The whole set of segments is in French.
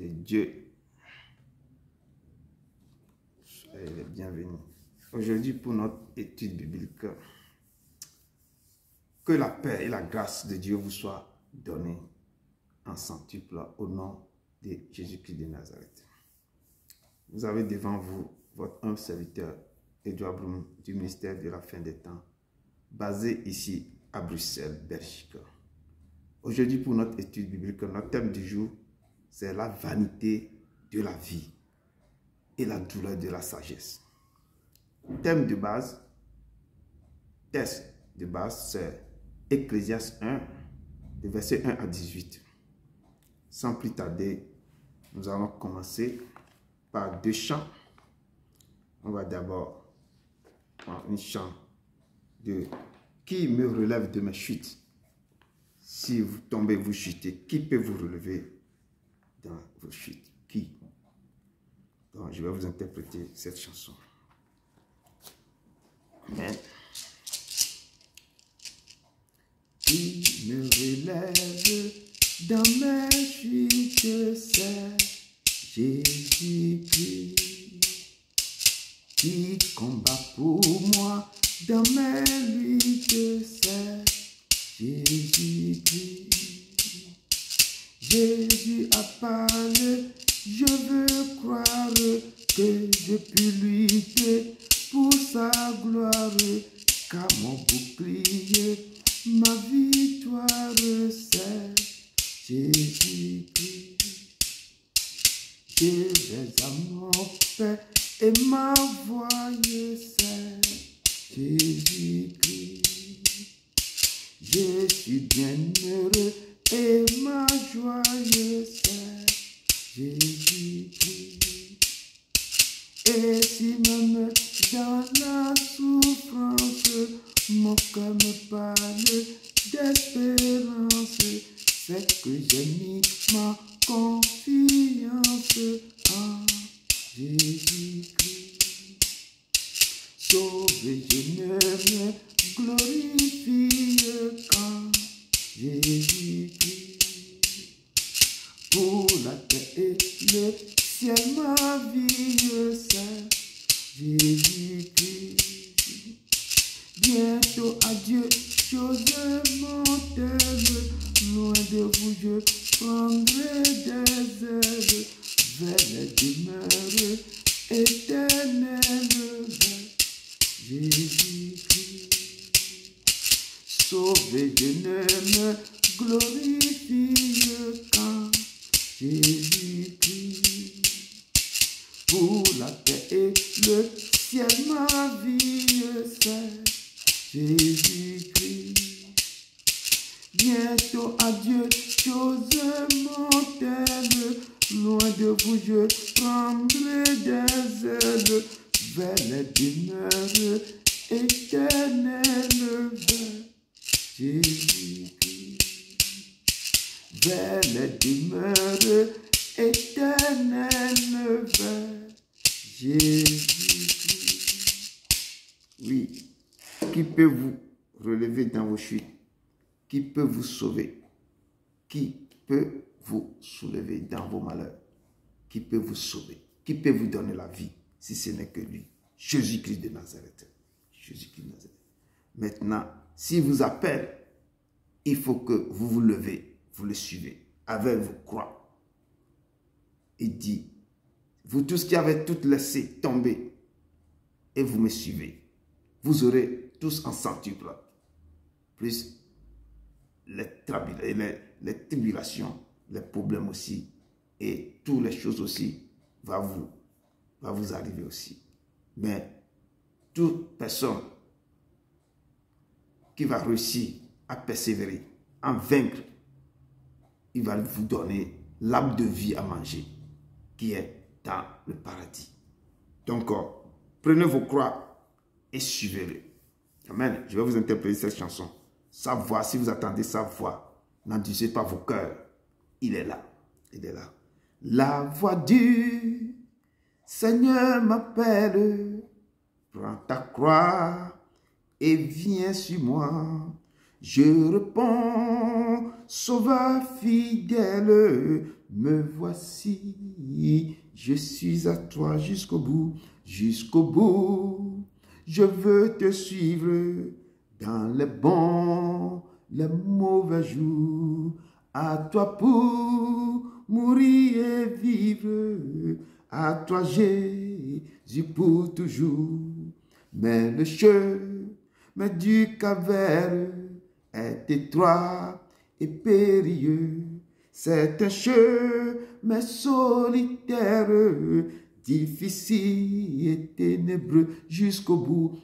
de Dieu. Soyez les bienvenus. Aujourd'hui, pour notre étude biblique, que la paix et la grâce de Dieu vous soient données en centuple au nom de Jésus-Christ de Nazareth. Vous avez devant vous votre humble serviteur, Edouard Broum, du ministère de la fin des temps, basé ici à Bruxelles, Belgique. Aujourd'hui, pour notre étude biblique, notre thème du jour, c'est la vanité de la vie et la douleur de la sagesse. Thème de base, texte de base, c'est Ecclésiaste 1, de verset 1 à 18. Sans plus tarder, nous allons commencer par deux chants. On va d'abord prendre un chant de « Qui me relève de mes chutes ?» Si vous tombez, vous chutez, qui peut vous relever dans vos chutes? Qui? Donc, je vais vous interpréter cette chanson. Amen. Qui me relève dans mes chutes, c'est Jésus-Christ. Qui combat pour moi dans mes luttes, c'est Jésus-Christ. Jésus a parlé, je veux croire que je puis lutter pour sa gloire, car mon bouclier, ma victoire, c'est Jésus-Christ. Je vais à mon Père et ma voix, c'est Jésus-Christ. Je suis bien heureux et ma joie, c'est Jésus-Christ. Et si même dans la souffrance, mon cœur me parle d'espérance, c'est que j'ai mis ma confiance en Jésus-Christ. Sauvé, je ne me glorifie quand Jésus-Christ. Pour la terre et le ciel, ma vie, c'est Jésus-Christ. Bientôt adieu, chose mortelle, loin de vous je prendrai des ailes vers les demeures éternelles, vers Jésus-Christ. Sauvé, je ne me glorifie quand Jésus-Christ. Pour la terre et le ciel, ma vie, c'est Jésus-Christ. Bientôt adieu, chose mortelle, loin de vous je prendrai des ailes vers les demeures éternelles, vers Jésus-Christ. Vers les demeures éternelles, vers Jésus-Christ. Oui, qui peut vous relever dans vos chutes? Qui peut vous sauver? Qui peut vous soulever dans vos malheurs? Qui peut vous sauver? Qui peut vous donner la vie si ce n'est que lui? Jésus-Christ de Nazareth. Jésus-Christ de Nazareth. Maintenant, s'il vous appelle, il faut que vous vous levez, vous le suivez avec vos croix. Il dit, vous tous qui avez tout laissé tomber et vous me suivez, vous aurez tous en centuple, plus les tribulations, les problèmes aussi, et toutes les choses aussi va vous arriver aussi. Mais toute personne qui va réussir à persévérer, à vaincre, il va vous donner l'arbre de vie à manger qui est dans le paradis. Donc, prenez vos croix et suivez-le. Amen. Je vais vous interpréter cette chanson. Sa voix, si vous attendez sa voix, n'endurcissez pas vos cœurs. Il est là. Il est là. La voix du Seigneur m'appelle. Prends ta croix et viens sur moi. Je réponds, Sauveur fidèle, me voici, je suis à toi jusqu'au bout, jusqu'au bout. Je veux te suivre dans les bons, les mauvais jours. À toi pour mourir et vivre, à toi Jésus pour toujours. Mais le chemin du calvaire est étroit et périlleux. C'est un chemin solitaire, difficile et ténébreux. Jusqu'au bout,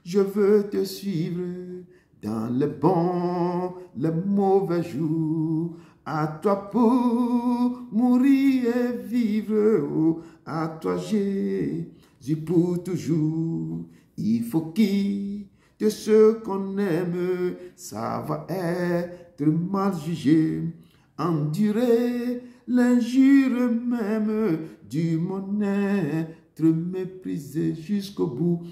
je veux te suivre dans les bons, les mauvais jours. À toi pour mourir et vivre, à toi Jésus pour toujours. Il faut quitter ce qu'on aime, ça va être mal jugé. Endurer l'injure même du mon être méprisé. Jusqu'au bout,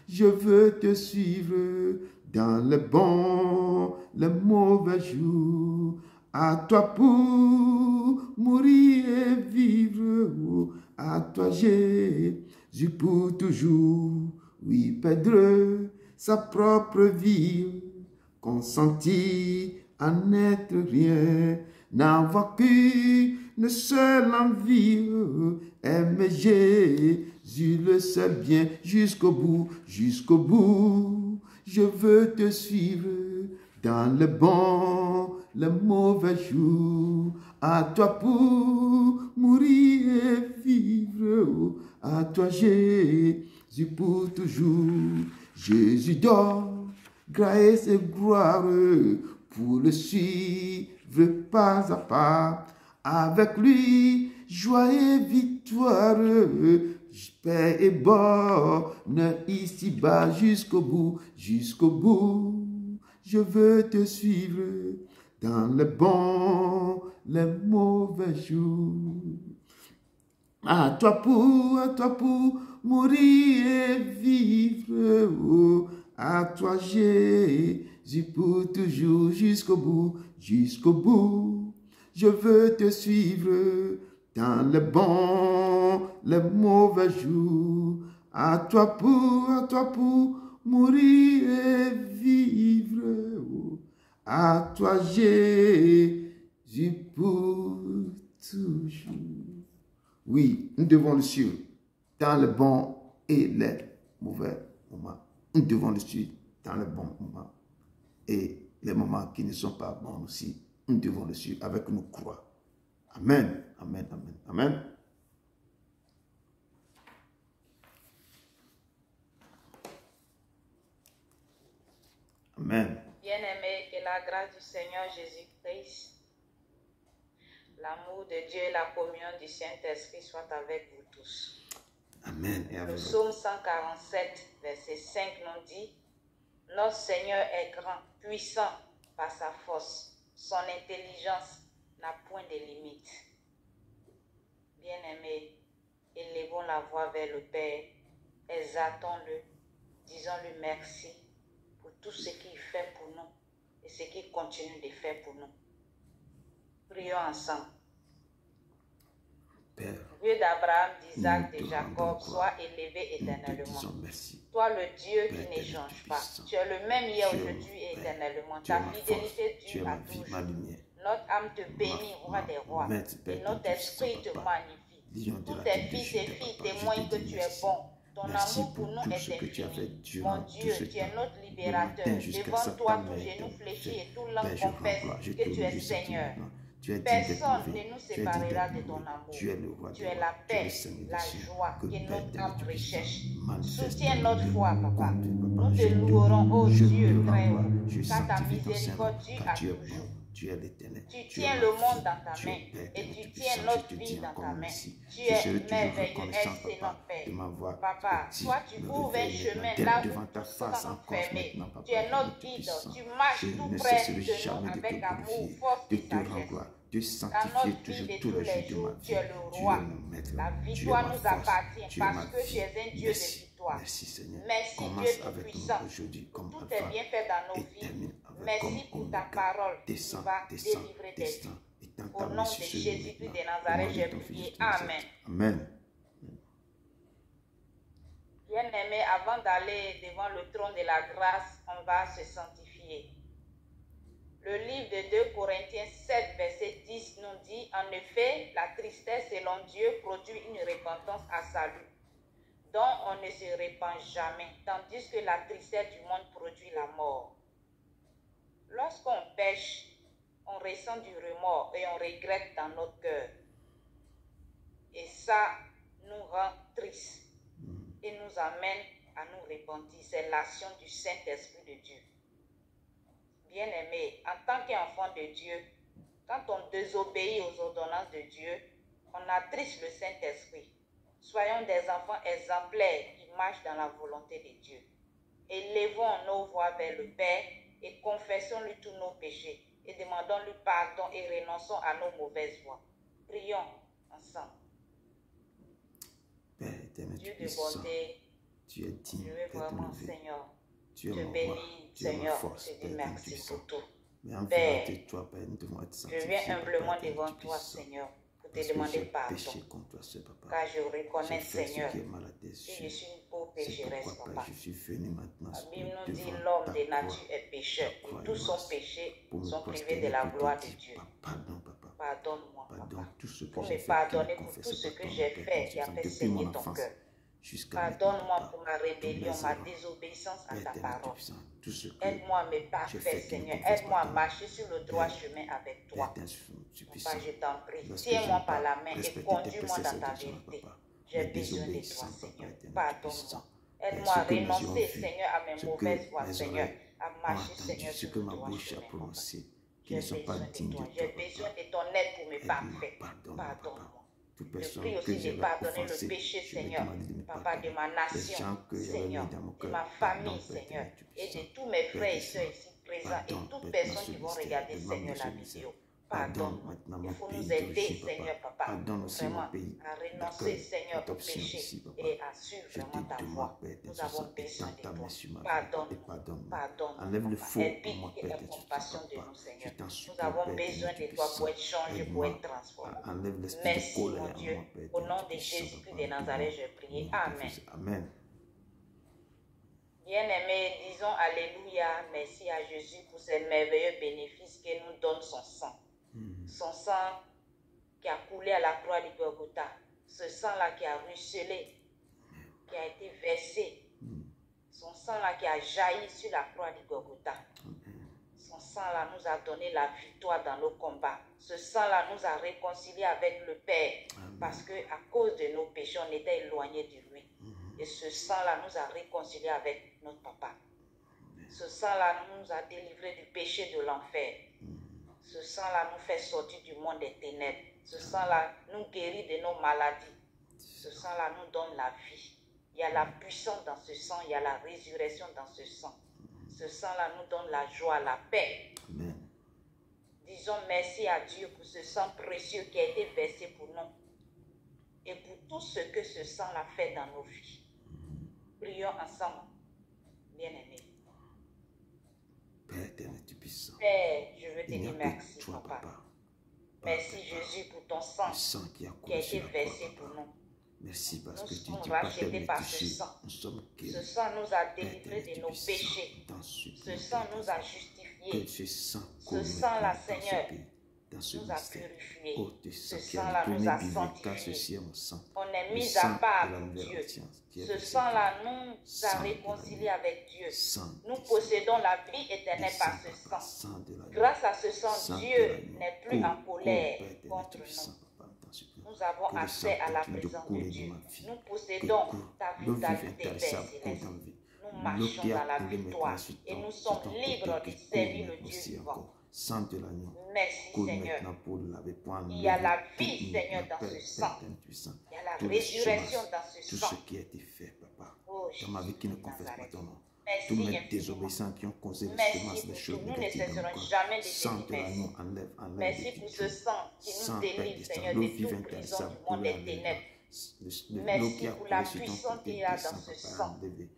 je veux te suivre dans les bons, les mauvais jours. À toi pour mourir et vivre, à toi Jésus pour toujours. Oui, perdre sa propre vie, consentir à n'être rien, n'avoir qu'une seule envie, aimer Jésus le seul bien. Jusqu'au bout, je veux te suivre dans les bons, les mauvais jours. À toi pour mourir et vivre, à toi Jésus pour toujours. Jésus donne grâce et gloire pour le suivre pas à pas. Avec lui, joie et victoire, paix et bonne ici-bas. Jusqu'au bout, je veux te suivre dans les bons, les mauvais jours. À toi pour mourir et vivre, oh, à toi Jésus pour toujours. Jusqu'au bout, je veux te suivre dans les bons, les mauvais jours. À toi pour mourir et vivre, oh, à toi Jésus pour toujours. Oui, nous devons le suivre dans les bons et les mauvais moments. Nous devons le suivre dans les bons moments et les moments qui ne sont pas bons aussi. Nous devons le suivre avec nos croix. Amen, amen, amen, amen. Amen. Bien-aimés, que la grâce du Seigneur Jésus-Christ, l'amour de Dieu et la communion du Saint-Esprit soient avec vous tous. Amen. Le psaume 147, verset 5 nous dit: notre Seigneur est grand, puissant par sa force. Son intelligence n'a point de limite. Bien-aimés, élevons la voix vers le Père, exaltons-le, disons-lui merci pour tout ce qu'il fait pour nous et ce qu'il continue de faire pour nous. Prions ensemble. Père, Dieu d'Abraham, d'Isaac, de Jacob, sois élevé éternellement. Toi, le Dieu qui ne change pas. Tu es le même hier, aujourd'hui et éternellement. Ta fidélité dure à toujours. Notre âme te bénit, roi des rois, et notre esprit te magnifie. Tous tes fils et filles témoignent que tu es bon. Ton amour pour nous est infini. Mon Dieu, tu es notre libérateur. Devant toi, tout genou fléchit et tout langue confesse que tu es Seigneur. Personne ne nous séparera de ton amour. Tu es la paix, la joie que notre âme recherche. Soutiens notre foi, Papa. Nous te louerons, ô Dieu très haut, car ta miséricorde dure à toujours. Tu es l'éternel. Tu tiens le monde dans ta main et tu tiens notre vie dans ta main. Tu es merveilleux, excellent Père. Papa, toi tu ouvres un chemin là où tout sera enfermé. Tu es notre guide. Tu marches tout près de nous avec amour, force et sagesse. Dieu sanctifie toujours tous les jours de ma vie. Tu es le roi. La victoire nous appartient parce que tu es un Dieu de victoire. Merci Seigneur. Merci Dieu Tout-Puissant. Tout est bien fait dans nos vies. Merci pour ta parole qui va délivrer des vies. Au nom de Jésus-Christ de Nazareth, j'ai prié. Amen. Amen. Bien-aimés, avant d'aller devant le trône de la grâce, on va se sanctifier. Le livre de 2 Corinthiens 7, verset 10 nous dit, en effet, la tristesse selon Dieu produit une repentance à salut, dont on ne se répand jamais, tandis que la tristesse du monde produit la mort. Lorsqu'on pêche, on ressent du remords et on regrette dans notre cœur. Et ça nous rend tristes et nous amène à nous repentir. C'est l'action du Saint-Esprit de Dieu. Bien-aimés, en tant qu'enfant de Dieu, quand on désobéit aux ordonnances de Dieu, on attriste le Saint-Esprit. Soyons des enfants exemplaires qui marchent dans la volonté de Dieu. Élevons nos voix vers le Père et confessons-lui tous nos péchés et demandons-lui pardon et renonçons à nos mauvaises voies. Prions ensemble. Père éternel, Dieu de bonté, tu es digne, je veux vraiment, Seigneur, tu es te mon roi, bénis, tu es ma Seigneur, force, je te dis Père merci Saint-Puissant. pour tout. Mais en Père, vérité, toi, Père, nous devons être je sanctifiés. viens humblement Papa, devant Père toi, Saint-Puissant. Seigneur, pour te Parce que demander j'ai pardon, péché contre toi, ce Papa. car je reconnais, J'ai fait Seigneur, ce qui est mal à tes que je yeux. suis une pauvre C'est pécheresse, pourquoi, Papa. Père, je suis venu maintenant La Bible nous dit devant l'homme ta de croix, nature est pécheur ta croix et tous et sont grâce, péchés pour me sont privés prosterner de la pour te gloire de dire, Dieu. Pardon, Papa. Pardonne-moi, Pardonne Papa. tout ce que Pour j'ai me fait, pardonner qui ne pour tout confessait ce pas que ton nom, j'ai Père fait qui a Saint-Puissant, fait depuis mon saigner ton enfance cœur. jusqu'à maintenant, Pardonne-moi Papa. pour ma rébellion, Tous mes ma erreurs, désobéissance à Père ta éternel, parole. Tout-Puissant, tout ce que Aide-moi à me j'ai parfaire, fait qui ne Seigneur. confesse Aide-moi pas à ton nom. marcher sur le droit Père, chemin avec Père toi. éternel, Tout-Puissant, Papa, je t'en prie, lorsque tiens-moi j'ai par la pas main et respecté tes conduis-moi dans ta préceptes, vérité. Papa, J'ai mais besoin de toi, désobéissant, Papa Seigneur. éternel, Pardonne-moi. Tout-Puissant. Aide-moi à Ce que mes yeux ont renoncer, vu, Seigneur, à mes ce mauvaises que voies, mes Seigneur. oreilles À ont marcher, entendu, Seigneur, ce sur que le ma droit bouche a chemin, Papa. prononcé, qui J'ai ne sont pas besoin de dignes toi. de J'ai toi, besoin Papa. de ton aide pour me Aide-moi, parfaire. pardonne-moi, Papa. Pardonne-moi. Toute Je personne prie que aussi de j'avais pardonner le offensée, péché, je vais Seigneur, demander de me Papa, pardonner. de ma Les nation, gens que j'avais Seigneur, mis dans mon de cœur, ma pardon, famille, Père Seigneur, éternel, et Tout-Puissant. de tous mes Père frères et des sœurs saints, ici présents et pardonne toute maintenant personne ce qui vont mystère, regarder, de Seigneur, ce la mystère. vidéo. Pardonne Pardonne-moi. maintenant Il mon faut pays nous aider, d'origine, Seigneur, Papa. Papa, Pardonne aussi mon vraiment pays à renoncer, d'accueil, Seigneur, au d'adoption péché ici, Papa. et à suivre Je vraiment te ta demande, voie. Père Nous éternel, avons besoin étends de ta toi. main sur ma vie et Pardonne-nous. pardonne-moi. Pardonne-nous, Enlève le Papa. faux Aie en pitié moi, et Père aie éternel, compassion de Papa. nous, Je Seigneur. t'en Nous supplie, avons Père besoin éternel, de toi pour être changé, pour Aide-moi. être transformé. Enlève l'esprit de Merci, colère mon en Dieu. moi, Père Au éternel, nom de Tout-Puissant, Jésus-Christ Papa. de Nazareth, je prie. Amen. Amen. Bien-aimés, disons Alléluia, merci à Jésus pour ces merveilleux bénéfices que nous donne son sang. Son sang qui a coulé à la croix du Golgotha. Ce sang-là qui a ruisselé, qui a été versé. Son sang-là qui a jailli sur la croix du Golgotha. Son sang-là nous a donné la victoire dans nos combats. Ce sang-là nous a réconciliés avec le Père. Parce qu'à cause de nos péchés, on était éloignés de lui. Et ce sang-là nous a réconciliés avec notre Papa. Ce sang-là nous a délivrés du péché de l'enfer. Ce sang-là nous fait sortir du monde des ténèbres. Ce sang-là nous guérit de nos maladies. Ce sang-là nous donne la vie. Il y a la puissance dans ce sang, il y a la résurrection dans ce sang. Ce sang-là nous donne la joie, la paix. Amen. Disons merci à Dieu pour ce sang précieux qui a été versé pour nous. Et pour tout ce que ce sang-là fait dans nos vies. Prions ensemble, bien-aimés. Père éternel, Tout-Puissant. Père, je veux te Il n'y a dire que merci, toi, Papa. Papa. Merci Papa. Jésus pour ton sang Le sang qui a qui a coulé sur été la croix, versé Papa. pour nous. Merci parce Nous que tu sommes dis pas rachetés tes par ce péchés. sang. Nous sommes guéris. Ce sang nous a Père délivrés éternel, de nos Tout-Puissant, péchés. t'en supplie, Ce sang Père nous a éternel, que justifiés. ce sang Ce coule sang-là, maintenant dans ce Seigneur, pays, dans ce nous a mystère. purifiés. Oh, tu Ce sang qui a sang-là le nous premier a bivouac, car sanctifiés. ceci est mon sang. On est Le mis sang à part de la pour nouvelle Dieu. alliance qui est Ce versé sang-là pour nous Sang a de la réconciliés nuit. avec Dieu. Sang Nous du possédons la vie éternelle sang, par ce Papa, sang. sang de la nuit. Grâce à ce sang, Sang de Dieu la nuit. n'est plus Coule, en colère coule, Père éternel, contre Tout-Puissant, nous. Papa, t'en supplie. Nous avons Que le accès sang à la continue de présence de couler Dieu. dans ma vie. Nous Que possédons coule. ta L'eau vive vitalité, Père intarissable coule céleste. dans ma vie. Nous L'eau marchons qui a dans la coulé victoire maintenant sur et ton- nous sur sommes ton libres côté, de qui servir coule le Dieu aussi vivant. encore. Sang de l'agneau. Merci Coule Seigneur. maintenant pour laver, pour enlever Il y a la toute vie, Seigneur, dans Père, ce Père sang. éternel, Tout-Puissant. Il y a la Tout le résurrection chômage, dans ce tout sang. ce qui a été fait, Papa, Oh, dans ma vie qui ne Jésus de confesse pas Nazareth. ton nom. Merci Tous mes infiniment. désobéissants qui ont causé Merci justement pour des tout. choses Nous ne négatives dans cesserons mon corps. jamais de te Sang dire de merci. l'agneau, enlève Merci de pour tout. ce sang qui nous Sang, Père délivre, des Seigneur, l'eau de vive toute prison intarissable du monde coule des enlève. ténèbres. L'eau Merci qui a pour la coulé sur ton puissance côté qu'il y a descend, dans ce Papa, sang. enlevé.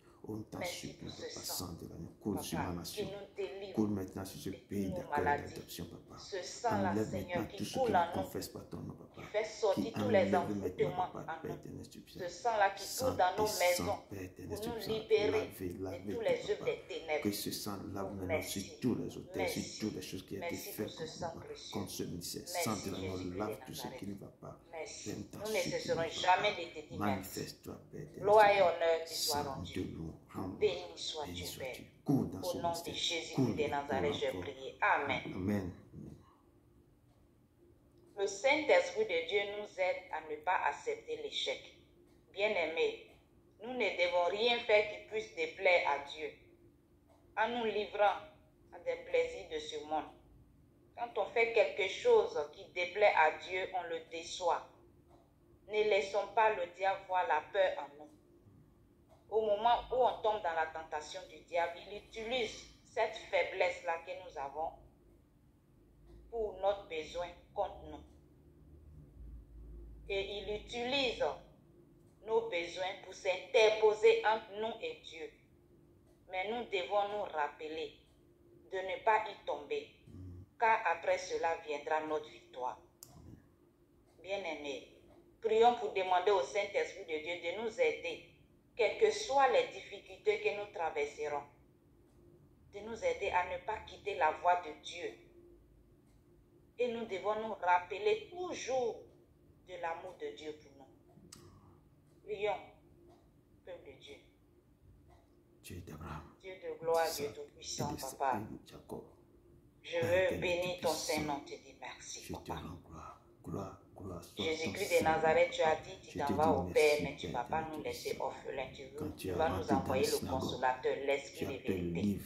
Merci pour ce sang, Papa, qui nous délivre coule maintenant sur ce pays d'accueil d'adoption, Papa. Ce sang-là, Enlève Seigneur, maintenant tout qui ce coule qui en ne nous, confesse pas ton nom, Papa. qui fait sortir tous les envoûtements en nous. Ce sang-là qui coule dans nos maisons pour nous libérer de tous les œuvres des ténèbres. Que ce sang lave maintenant sur tous les autels, sur toutes les choses qui ont été faites contre ce ministère. Sang de l'amour, lave tout ce qui ne va pas. Merci. Nous ne cesserons jamais de te dire merci. Manifeste-toi, Père. Gloire et honneur te soit rendu. Béni sois-tu, Père. Au nom de Jésus-Christ de Nazareth, j'ai prié. Amen. Amen. Le Saint-Esprit de Dieu nous aide à ne pas accepter l'échec. Bien-aimés, nous ne devons rien faire qui puisse déplaire à Dieu, en nous livrant à des plaisirs de ce monde. Quand on fait quelque chose qui déplaît à Dieu, on le déçoit. Ne laissons pas le diable voir la peur en nous. Au moment où on tombe dans la tentation du diable, il utilise cette faiblesse-là que nous avons pour notre besoin contre nous. Et il utilise nos besoins pour s'interposer entre nous et Dieu. Mais nous devons nous rappeler de ne pas y tomber, car après cela viendra notre victoire. Bien-aimés, prions pour demander au Saint-Esprit de Dieu de nous aider, quelles que soient les difficultés que nous traverserons, de nous aider à ne pas quitter la voie de Dieu. Et nous devons nous rappeler toujours de l'amour de Dieu pour nous. Prions, peuple de Dieu. Dieu d'Abraham, Dieu de gloire, Dieu tout-puissant, Papa. Je veux bénir ton Saint-Nom, te dire merci, Papa. Jésus-Christ de Nazareth, tu as dit, tu t'en vas au Père, mais tu ne vas pas nous laisser orphelins. Tu vas nous envoyer le consolateur, l'Esprit de vérité.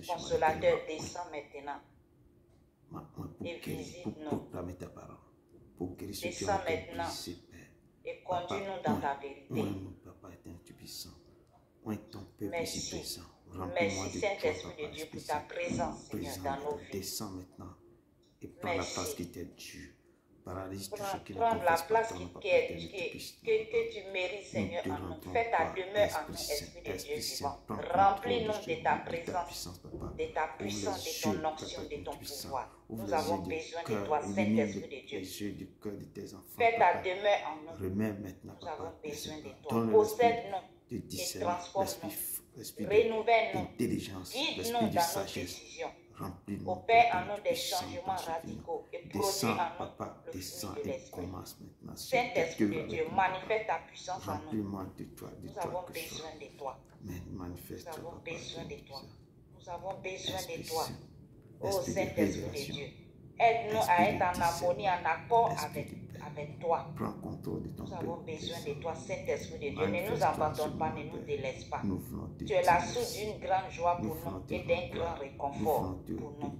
Consolateur, descend maintenant et visite-nous. Descends maintenant et conduis-nous dans ta vérité. Merci. Merci Saint-Esprit de Dieu pour ta présence, Seigneur, dans nos vies. Descends maintenant et prends la place qui t'est due. Prends la place que tu mérites, Seigneur, en nous. Fais ta demeure en nous, Esprit de Dieu vivant. Remplis-nous de ta présence, de ta puissance, de ton onction, de ton pouvoir. Nous avons besoin de toi, Saint-Esprit de Dieu. Fais ta demeure en nous. Nous avons besoin de toi. Possède-nous et transforme-nous. Renouvelle-nous. Guide-nous dans nos décisions. Opère en nous des changements radicaux et produis en nous le fruit de l'esprit. Saint-Esprit de Dieu, manifeste ta puissance en nous. Nous avons besoin de toi. Nous avons besoin de toi. Nous avons besoin de toi. Oh Saint-Esprit de Dieu, aide-nous à être en harmonie, en accord avec toi. Nous avons besoin de toi, Saint-Esprit de Dieu. Ne nous abandonne pas, ne nous délaisse pas. Tu es la source d'une grande joie pour nous et d'un grand réconfort pour nous.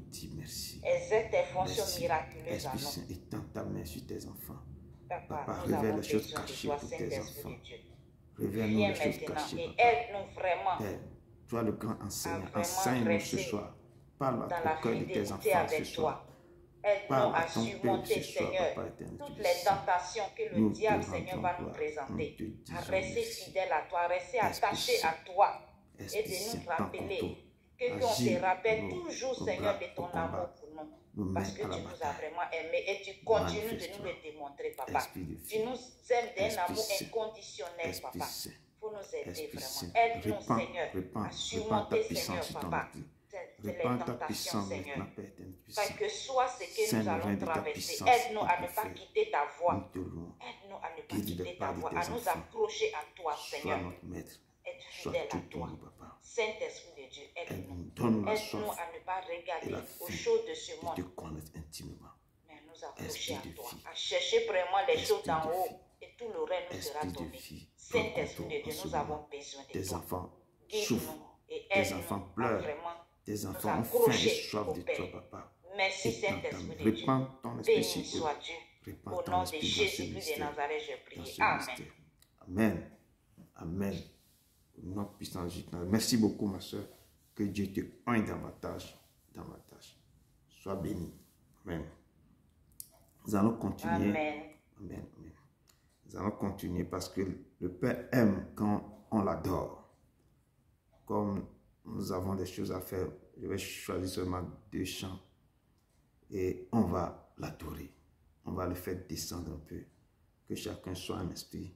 Exerce tes fonctions miraculeuses en nous. Étends ta main sur tes enfants. Papa, nous avons besoin de toi, Saint-Esprit de Dieu. Viens maintenant et aide-nous vraiment. Toi le grand enseignant, enseigne-nous ce soir. Parle au cœur de tes enfants ce soir. Aide-nous à surmonter, Seigneur, toutes les tentations que le diable, Seigneur, va nous présenter. À rester fidèle à toi, à rester attaché à toi. Et de nous rappeler que qu'on se rappelle toujours, Seigneur, de ton amour pour nous. Parce que tu nous as vraiment aimés et tu continues de nous le démontrer, Papa. Tu nous aimes d'un amour inconditionnel, Papa. Il faut nous aider vraiment. Aide-nous, Seigneur, à surmonter, Seigneur, Papa. Les tentations, Seigneur. Quel que soit ce que nous allons traverser, aide-nous à ne pas quitter ta voie. Aide-nous à ne pas quitter ta voie, à nous accrocher à toi, Seigneur. Être fidèle à toi. Saint-Esprit de Dieu, aide-nous. Aide-nous à ne pas regarder aux choses de ce monde, mais nous accrocher à toi, à chercher vraiment les choses d'en haut et tout le reste nous sera donné. Saint-Esprit de Dieu, nous avons besoin de toi. Guide-nous et aide-nous à vraiment tes enfants ont faim et soif de toi, Papa. Merci Saint-Esprit de Dieu. Béni sois-tu. Au nom de Jésus-Christ de Nazareth, je prie. Amen. Amen. Amen. Notre puissant Jésus. Merci beaucoup, ma soeur. Que Dieu te oigne dans ma tâche. Sois béni. Amen. Nous allons continuer. Amen. Amen. Nous allons continuer parce que le Père aime quand on l'adore. comme nous avons des choses à faire, je vais choisir seulement 2 chants et on va l'adorer. On va le faire descendre un peu. Que chacun soit un esprit.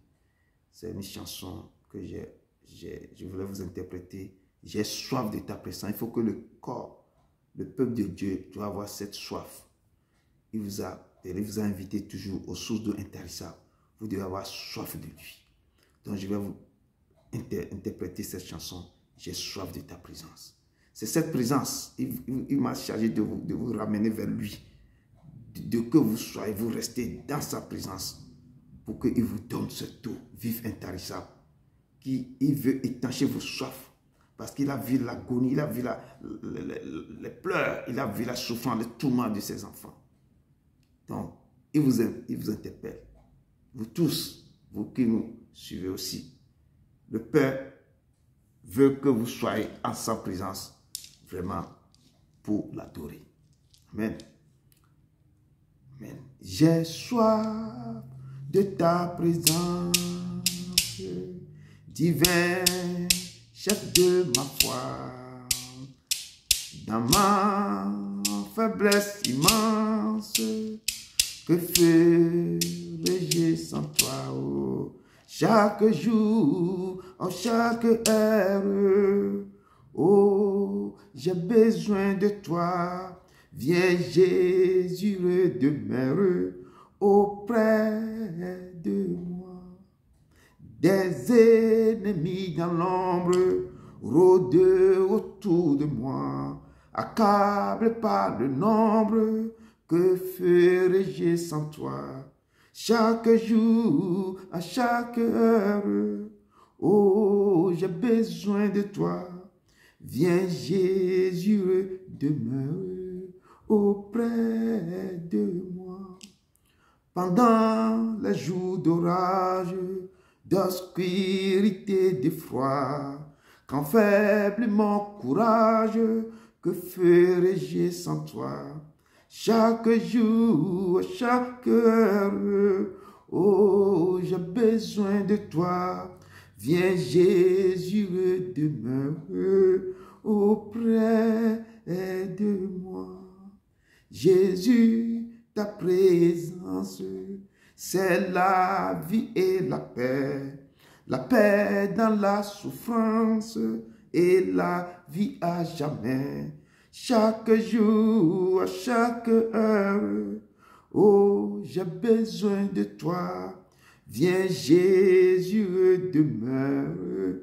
C'est une chanson que je voulais vous interpréter. J'ai soif de ta présence. Il faut que le corps, le peuple de Dieu doit avoir cette soif. Il vous a invité toujours aux sources d'eau intarissables. Vous devez avoir soif de lui. Donc je vais vous interpréter cette chanson. J'ai soif de ta présence. C'est cette présence. Il m'a chargé de vous ramener vers lui. De que vous soyez, vous restez dans sa présence pour qu'il vous donne cette eau vive, intarissable. Il veut étancher vos soifs parce qu'il a vu l'agonie, il a vu les pleurs, il a vu la souffrance, le tourment de ses enfants. Donc, il vous interpelle. Vous tous, vous qui nous suivez aussi. Le Père veut que vous soyez en sa présence vraiment pour l'adorer. Amen. Amen. J'ai soif de ta présence, divin chef de ma foi, dans ma faiblesse immense, que ferais-je sans toi, oh, chaque jour, en chaque heure, oh, j'ai besoin de toi. Viens Jésus demeure auprès de moi. Des ennemis dans l'ombre rôdent autour de moi. Accable par le nombre, que ferais-je sans toi? Chaque jour, à chaque heure, oh, j'ai besoin de toi. Viens Jésus demeure auprès de moi. Pendant les jours d'orage, d'obscurité, de froid, quand faible mon courage, que ferais-je sans toi? Chaque jour, chaque heure, oh, j'ai besoin de toi. Viens Jésus demeure auprès de moi. Jésus, ta présence, c'est la vie et la paix dans la souffrance et la vie à jamais. Chaque jour, à chaque heure, oh, j'ai besoin de toi. Viens Jésus demeure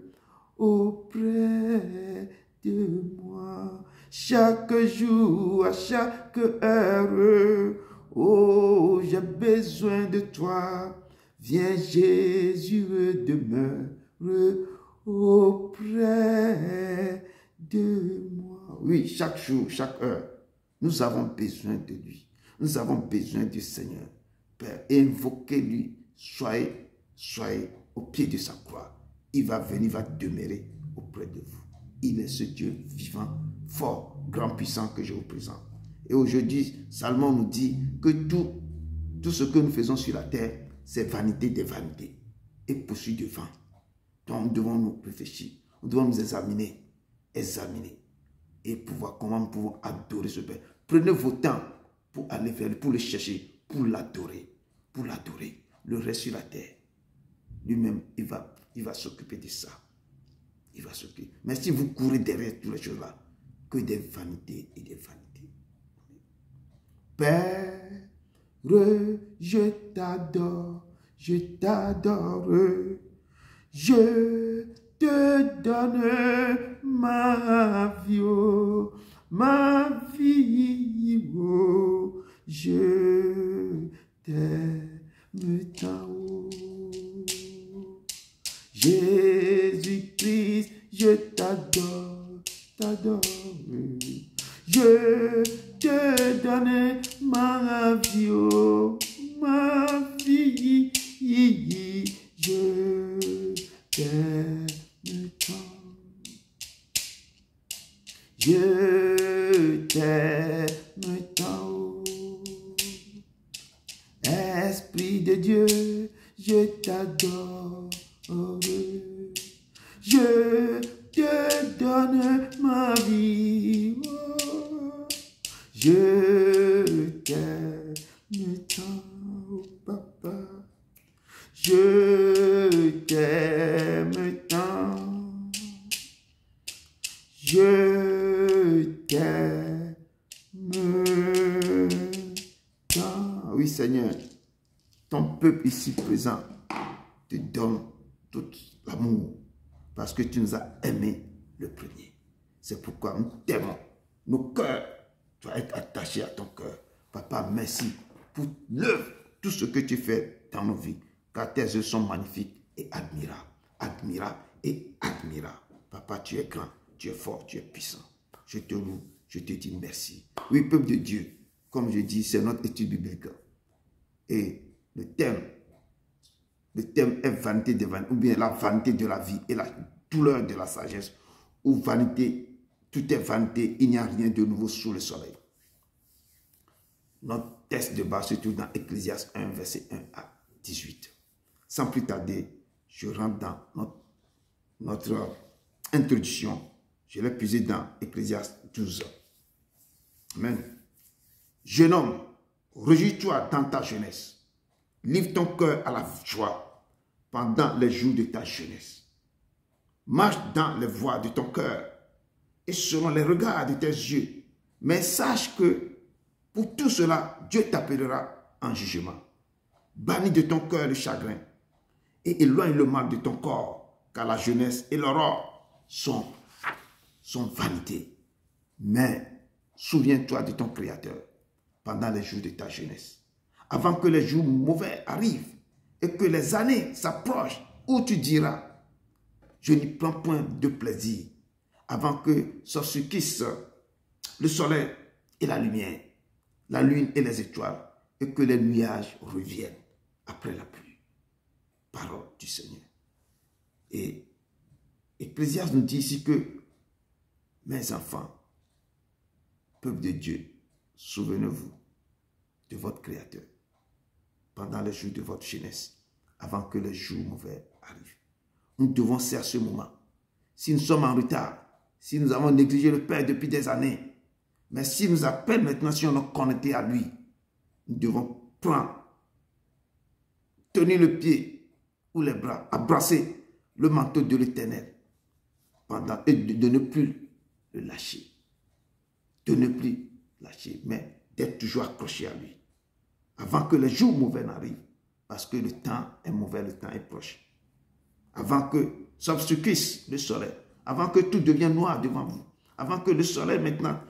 auprès de moi. Chaque jour, à chaque heure, oh, j'ai besoin de toi. Viens Jésus demeure auprès de moi. Oui, chaque jour, chaque heure, nous avons besoin de lui. Nous avons besoin du Seigneur. Père, invoquez-lui. Soyez au pied de sa croix. Il va venir, il va demeurer auprès de vous. Il est ce Dieu vivant, fort, grand, puissant que je vous présente. Et aujourd'hui, Salomon nous dit que tout ce que nous faisons sur la terre, c'est vanité des vanités et poursuite de vent. Donc nous devons nous réfléchir, nous devons nous examiner et pour voir comment nous pouvons adorer ce Père. Prenez vos temps pour aller vers lui, pour le chercher, pour l'adorer. Le reste sur la terre, lui-même, il va s'occuper de ça. Il va s'occuper. Mais si vous courez derrière toutes les choses-là, que des vanités et des vanités. Père, je t'adore, je te donne ma vie, oh, je t'aime tant, oh. Jésus-Christ, je t'adore, je te donne ma vie, oh, je t'aime tant, je t'aime tant, oh. Esprit de Dieu, je t'adore, je te je donne ma vie. Oh, je t'aime tant, papa. Je t'aime tant. Je t'aime tant. Oui, Seigneur, ton peuple ici présent te donne tout l'amour parce que tu nous as aimés le premier. C'est pourquoi nous t'aimons. Nos cœurs doivent être attachés à ton cœur. Papa, merci pour l'œuvre, tout ce que tu fais dans nos vies, car tes œuvres sont magnifiques et admirables. Admirables et admirables. Papa, tu es grand, tu es fort, tu es puissant. Je te loue, je te dis merci. Oui, peuple de Dieu, comme je dis, c'est notre étude biblique. Et le thème est vanité de vanité, ou bien la vanité de la vie et la douleur de la sagesse, ou vanité, tout est vanité, il n'y a rien de nouveau sous le soleil. Notre texte de base se trouve dans Ecclésiaste 1, verset 1 à 18. Sans plus tarder, je rentre dans notre introduction. Je l'ai puisé dans Ecclésiaste 12. Amen. Jeune homme, réjouis-toi dans ta jeunesse. Livre ton cœur à la joie pendant les jours de ta jeunesse. Marche dans les voies de ton cœur et selon les regards de tes yeux. Mais sache que pour tout cela, Dieu t'appellera en jugement. Bannis de ton cœur le chagrin et éloigne le mal de ton corps, car la jeunesse et l'aurore sont vanité. Mais souviens-toi de ton Créateur pendant les jours de ta jeunesse, avant que les jours mauvais arrivent et que les années s'approchent où tu diras, je n'y prends point de plaisir, avant que s'obscurcissent le soleil et la lumière, la lune et les étoiles, et que les nuages reviennent après la pluie. Parole du Seigneur. Et Ecclésiaste nous dit ici que, mes enfants, peuple de Dieu, souvenez-vous de votre Créateur pendant les jours de votre jeunesse, avant que les jours mauvais arrivent. Nous devons saisir ce moment. Si nous sommes en retard, si nous avons négligé le Père depuis des années, mais s'il nous appelle maintenant, si on est connecté à lui, nous devons prendre, tenir le pied ou les bras, embrasser le manteau de l'Éternel et de ne plus le lâcher. De ne plus lâcher, mais d'être toujours accroché à lui. Avant que les jours mauvais n'arrivent, parce que le temps est mauvais, le temps est proche. Avant que s'obscurcisse le soleil, avant que tout devienne noir devant vous, avant que le soleil maintenant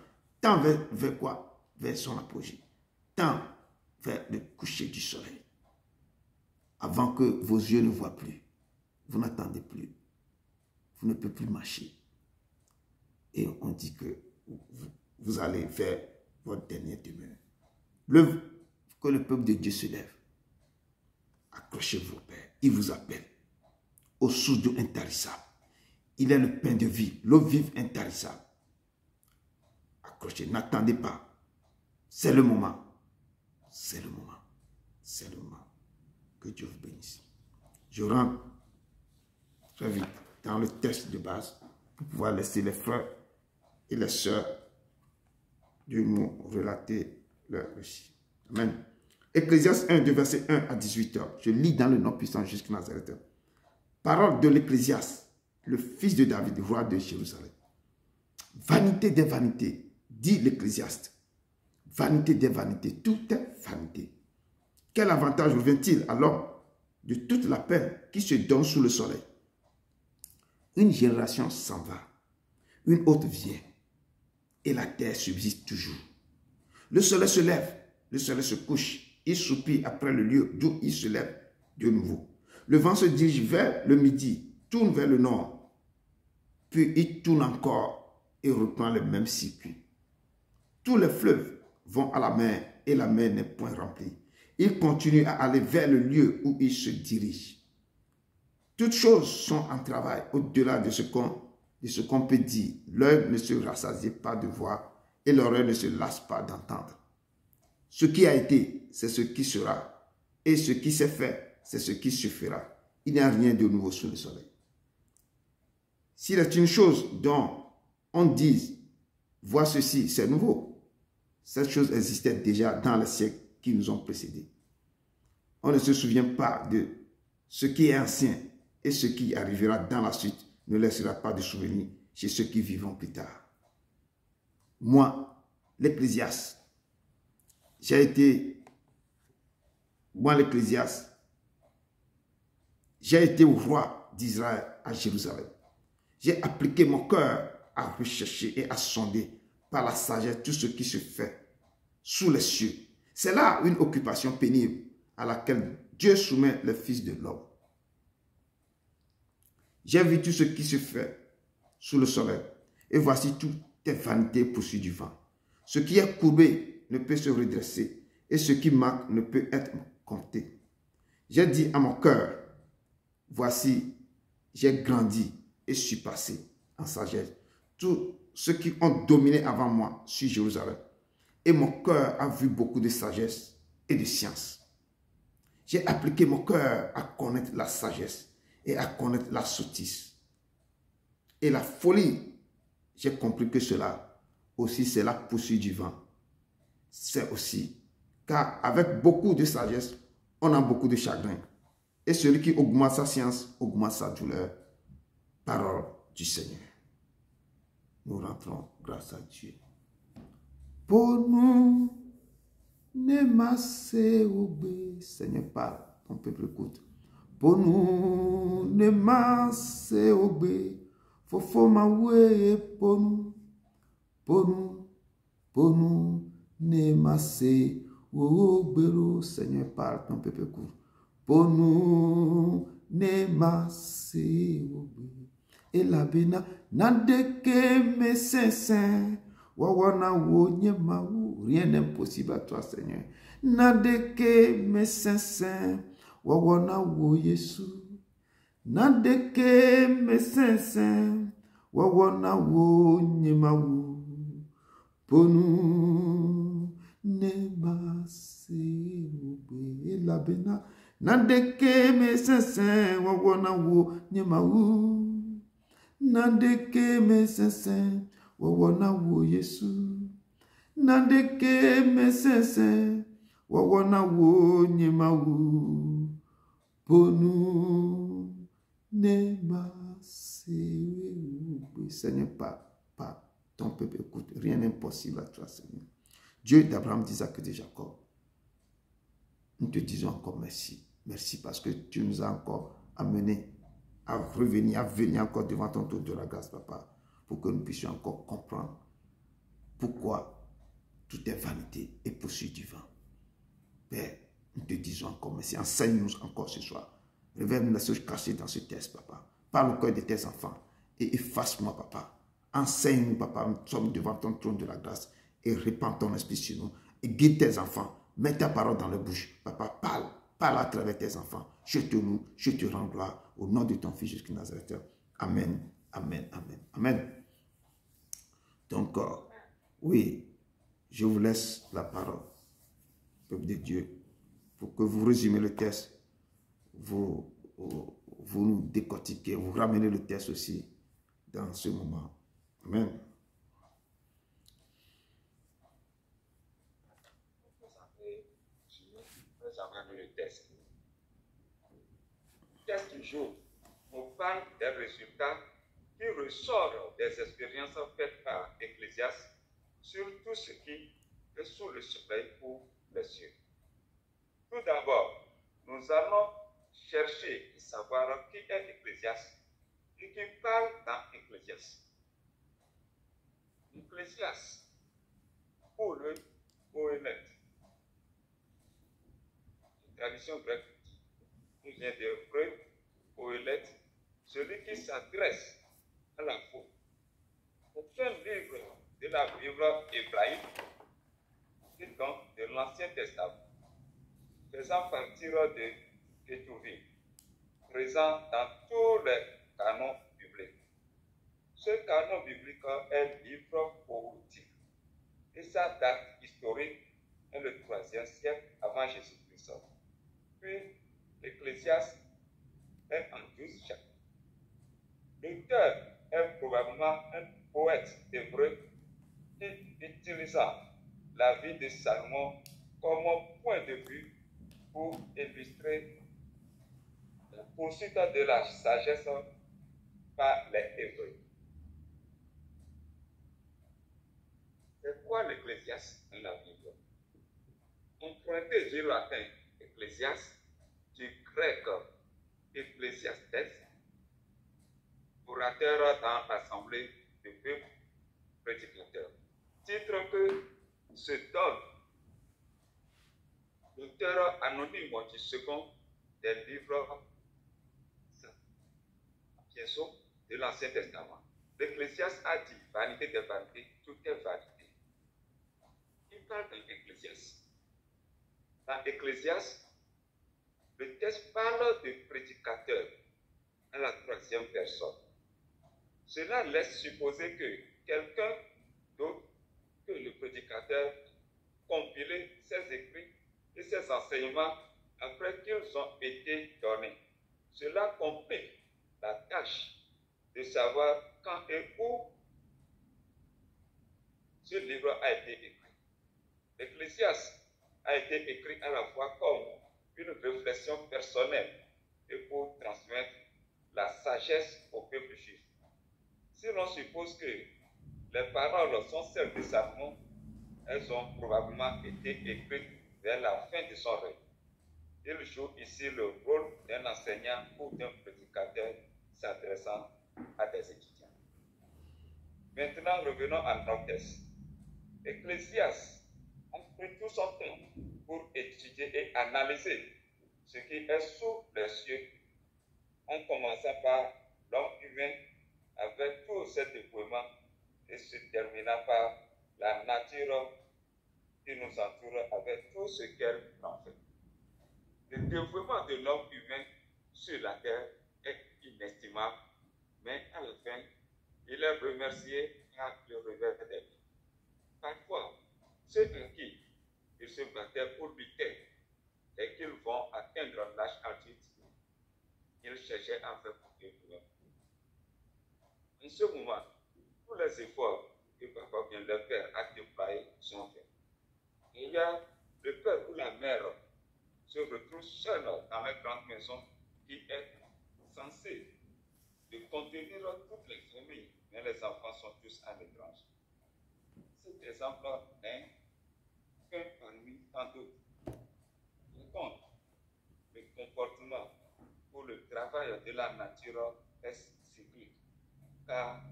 tend vers quoi? Vers son apogée, tend vers le coucher du soleil. Avant que vos yeux ne voient plus, vous n'attendez plus, vous ne pouvez plus marcher. Et on dit que vous allez faire votre dernière demeure. Que le peuple de Dieu se lève. Accrochez-vous au Père. Il vous appelle aux sources d'eau intarissables. Il est le pain de vie, l'eau vive intarissable. Accrochez, n'attendez pas. C'est le moment. C'est le moment. C'est le moment. Que Dieu vous bénisse. Je rentre très vite dans le texte de base pour pouvoir laisser les frères et les sœurs de nous relater leur récit. Amen. Ecclésiaste 1, de verset 1 à 18. Je lis dans le nom puissant jusqu'à Nazareth. Parole de l'Ecclésiaste, le fils de David, roi de Jérusalem. Vanité des vanités, dit l'Ecclésiaste. Vanité des vanités, tout est vanité. Quel avantage revient-il alors de toute la peine qui se donne sous le soleil? Une génération s'en va, une autre vient, et la terre subsiste toujours. Le soleil se lève, le soleil se couche, il soupire après le lieu d'où il se lève de nouveau. Le vent se dirige vers le midi, tourne vers le nord, puis il tourne encore et reprend le même circuit. Tous les fleuves vont à la mer et la mer n'est point remplie. Il continue à aller vers le lieu où il se dirige. Toutes choses sont en travail au-delà de ce qu'on peut dire. L'œil ne se rassasie pas de voir et l'oreille ne se lasse pas d'entendre. Ce qui a été, c'est ce qui sera. Et ce qui s'est fait, c'est ce qui se fera. Il n'y a rien de nouveau sous le soleil. S'il est une chose dont on dit, vois ceci, c'est nouveau. Cette chose existait déjà dans les siècles qui nous ont précédés. On ne se souvient pas de ce qui est ancien et ce qui arrivera dans la suite ne laissera pas de souvenir chez ceux qui vivront plus tard. Moi, l'Ecclésiaste, j'ai été au roi d'Israël à Jérusalem. J'ai appliqué mon cœur à rechercher et à sonder par la sagesse tout ce qui se fait sous les cieux. C'est là une occupation pénible à laquelle Dieu soumet les fils de l'homme. J'ai vu tout ce qui se fait sous le soleil, et voici tout est vanité poursuit du vent. Ce qui est courbé ne peut se redresser, et ce qui manque ne peut être compté. J'ai dit à mon cœur, voici, j'ai grandi et suis passé en sagesse. Tous ceux qui ont dominé avant moi sur Jérusalem, et mon cœur a vu beaucoup de sagesse et de science. J'ai appliqué mon cœur à connaître la sagesse et à connaître la sottise. Et la folie, j'ai compris que cela aussi c'est la poursuite du vent. C'est aussi, car avec beaucoup de sagesse, on a beaucoup de chagrin. Et celui qui augmente sa science, augmente sa douleur. Parole du Seigneur. Nous rentrons grâce à Dieu. Pour nous, ne massez oubé. Seigneur, parle, ton peuple écoute. Pour nous, ne massez oubé. Fofo mawe pour nous, ne massez oubé. Seigneur, parle, ton peuple écoute. Pour nous, ne massez oubé. Et la bena, n'adeke me sensen. Wawana wo nyema ou, rien n'est impossible à toi, Seigneur. N'adeke me sensen. Wawana wo Yesu. N'adeke me sensen. Wawana wo nyema ou. Pour nous, ne massez oubé. Et la bena, n'adeke me sensen. Wawana wo nyema ou. Nandeke me sense, wawana wo Yesu. Nandeke me sense, wawana wo nyema wo. Ponu ne masse. Seigneur, pas ton peuple écoute, rien n'est impossible à toi, Seigneur. Dieu d'Abraham, d'Isaac et de Jacob, nous te disons encore merci. Merci parce que tu nous as encore amenés à revenir, à venir encore devant ton tour de la grâce, papa, pour que nous puissions encore comprendre pourquoi tout est vanité et poursuite du vent. Père, nous te disons encore merci. Enseigne-nous encore ce soir. Révèle-nous la chose cachée dans ce texte, papa. Parle au cœur de tes enfants et efface-moi, papa. Enseigne-nous, papa. Nous sommes devant ton trône de la grâce et répands ton esprit sur nous et guide tes enfants. Mets ta parole dans leur bouche. Papa, parle. Parle à travers tes enfants. Je te loue, je te rends gloire. Au nom de ton Fils Jésus Nazareth. Amen, amen, amen, amen. Donc, oui, je vous laisse la parole, peuple de Dieu, pour que vous résumez le texte, vous nous décortiquez, vous ramenez le texte aussi dans ce moment. Amen. Test du jour nous parle des résultats qui ressortent des expériences faites par Ecclésiaste sur tout ce qui est sous le soleil pour les cieux. Tout d'abord, nous allons chercher et savoir qui est Ecclésiaste et qui parle dans Ecclésiaste. Ecclésiaste, pour le poète, tradition grecque, nous vient de Hébreu, poète, celui qui s'adresse à la faute. C'est un livre de la Bible hébraïque, donc de l'Ancien Testament, faisant partir de Ketuvim, présent dans tous les canons bibliques. Ce canon biblique est le livre poétique et sa date historique est le 3e siècle avant Jésus-Christ. Puis l'Ecclésiaste est en 12 chapitres. L'auteur est probablement un poète hébreu qui utilisa la vie de Salomon comme point de vue pour illustrer la poursuite de la sagesse par les Hébreux. C'est quoi l'Ecclésiaste dans la Bible? Emprunté du latin Ecclésiaste, du grec Ecclésiastes, orateur dans l'assemblée de peuple prédicateur. Titre que se donne l'auteur anonyme du second des livres piéceaux de l'Ancien Testament. L'Ecclésiaste a dit, vanité des vanités, tout est vanité. Il parle d'un Ecclésiaste. Dans l'Ecclésiaste, le texte parle de prédicateur à la troisième personne. Cela laisse supposer que quelqu'un d'autre que le prédicateur compilait ses écrits et ses enseignements après qu'ils ont été donnés. Cela complique la tâche de savoir quand et où ce livre a été écrit. L'Ecclésiaste a été écrit à la fois comme une réflexion personnelle et pour transmettre la sagesse au peuple juif. Si l'on suppose que les paroles sont celles de Salomon, elles ont probablement été écrites vers la fin de son règne. Il joue ici le rôle d'un enseignant ou d'un prédicateur s'adressant à des étudiants. Maintenant, revenons à notre texte. Ecclésiaste a pris tout son temps pour étudier et analyser ce qui est sous les cieux, en commençant par l'homme humain avec tout ses déploiements et se terminant par la nature qui nous entoure avec tout ce qu'elle en fait. Le développement de l'homme humain sur la terre est inestimable, mais à la fin, il est remercié par le revers des vies. Parfois, ceux en qui ils se battaient pour lutter et qu'ils vont atteindre l'âge adulte, ils cherchaient à faire pour eux. En ce moment, tous les efforts que papa ou bien le père a déployés sont faits. Il y a le père ou la mère se retrouve seul dans la grande maison qui est censée de contenir toutes les familles, mais les enfants sont tous à l'étranger. Cet exemple n'est qu'un parmi tant d'autres. Par contre, le comportement ou le travail de la nature est cyclique, car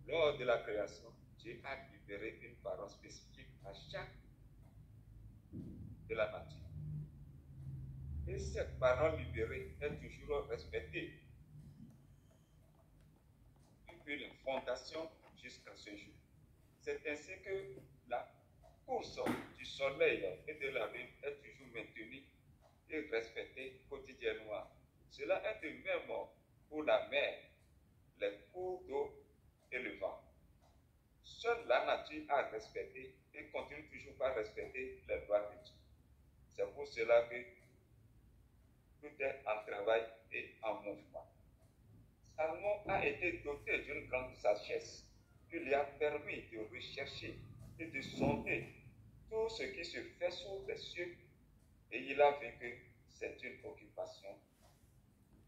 lors de la création, Dieu a libéré une parole spécifique à chaque de la nature. Et cette parole libérée est toujours respectée depuis la fondation jusqu'à ce jour. C'est ainsi que la course du soleil et de la lune est toujours maintenue et respectée quotidiennement. Cela est de même pour la mer, les cours d'eau et le vent. Seule la nature a respecté et continue toujours par respecter les lois de Dieu. C'est pour cela que tout est en travail et en mouvement. Salomon a été doté d'une grande sagesse qui lui a permis de rechercher et de sonder tout ce qui se fait sous les cieux, et il a vu que c'est une occupation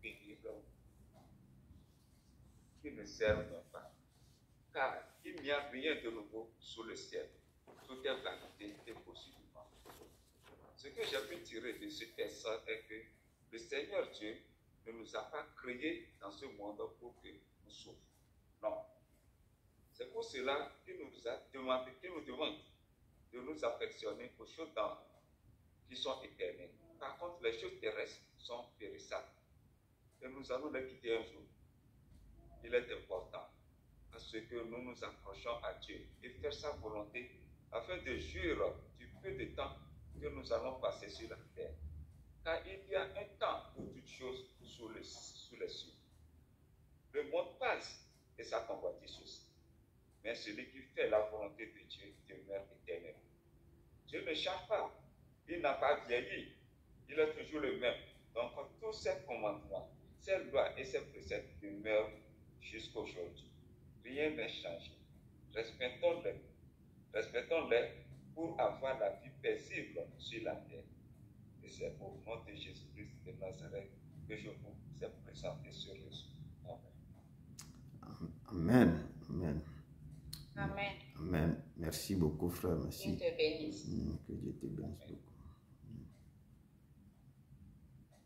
pénible qui ne sert même pas, car il n'y a rien de nouveau sous le ciel. Tout est vanité et possiblement. Ce que j'ai pu tirer de ce texte est que le Seigneur Dieu ne nous a pas créés dans ce monde pour que nous souffrions. Non. C'est pour cela qu'il nous a demandé, qu'il nous demande de nous affectionner aux choses qui sont éternelles. Par contre, les choses terrestres sont périssables. Et nous allons les quitter un jour. Il est important à ce que nous nous approchions à Dieu et faire sa volonté afin de jouir du peu de temps que nous allons passer sur la terre. Car il y a un temps pour toutes choses sous les cieux. Le monde passe et sa convoitise aussi. Mais celui qui fait la volonté de Dieu demeure éternel. Dieu ne change pas. Il n'a pas vieilli. Il est toujours le même. Donc tous ces commandements, ces lois et ces préceptes demeurent jusqu'aujourd'hui. rien n'est changé. Respectons-les pour avoir la vie paisible sur la terre. Et c'est au nom de Jésus-Christ de Nazareth que je vous ai présenté ce réseau. Amen. Amen. Amen. Amen. Merci beaucoup, frère. Merci. Dieu te bénisse. Que Dieu te bénisse beaucoup.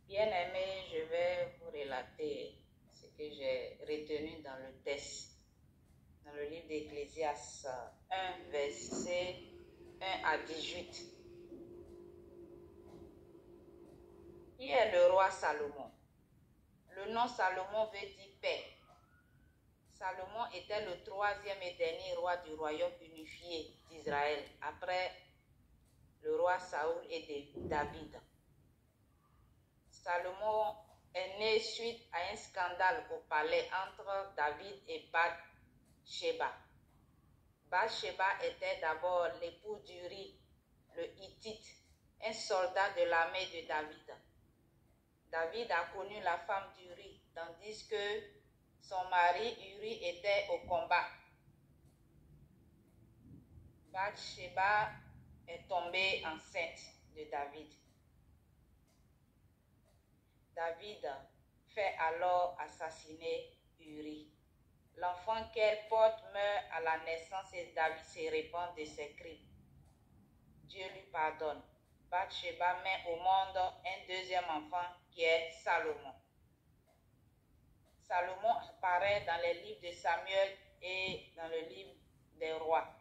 Bien-aimés, je vais vous relater ce que j'ai retenu dans le texte, dans le livre d'Ecclésiaste 1, verset 1 à 18. Qui est le roi Salomon? Le nom Salomon veut dire paix. Salomon était le troisième et dernier roi du royaume unifié d'Israël, après le roi Saoul et David. Salomon est né suite à un scandale au palais entre David et Bathsheba. Bathsheba était d'abord l'époux d'Uri, le Hittite, un soldat de l'armée de David. David a connu la femme d'Uri, tandis que son mari Uri était au combat. Bathsheba est tombée enceinte de David. David fait alors assassiner Uri. L'enfant qu'elle porte meurt à la naissance et David se répand de ses crimes. Dieu lui pardonne. Bathsheba met au monde un deuxième enfant qui est Salomon. Salomon apparaît dans les livres de Samuel et dans le livre des rois.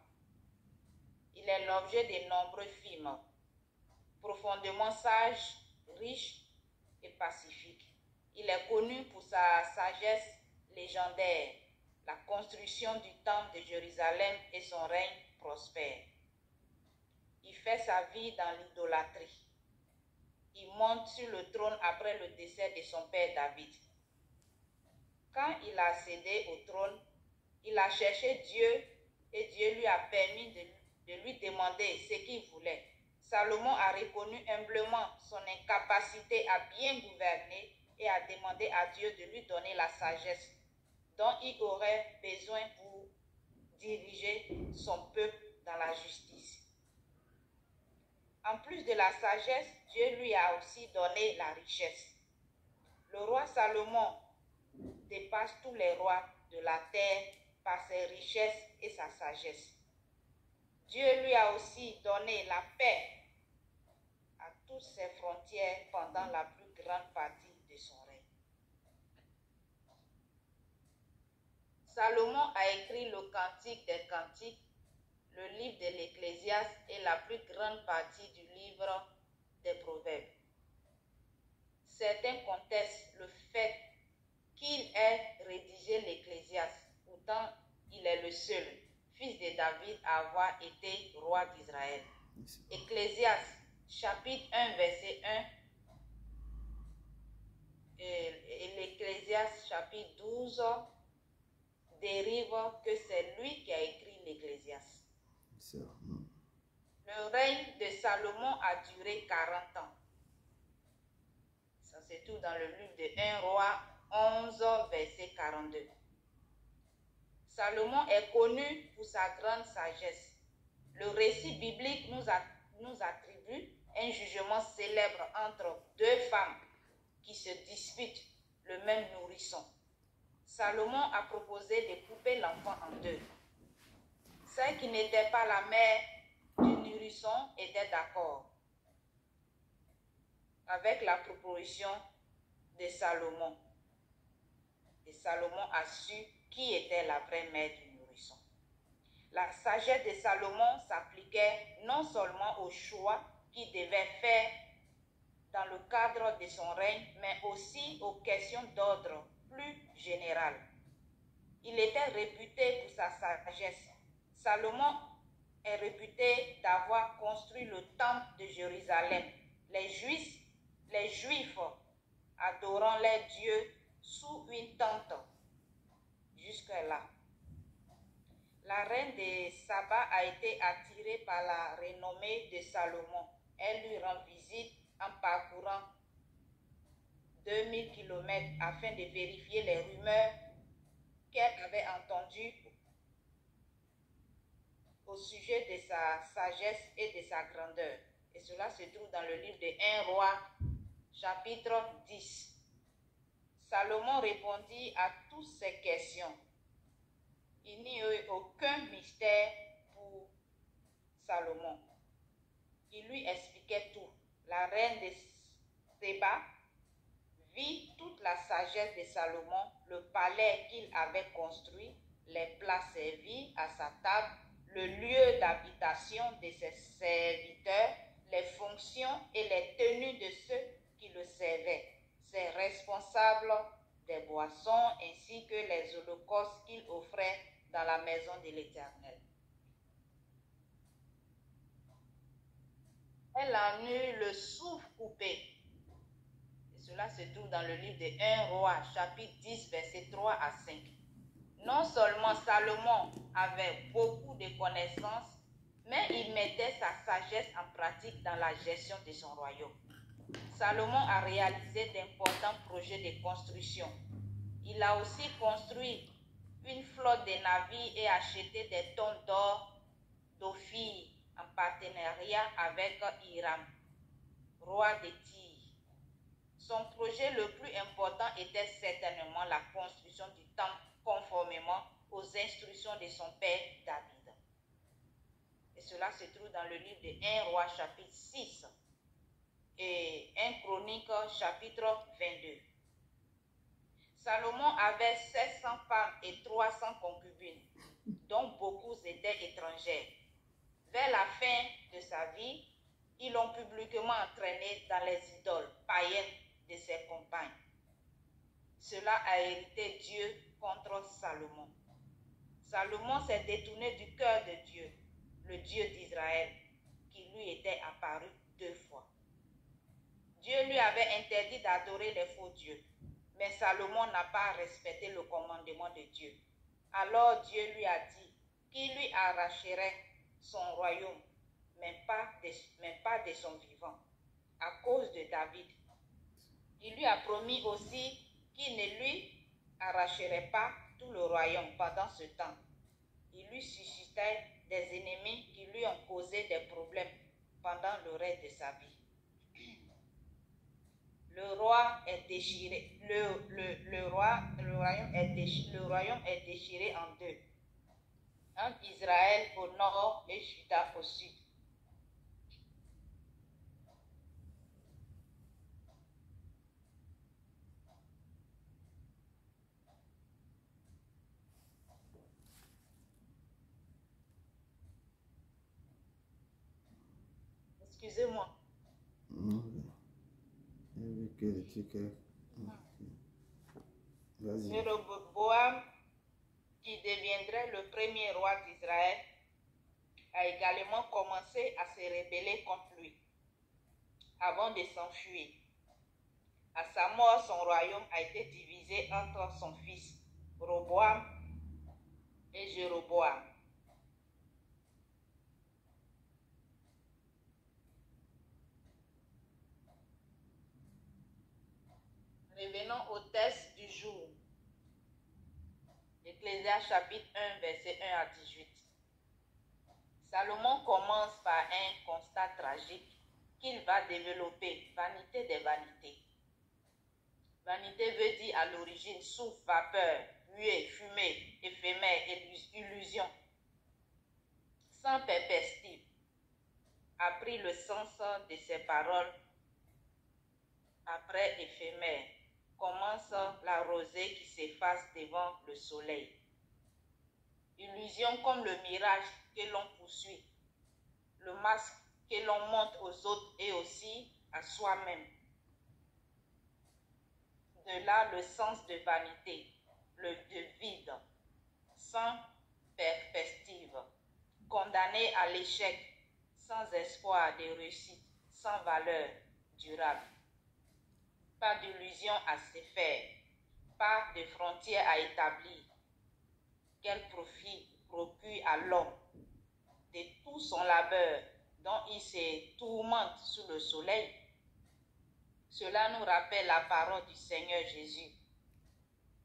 Il est l'objet de nombreux films, profondément sage, riche et pacifique. Il est connu pour sa sagesse légendaire, la construction du temple de Jérusalem et son règne prospère. Il fait sa vie dans l'idolâtrie. Il monte sur le trône après le décès de son père David. Quand il a accédé au trône, il a cherché Dieu et Dieu lui a permis de lui demander ce qu'il voulait. Salomon a reconnu humblement son incapacité à bien gouverner et a demandé à Dieu de lui donner la sagesse dont il aurait besoin pour diriger son peuple dans la justice. En plus de la sagesse, Dieu lui a aussi donné la richesse. Le roi Salomon dépasse tous les rois de la terre par ses richesses et sa sagesse. Dieu lui a aussi donné la paix à toutes ses frontières pendant la plus grande partie de son règne. Salomon a écrit le Cantique des Cantiques, le livre de l'Ecclésiaste et la plus grande partie du livre des Proverbes. Certains contestent le fait qu'il ait rédigé l'Ecclésiaste, pourtant il est le seul fils de David à avoir été roi d'Israël. Ecclésiaste, chapitre 1, verset 1, et l'Ecclésiaste, chapitre 12, dérive que c'est lui qui a écrit l'Ecclésiaste. Le règne de Salomon a duré 40 ans. Ça se trouve dans le livre de 1 Roi 11, verset 42. Salomon est connu pour sa grande sagesse. Le récit biblique nous attribue un jugement célèbre entre deux femmes qui se disputent le même nourrisson. Salomon a proposé de couper l'enfant en deux. Celle qui n'était pas la mère du nourrisson était d'accord avec la proposition de Salomon. Et Salomon a su qui était la vraie mère du nourrisson. La sagesse de Salomon s'appliquait non seulement aux choix qu'il devait faire dans le cadre de son règne, mais aussi aux questions d'ordre plus général. Il était réputé pour sa sagesse. Salomon est réputé d'avoir construit le temple de Jérusalem. Les Juifs adorant les dieux sous une tente. Jusque-là. La reine de Saba a été attirée par la renommée de Salomon. Elle lui rend visite en parcourant 2000 km afin de vérifier les rumeurs qu'elle avait entendues au sujet de sa sagesse et de sa grandeur. Et cela se trouve dans le livre de 1 Roi, chapitre 10. Salomon répondit à toutes ces questions. Il n'y eut aucun mystère pour Salomon. Il lui expliquait tout. La reine de Séba vit toute la sagesse de Salomon, le palais qu'il avait construit, les plats servis à sa table, le lieu d'habitation de ses serviteurs, les fonctions et les tenues de ceux qui le servaient, ses responsables des boissons ainsi que les holocaustes qu'il offrait dans la maison de l'Éternel. Elle en eut le souffle coupé. Et cela se trouve dans le livre de 1 Roi, chapitre 10, versets 3 à 5. Non seulement Salomon avait beaucoup de connaissances, mais il mettait sa sagesse en pratique dans la gestion de son royaume. Salomon a réalisé d'importants projets de construction. Il a aussi construit une flotte de navires et acheté des tonnes d'or d'Ophir en partenariat avec Hiram, roi de Tyr. Son projet le plus important était certainement la construction du temple conformément aux instructions de son père David. Et cela se trouve dans le livre de 1 Roi chapitre 6 et 1 Chronique chapitre 22. Salomon avait 700 femmes et 300 concubines, dont beaucoup étaient étrangères. Vers la fin de sa vie, ils l'ont publiquement entraîné dans les idoles païennes de ses compagnes. Cela a irrité Dieu contre Salomon. Salomon s'est détourné du cœur de Dieu, le Dieu d'Israël, qui lui était apparu 2 fois. Dieu lui avait interdit d'adorer les faux dieux, mais Salomon n'a pas respecté le commandement de Dieu. Alors Dieu lui a dit qu'il lui arracherait son royaume, mais pas de son vivant, à cause de David. Il lui a promis aussi qu'il ne lui arracherait pas tout le royaume pendant ce temps. Il lui suscitait des ennemis qui lui ont causé des problèmes pendant le reste de sa vie. Le royaume est déchiré en deux, entre Israël au nord et Juda au sud. Excusez-moi. Jéroboam, qui deviendrait le premier roi d'Israël, a également commencé à se rebeller contre lui avant de s'enfuir. À sa mort, son royaume a été divisé entre son fils Roboam et Jéroboam. Revenons au texte du jour. Ecclésiaste chapitre 1, verset 1 à 18. Salomon commence par un constat tragique qu'il va développer, vanité des vanités. Vanité veut dire à l'origine souffle, vapeur, huée, fumée, éphémère, illusion. Sans perspective, a pris le sens de ces paroles. Après éphémère, commence la rosée qui s'efface devant le soleil. Illusion comme le mirage que l'on poursuit, le masque que l'on montre aux autres et aussi à soi-même. De là le sens de vanité, de vide, sans perspective, condamné à l'échec, sans espoir de réussite, sans valeur durable. Pas d'illusion à se faire, pas de frontières à établir. Quel profit procure à l'homme de tout son labeur dont il se tourmente sous le soleil? Cela nous rappelle la parole du Seigneur Jésus.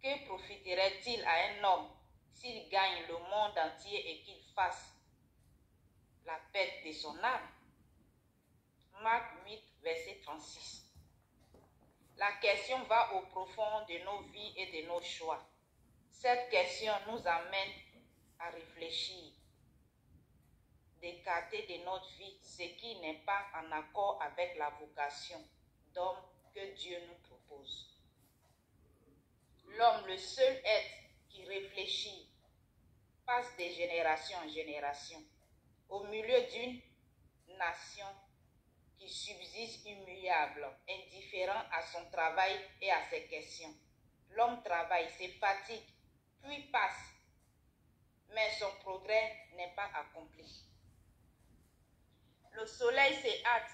Que profiterait-il à un homme s'il gagne le monde entier et qu'il fasse la perte de son âme. Marc 8, verset 36. La question va au profond de nos vies et de nos choix. Cette question nous amène à réfléchir, d'écarter de notre vie ce qui n'est pas en accord avec la vocation d'homme que Dieu nous propose. L'homme, le seul être qui réfléchit, passe de génération en génération, au milieu d'une nation qui subsiste immuable, indifférent à son travail et à ses questions. L'homme travaille, se fatigue, puis passe, mais son progrès n'est pas accompli. Le soleil se hâte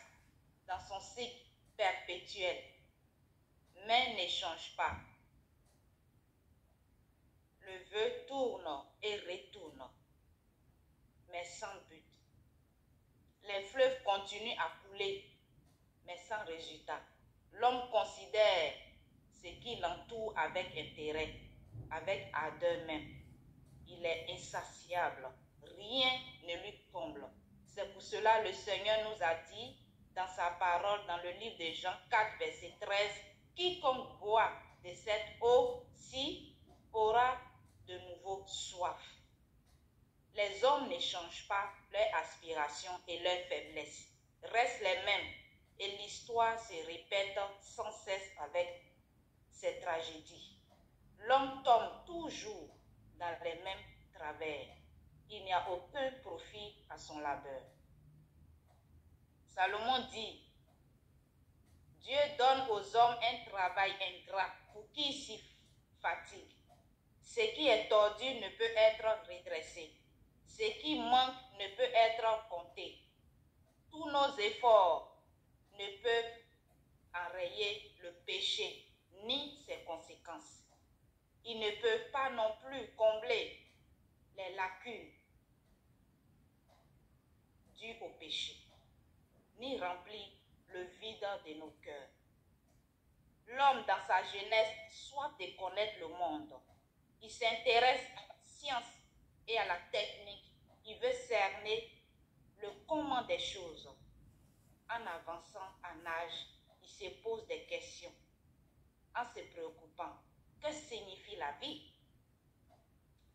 dans son cycle perpétuel, mais ne change pas. Le vœu tourne et retourne, mais sans but. Les fleuves continuent à couler, mais sans résultat. L'homme considère ce qui l'entoure avec intérêt, avec ardeur même. Il est insatiable, rien ne lui comble. C'est pour cela que le Seigneur nous a dit dans sa parole, dans le livre de Jean 4, verset 13, « Quiconque boit de cette eau-ci aura de nouveau soif. » Les hommes ne changent pas leurs aspirations et leurs faiblesses, restent les mêmes et l'histoire se répète sans cesse avec ses tragédies. L'homme tombe toujours dans les mêmes travers. Il n'y a aucun profit à son labeur. Salomon dit, Dieu donne aux hommes un travail ingrat pour qu'ils s'y fatiguent. Ce qui est tordu ne peut être redressé. Ce qui manque ne peut être compté. Tous nos efforts ne peuvent enrayer le péché ni ses conséquences. Ils ne peuvent pas non plus combler les lacunes dues au péché, ni remplir le vide de nos cœurs. L'homme, dans sa jeunesse, soif de connaître le monde. Il s'intéresse à la science et à la technique. Il veut cerner le comment des choses. En avançant en âge, il se pose des questions. En se préoccupant, que signifie la vie?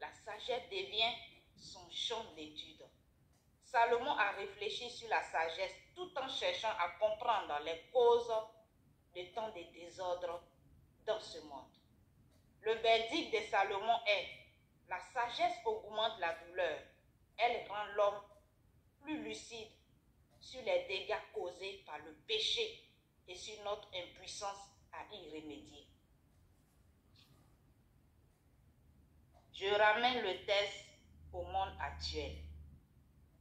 La sagesse devient son champ d'étude. Salomon a réfléchi sur la sagesse tout en cherchant à comprendre les causes de tant de désordre dans ce monde. Le verdict de Salomon est: la sagesse augmente la douleur. Elle rend l'homme plus lucide sur les dégâts causés par le péché et sur notre impuissance à y remédier. Je ramène le texte au monde actuel.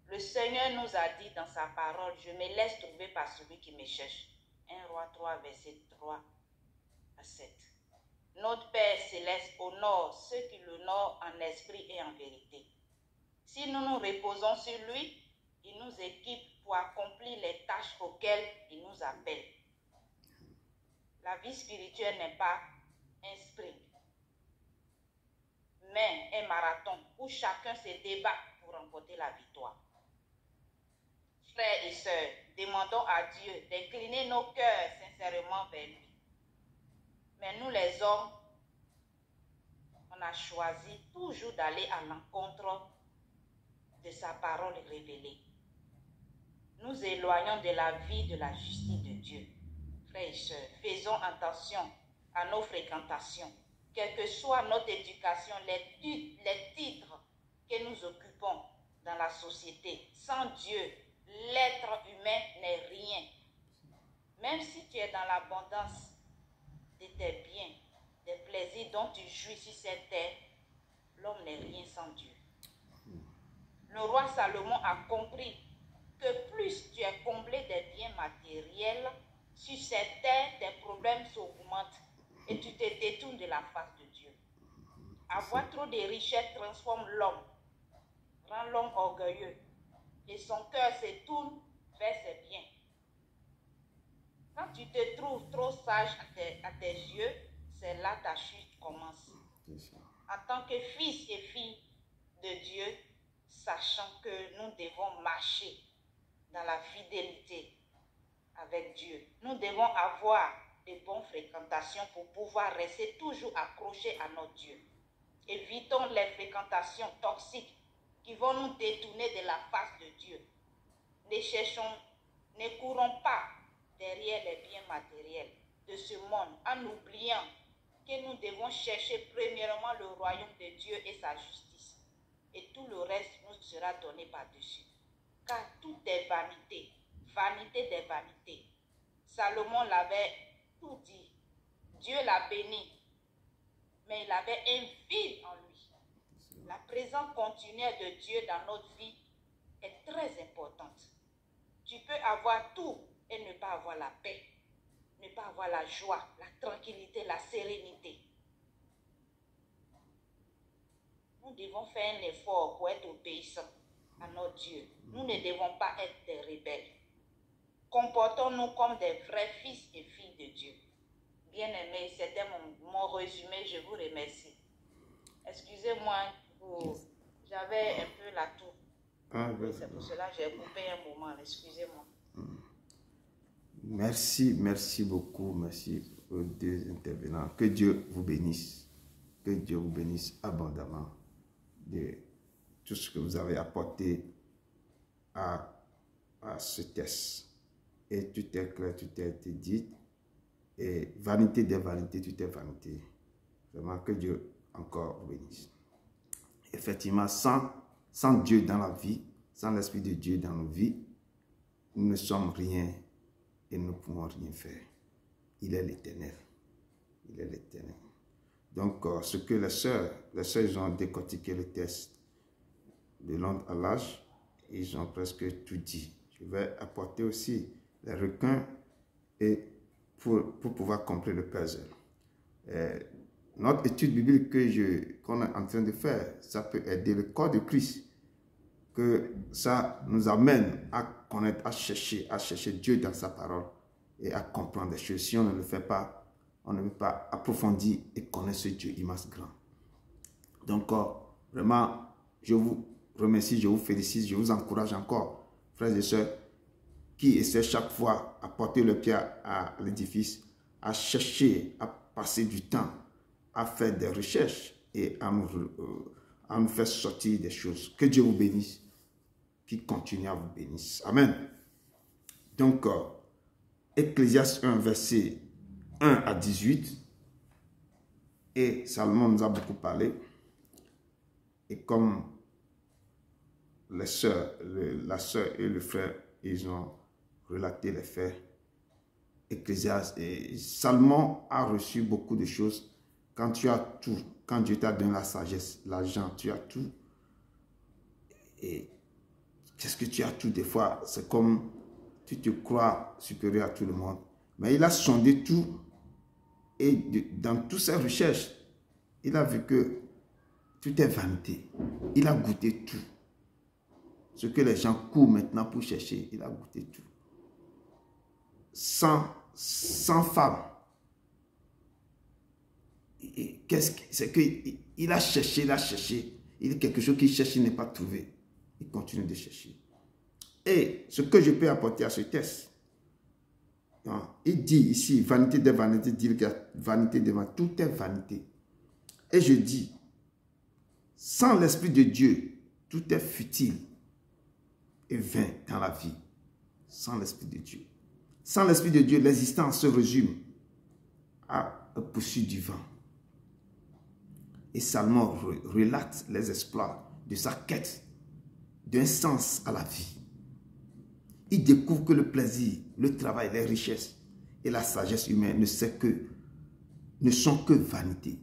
Le Seigneur nous a dit dans sa parole, je me laisse trouver par celui qui me cherche. 1 Roi 3, verset 3 à 7. Notre Père céleste honore ceux qui l'honorent en esprit et en vérité. Si nous nous reposons sur lui, il nous équipe pour accomplir les tâches auxquelles il nous appelle. La vie spirituelle n'est pas un sprint, mais un marathon où chacun se débat pour remporter la victoire. Frères et sœurs, demandons à Dieu d'incliner nos cœurs sincèrement vers lui. Mais nous les hommes, on a choisi toujours d'aller à l'encontre de sa parole révélée. Nous éloignons de la vie de la justice de Dieu. Frères et sœurs, faisons attention à nos fréquentations. Quelle que soit notre éducation, les titres que nous occupons dans la société, sans Dieu, l'être humain n'est rien. Même si tu es dans l'abondance de tes biens, des plaisirs dont tu jouis sur cette terre, l'homme n'est rien sans Dieu. Le roi Salomon a compris que plus tu es comblé des biens matériels, sur cette terre, tes problèmes s'augmentent et tu te détournes de la face de Dieu. Avoir trop de richesses transforme l'homme, rend l'homme orgueilleux et son cœur se tourne vers ses biens. Quand tu te trouves trop sage à tes yeux, c'est là ta chute commence. En tant que fils et fille de Dieu, sachant que nous devons marcher dans la fidélité avec Dieu. Nous devons avoir de bonnes fréquentations pour pouvoir rester toujours accrochés à notre Dieu. Évitons les fréquentations toxiques qui vont nous détourner de la face de Dieu. Ne courons pas derrière les biens matériels de ce monde en oubliant que nous devons chercher premièrement le royaume de Dieu et sa justice. Et tout le reste nous sera donné par-dessus. Car tout est vanité, vanité des vanités. Salomon l'avait tout dit. Dieu l'a béni, mais il avait un vide en lui. La présence continuelle de Dieu dans notre vie est très importante. Tu peux avoir tout et ne pas avoir la paix, ne pas avoir la joie, la tranquillité, la sérénité. Nous devons faire un effort pour être obéissants à notre Dieu. Nous ne devons pas être des rebelles. Comportons-nous comme des vrais fils et filles de Dieu. Bien-aimés, c'était mon résumé. Je vous remercie. Excusez-moi, j'avais un peu la toux. C'est pour cela que j'ai coupé un moment. Excusez-moi. Merci beaucoup. Merci aux deux intervenants. Que Dieu vous bénisse. Que Dieu vous bénisse abondamment de tout ce que vous avez apporté à ce test. Et tout est clair, tout a été dit. Et vanité des vanités, tout est vanité. Vraiment, que Dieu encore vous bénisse. Effectivement, sans Dieu dans la vie, sans l'Esprit de Dieu dans nos vies, nous ne sommes rien et nous ne pouvons rien faire. Il est l'Éternel. Il est l'Éternel. Donc, ce que les sœurs, ils ont décortiqué le test de l'onde à l'âge, ils ont presque tout dit. Je vais apporter aussi les requins et pour pouvoir compléter le puzzle. Notre étude biblique qu'on est en train de faire, ça peut aider le corps de Christ, que ça nous amène à connaître, à chercher Dieu dans sa parole et à comprendre des choses. Si on ne le fait pas, on ne peut pas approfondir et connaître ce Dieu immense grand. Donc, vraiment, je vous remercie, je vous félicite, je vous encourage encore, frères et sœurs, qui essaient chaque fois à porter le pied à l'édifice, à chercher, à passer du temps, à faire des recherches et à nous faire sortir des choses. Que Dieu vous bénisse, qu'il continue à vous bénir. Amen. Donc, Ecclésiaste 1, verset 1 à 18, et Salomon nous a beaucoup parlé, et comme la sœur et le frère, ils ont relaté les faits, Ecclésiaste, et Salomon a reçu beaucoup de choses. Quand tu as tout, quand Dieu t'a donné la sagesse, l'argent, tu as tout. Et qu'est-ce que tu as tout? Des fois, c'est comme tu te crois supérieur à tout le monde. Mais il a sondé tout. Et dans toutes ses recherches, il a vu que tout est vanité. Il a goûté tout. Ce que les gens courent maintenant pour chercher, il a goûté tout. Sans femme. C'est qu'il a cherché, il y a quelque chose qu'il cherche, il n'est pas trouvé. Il continue de chercher. Et ce que je peux apporter à ce test, il dit ici, vanité des vanités, dit que vanité des vanités, tout est vanité. Et je dis, sans l'Esprit de Dieu, tout est futile et vain dans la vie. Sans l'Esprit de Dieu. Sans l'Esprit de Dieu, l'existence se résume à un poursuite du vent. Et Salomon relate les exploits de sa quête d'un sens à la vie. Il découvre que le plaisir, le travail, les richesses et la sagesse humaine ne sont que vanité.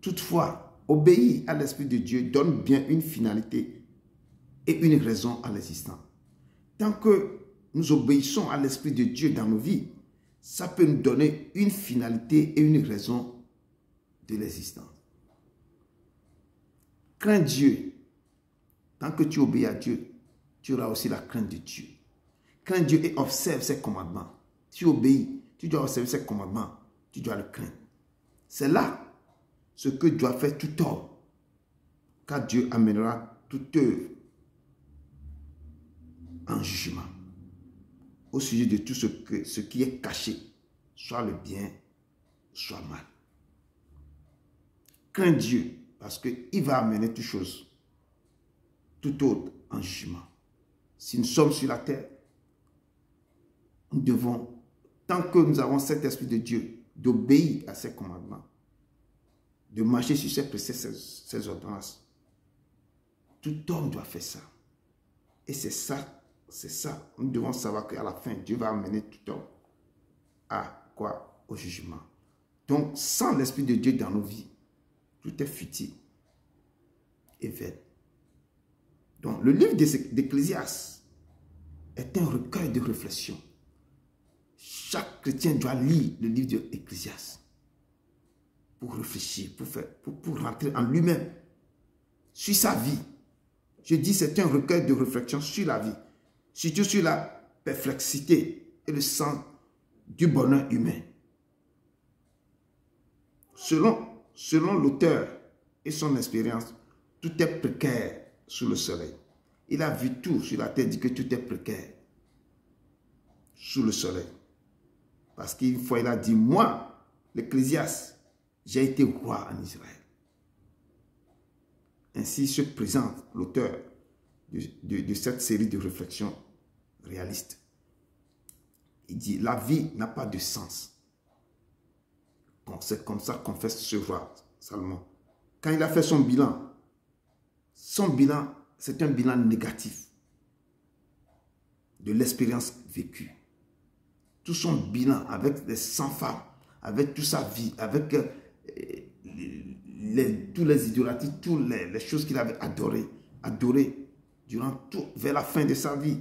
Toutefois, obéir à l'Esprit de Dieu donne bien une finalité et une raison à l'existence. Tant que nous obéissons à l'Esprit de Dieu dans nos vies, ça peut nous donner une finalité et une raison de l'existence. Crains Dieu. Tant que tu obéis à Dieu, tu auras aussi la crainte de Dieu. Crains Dieu et observe ses commandements. Tu obéis, tu dois observer ses commandements, tu dois le craindre. C'est là ce que doit faire tout homme car Dieu amènera toute œuvre en jugement au sujet de tout ce qui est caché, soit le bien, soit mal. Crains Dieu, parce qu'il va amener toutes choses, tout autre en jugement. Si nous sommes sur la terre, nous devons, tant que nous avons cet esprit de Dieu, d'obéir à ses commandements, de marcher sur ses préceptes, ses ordonnances. Tout homme doit faire ça. Et c'est ça. Nous devons savoir qu'à la fin, Dieu va amener tout homme à quoi? Au jugement. Donc, sans l'esprit de Dieu dans nos vies, tout est futile et vain. Donc, le livre d'Ecclésiaste est un recueil de réflexion. Chaque chrétien doit lire le livre d'Ecclésiaste pour réfléchir, pour rentrer en lui-même, sur sa vie. Je dis c'est un recueil de réflexion sur la vie, surtout sur la perplexité et le sens du bonheur humain. Selon l'auteur et son expérience, tout est précaire sous le soleil. Il a vu tout sur la terre, dit que tout est précaire sous le soleil. Parce qu'une fois, il a dit, moi, l'Ecclésiaste, j'ai été roi en Israël. Ainsi se présente l'auteur de cette série de réflexions réalistes. Il dit, la vie n'a pas de sens. C'est comme ça qu'on fait ce roi, Salomon. Quand il a fait son bilan, c'est un bilan négatif de l'expérience vécue. Tout son bilan avec les 100 femmes, avec toute sa vie, avec tous les idolâtries, toutes les choses qu'il avait adorées durant tout, vers la fin de sa vie.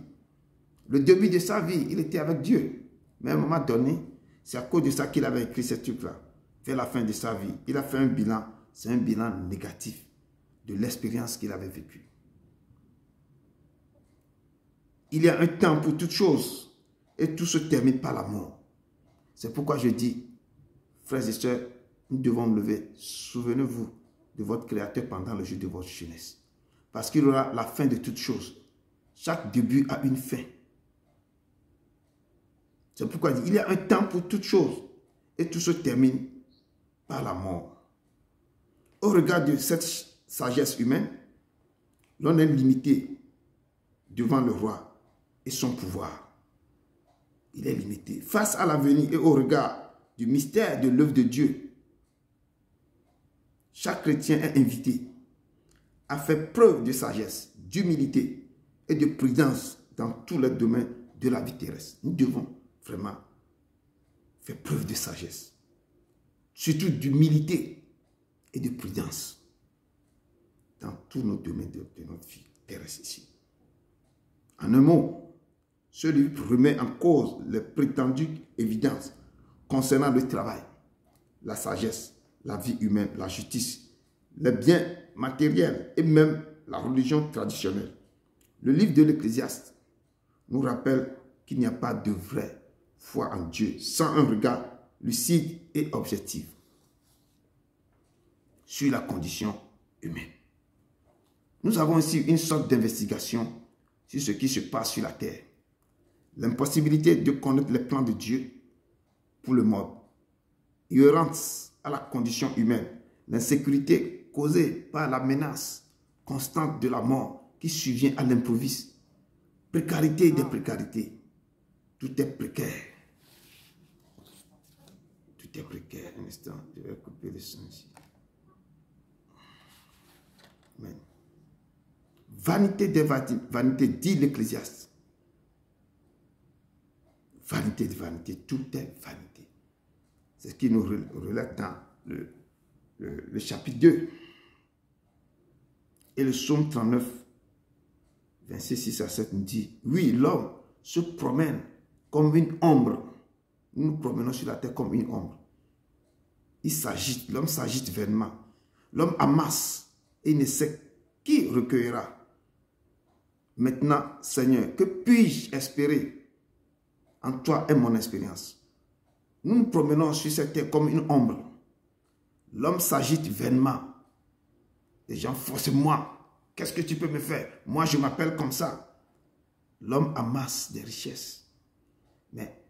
Le début de sa vie, il était avec Dieu. Mais à un moment donné, c'est à cause de ça qu'il avait écrit ce truc-là. Vers la fin de sa vie, il a fait un bilan, c'est un bilan négatif de l'expérience qu'il avait vécue. Il y a un temps pour toutes choses et tout se termine par la mort. C'est pourquoi je dis, frères et sœurs, nous devons nous lever. Souvenez-vous de votre Créateur pendant le jour de votre jeunesse. Parce qu'il y aura la fin de toutes choses. Chaque début a une fin. C'est pourquoi il y a un temps pour toutes choses et tout se termine par la mort. Au regard de cette sagesse humaine, l'on est limité devant le roi et son pouvoir. Il est limité. Face à l'avenir et au regard du mystère de l'œuvre de Dieu, chaque chrétien est invité à faire preuve de sagesse, d'humilité et de prudence dans tous les domaines de la vie terrestre. Nous devons vraiment faire preuve de sagesse, surtout d'humilité et de prudence dans tous nos domaines de notre vie terrestre ici. En un mot, ce livre remet en cause les prétendues évidences concernant le travail, la sagesse, la vie humaine, la justice, les biens matériels et même la religion traditionnelle. Le livre de l'Ecclésiaste nous rappelle qu'il n'y a pas de vraie foi en Dieu sans un regard lucide et objectif sur la condition humaine. Nous avons ici une sorte d'investigation sur ce qui se passe sur la terre. L'impossibilité de connaître les plans de Dieu pour le monde, ignorance à la condition humaine, l'insécurité causée par la menace constante de la mort qui survient à l'improviste, précarité des précarités, tout est précaire. Tout est précaire. Un instant, je vais couper le son ici. Amen. Vanité des vanités, dit l'Ecclésiaste. Vanité de vanité, tout est vanité. C'est ce qui nous relève dans le chapitre 2. Et le psaume 39, verset 6 à 7 nous dit, oui, l'homme se promène comme une ombre. Nous nous promenons sur la terre comme une ombre. Il s'agite, l'homme s'agite vainement. L'homme amasse et il ne sait qui recueillera. Maintenant, Seigneur, que puis-je espérer? En toi est mon expérience. Nous nous promenons sur cette terre comme une ombre. L'homme s'agite vainement Les gens forcent moi. Qu'est-ce que tu peux me faire? Moi, je m'appelle comme ça. L'homme amasse des richesses. Mais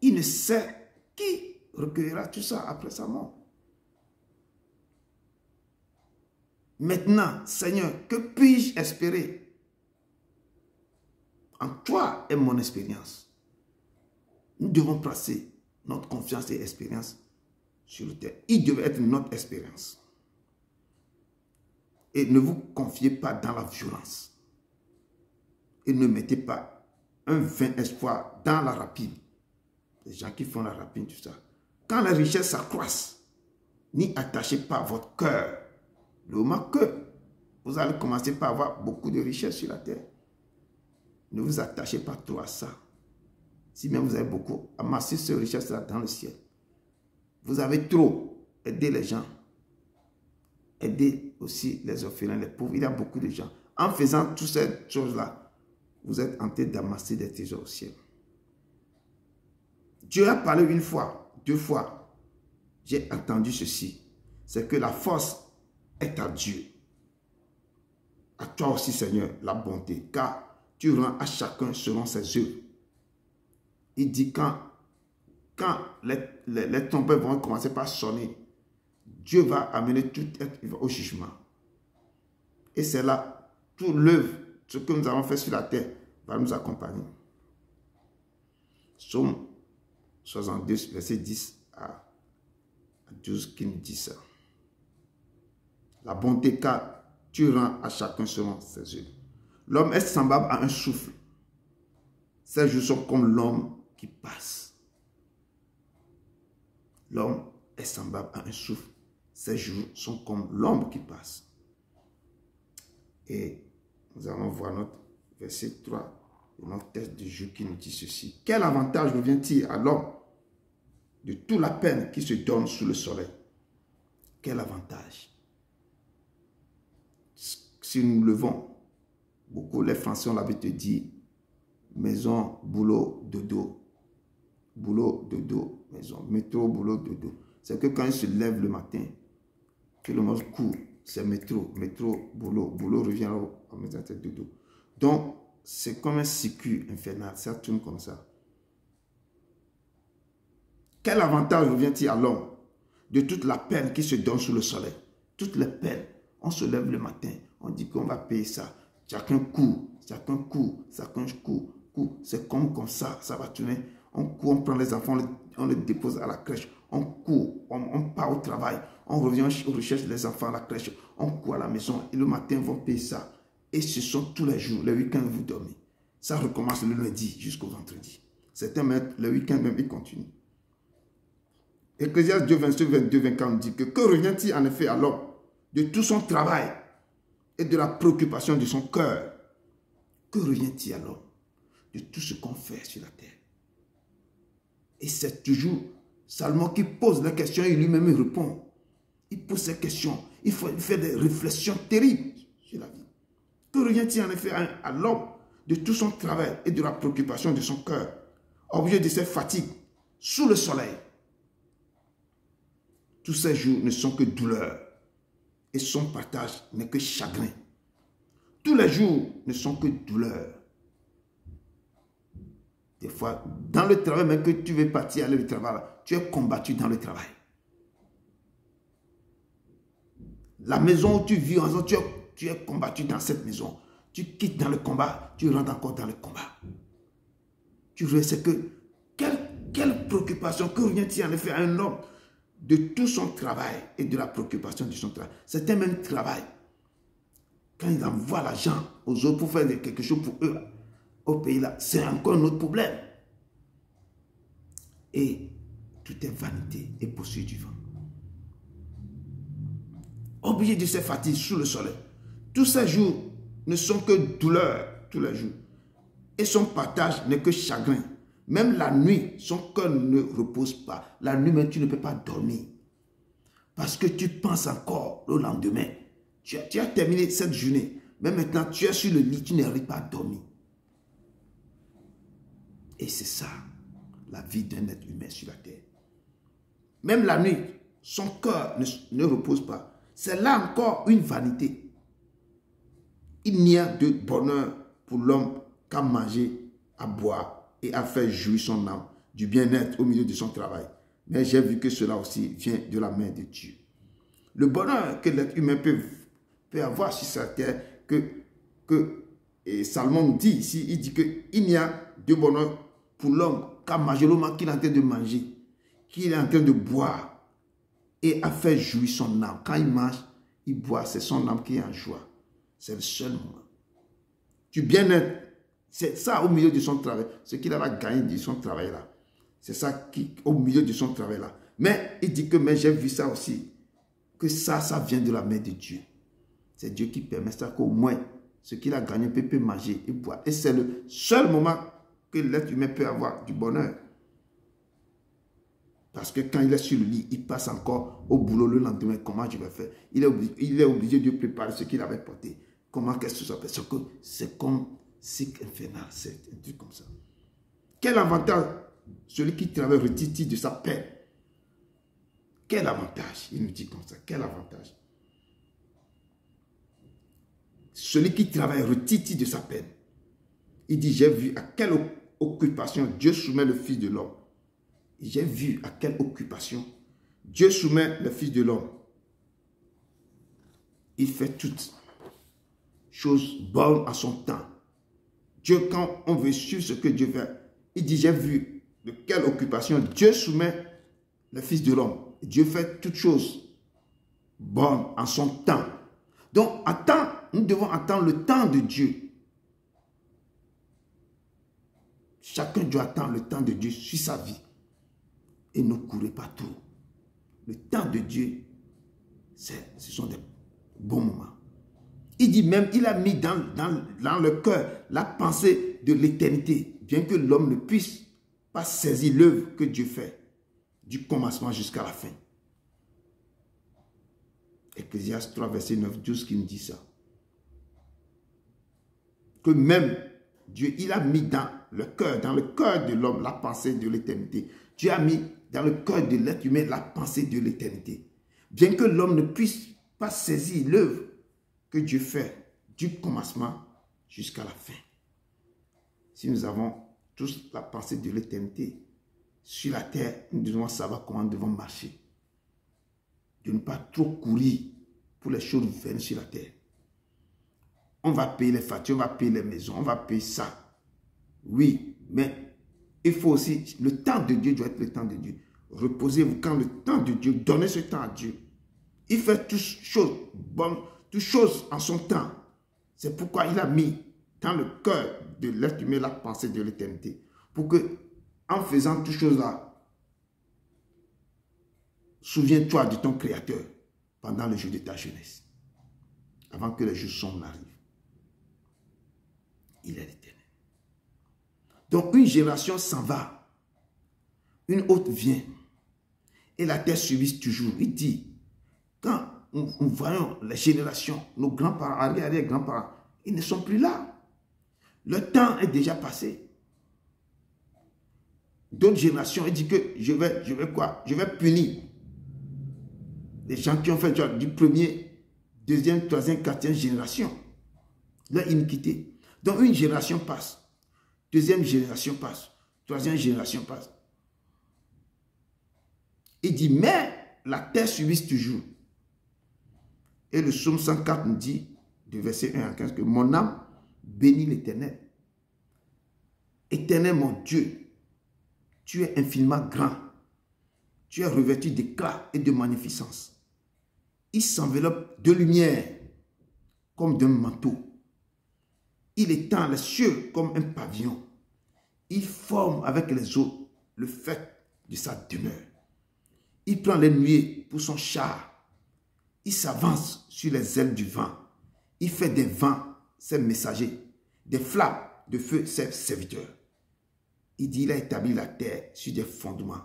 il ne sait qui recueillera tout ça après sa mort. Maintenant, Seigneur, que puis-je espérer? En toi est mon expérience. Nous devons placer notre confiance et expérience sur le terre. Il devait être notre expérience. Et ne vous confiez pas dans la violence. Et ne mettez pas un vain espoir dans la rapine. Les gens qui font la rapine, tout ça. Quand les richesses s'accroissent, n'y attachez pas votre cœur. Le moment que vous allez commencer par avoir beaucoup de richesses sur la terre, ne vous attachez pas trop à ça. Si même vous avez beaucoup, amassez ces richesses-là dans le ciel. Vous avez trop, aidez les gens. Aidez aussi les orphelins, les pauvres. Il y a beaucoup de gens. En faisant toutes ces choses-là, vous êtes en train d'amasser des trésors au ciel. Dieu a parlé une fois, 2 fois. J'ai entendu ceci. C'est que la force est à Dieu. À toi aussi, Seigneur, la bonté. Car tu rends à chacun selon ses œuvres. Il dit quand les trompettes vont commencer par sonner, Dieu va amener tout être au jugement. Et c'est là, tout l'œuvre, ce que nous avons fait sur la terre, va nous accompagner. Psaume 62, verset 10 à 12, qui nous dit ça. La bonté, car tu rends à chacun selon ses œuvres. L'homme est semblable à un souffle. Ses jours sont comme l'homme qui passe. L'homme est semblable à un souffle. Ses jours sont comme l'ombre qui passe. Et nous allons voir notre verset 3 de notre texte du jour qui nous dit ceci. Quel avantage revient-il à l'homme de toute la peine qui se donne sous le soleil? Quel avantage? Si nous levons, beaucoup les Français ont l'habitude de dire maison, boulot, dodo. Boulot, dodo, maison. Métro, boulot, dodo. C'est que quand ils se lèvent le matin, que le monde court, c'est métro, métro, boulot, boulot revient en maison, c'est dodo. Donc, c'est comme un circuit infernal, ça tourne comme ça. Quel avantage revient-il à l'homme de toute la peine qui se donne sous le soleil? Toutes les peines, on se lève le matin, on dit qu'on va payer ça. Chacun court, chacun court, chacun court, court. C'est comme ça, ça va tourner. On court, on prend les enfants, on les dépose à la crèche. On court, on part au travail. On revient, on recherche les enfants à la crèche. On court à la maison et le matin, ils vont payer ça. Et ce sont tous les jours, les week-ends, vous dormez. Ça recommence le lundi jusqu'au vendredi. Certains mettent le week-end même, ils continuent. Ecclésiaste 2, 22, 24 dit que revient-il en effet à l'homme de tout son travail et de la préoccupation de son cœur? Que revient-il à l'homme de tout ce qu'on fait sur la terre? Et c'est toujours Salomon qui pose la question et lui-même il répond. Il pose ces questions. Il fait des réflexions terribles sur la vie. Que revient-il en effet à l'homme de tout son travail et de la préoccupation de son cœur, objet de ses fatigues, sous le soleil? Tous ces jours ne sont que douleur et son partage n'est que chagrin. Tous les jours ne sont que douleur. Des fois, dans le travail, même que tu veux partir aller au travail, tu es combattu dans le travail. La maison où tu vis, tu es combattu dans cette maison. Tu quittes dans le combat, tu rentres encore dans le combat. Tu vois, c'est que, quelle préoccupation, que revient-il en effet à un homme de tout son travail et de la préoccupation de son travail? C'est un même travail. Quand ils envoient l'argent aux autres pour faire quelque chose pour eux, au pays là, c'est encore un autre problème. Et tout est vanité et poursuite du vent. Obligé de se fatiguer sous le soleil. Tous ces jours ne sont que douleur, tous les jours. Et son partage n'est que chagrin. Même la nuit, son cœur ne repose pas. La nuit, même, tu ne peux pas dormir. Parce que tu penses encore au lendemain. Tu as terminé cette journée. Mais maintenant, tu es sur le lit, tu n'arrives pas à dormir. Et c'est ça, la vie d'un être humain sur la terre. Même la nuit, son cœur ne repose pas. C'est là encore une vanité. Il n'y a de bonheur pour l'homme qu'à manger, à boire et à faire jouir son âme du bien-être au milieu de son travail. Mais j'ai vu que cela aussi vient de la main de Dieu. Le bonheur que l'être humain peut avoir sur sa terre, et Salomon nous dit ici, il dit qu'il n'y a de bonheur pour l'homme qu'à manger, l'homme qu'il est en train de manger, qu'il est en train de boire et à faire jouir son âme. Quand il mange, il boit, c'est son âme qui est en joie. C'est le seul moment. Du bien-être, c'est ça au milieu de son travail. Ce qu'il a gagné de son travail là. C'est ça qui, au milieu de son travail là. Mais il dit que, mais j'ai vu ça aussi, que ça vient de la main de Dieu. C'est Dieu qui permet ça, qu'au moins, ce qu'il a gagné peut manger et boire. Et c'est le seul moment que l'être humain peut avoir du bonheur. Parce que quand il est sur le lit, il passe encore au boulot le lendemain. Comment je vais faire? Il est obligé de préparer ce qu'il avait porté. Comment qu'est-ce que ça fait? C'est comme cycle infernal, c'est un truc comme ça. Quel avantage celui qui travaille retire de sa peine? Quel avantage? Il nous dit comme ça. Quel avantage? Celui qui travaille retire de sa peine. Il dit, j'ai vu à quelle occupation Dieu soumet le Fils de l'homme. J'ai vu à quelle occupation Dieu soumet le Fils de l'homme. Il fait toutes choses bonnes à son temps. Dieu, quand on veut suivre ce que Dieu fait, il dit, j'ai vu de quelle occupation Dieu soumet le Fils de l'homme. Dieu fait toutes choses bonnes en son temps. Donc, nous devons attendre le temps de Dieu. Chacun doit attendre le temps de Dieu sur sa vie. Et ne courez pas trop. Le temps de Dieu, ce sont des bons moments. Il dit même, il a mis dans le cœur la pensée de l'éternité, bien que l'homme ne puisse pas saisir l'œuvre que Dieu fait, du commencement jusqu'à la fin. Ecclésiaste 3, verset 9, 12 qui nous dit ça. Que même Dieu, il a mis dans le cœur de l'homme la pensée de l'éternité. Dieu a mis dans le cœur de l'être humain la pensée de l'éternité. Bien que l'homme ne puisse pas saisir l'œuvre que Dieu fait du commencement jusqu'à la fin. Si nous avons tous la pensée de l'éternité sur la terre, nous devons savoir comment nous devons marcher. De ne pas trop courir pour les choses vaines sur la terre. On va payer les factures, on va payer les maisons, on va payer ça. Oui, mais il faut aussi, le temps de Dieu doit être le temps de Dieu. Reposez-vous quand le temps de Dieu, donnez ce temps à Dieu. Il fait toutes choses bonnes, toutes choses en son temps. C'est pourquoi il a mis dans le cœur de l'être humain la pensée de l'éternité. Pour que, en faisant toutes choses là, souviens-toi de ton Créateur pendant le jour de ta jeunesse. Avant que les jours sombres n'arrivent. Il est l'éternel. Donc une génération s'en va. Une autre vient. Et la terre subit toujours. Il dit, quand nous voyons les générations, nos grands-parents, arrière-grands-parents, ils ne sont plus là. Le temps est déjà passé. D'autres générations, il dit que je vais quoi? Je vais punir les gens qui ont fait du premier, deuxième, troisième, quatrième génération. Leur iniquité. Donc une génération passe. Deuxième génération passe. Troisième génération passe. Il dit, mais la terre subit toujours. Et le psaume 104 nous dit, du verset 1 à 15, que mon âme bénit l'Éternel. Éternel mon Dieu, tu es infiniment grand. Tu es revêtu d'éclat et de magnificence. Il s'enveloppe de lumière comme d'un manteau. Il étend les cieux comme un pavillon. Il forme avec les eaux le fait de sa demeure. Il prend les nuées pour son char. Il s'avance sur les ailes du vent. Il fait des vents ses messagers, des flammes de feu ses serviteurs. Il dit, il a établi la terre sur des fondements.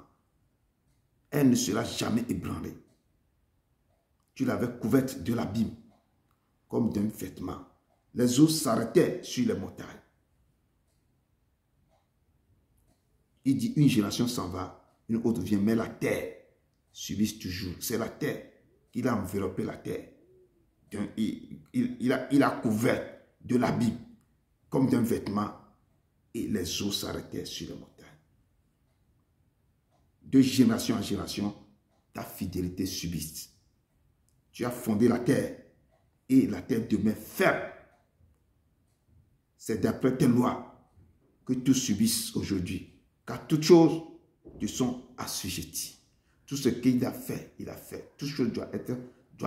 Elle ne sera jamais ébranlée. Tu l'avais couverte de l'abîme, comme d'un vêtement. Les eaux s'arrêtaient sur les montagnes. Il dit, une génération s'en va, une autre vient, mais la terre subit toujours. C'est la terre qu'il a enveloppé la terre. Il a couvert de l'habit, comme d'un vêtement, et les eaux s'arrêtaient sur les montagnes. De génération en génération, ta fidélité subsiste. Tu as fondé la terre, et la terre demeure ferme. C'est d'après tes lois que tout subsiste aujourd'hui, car toutes choses te sont assujetties. Tout ce qu'il a fait, il a fait. Toute chose doit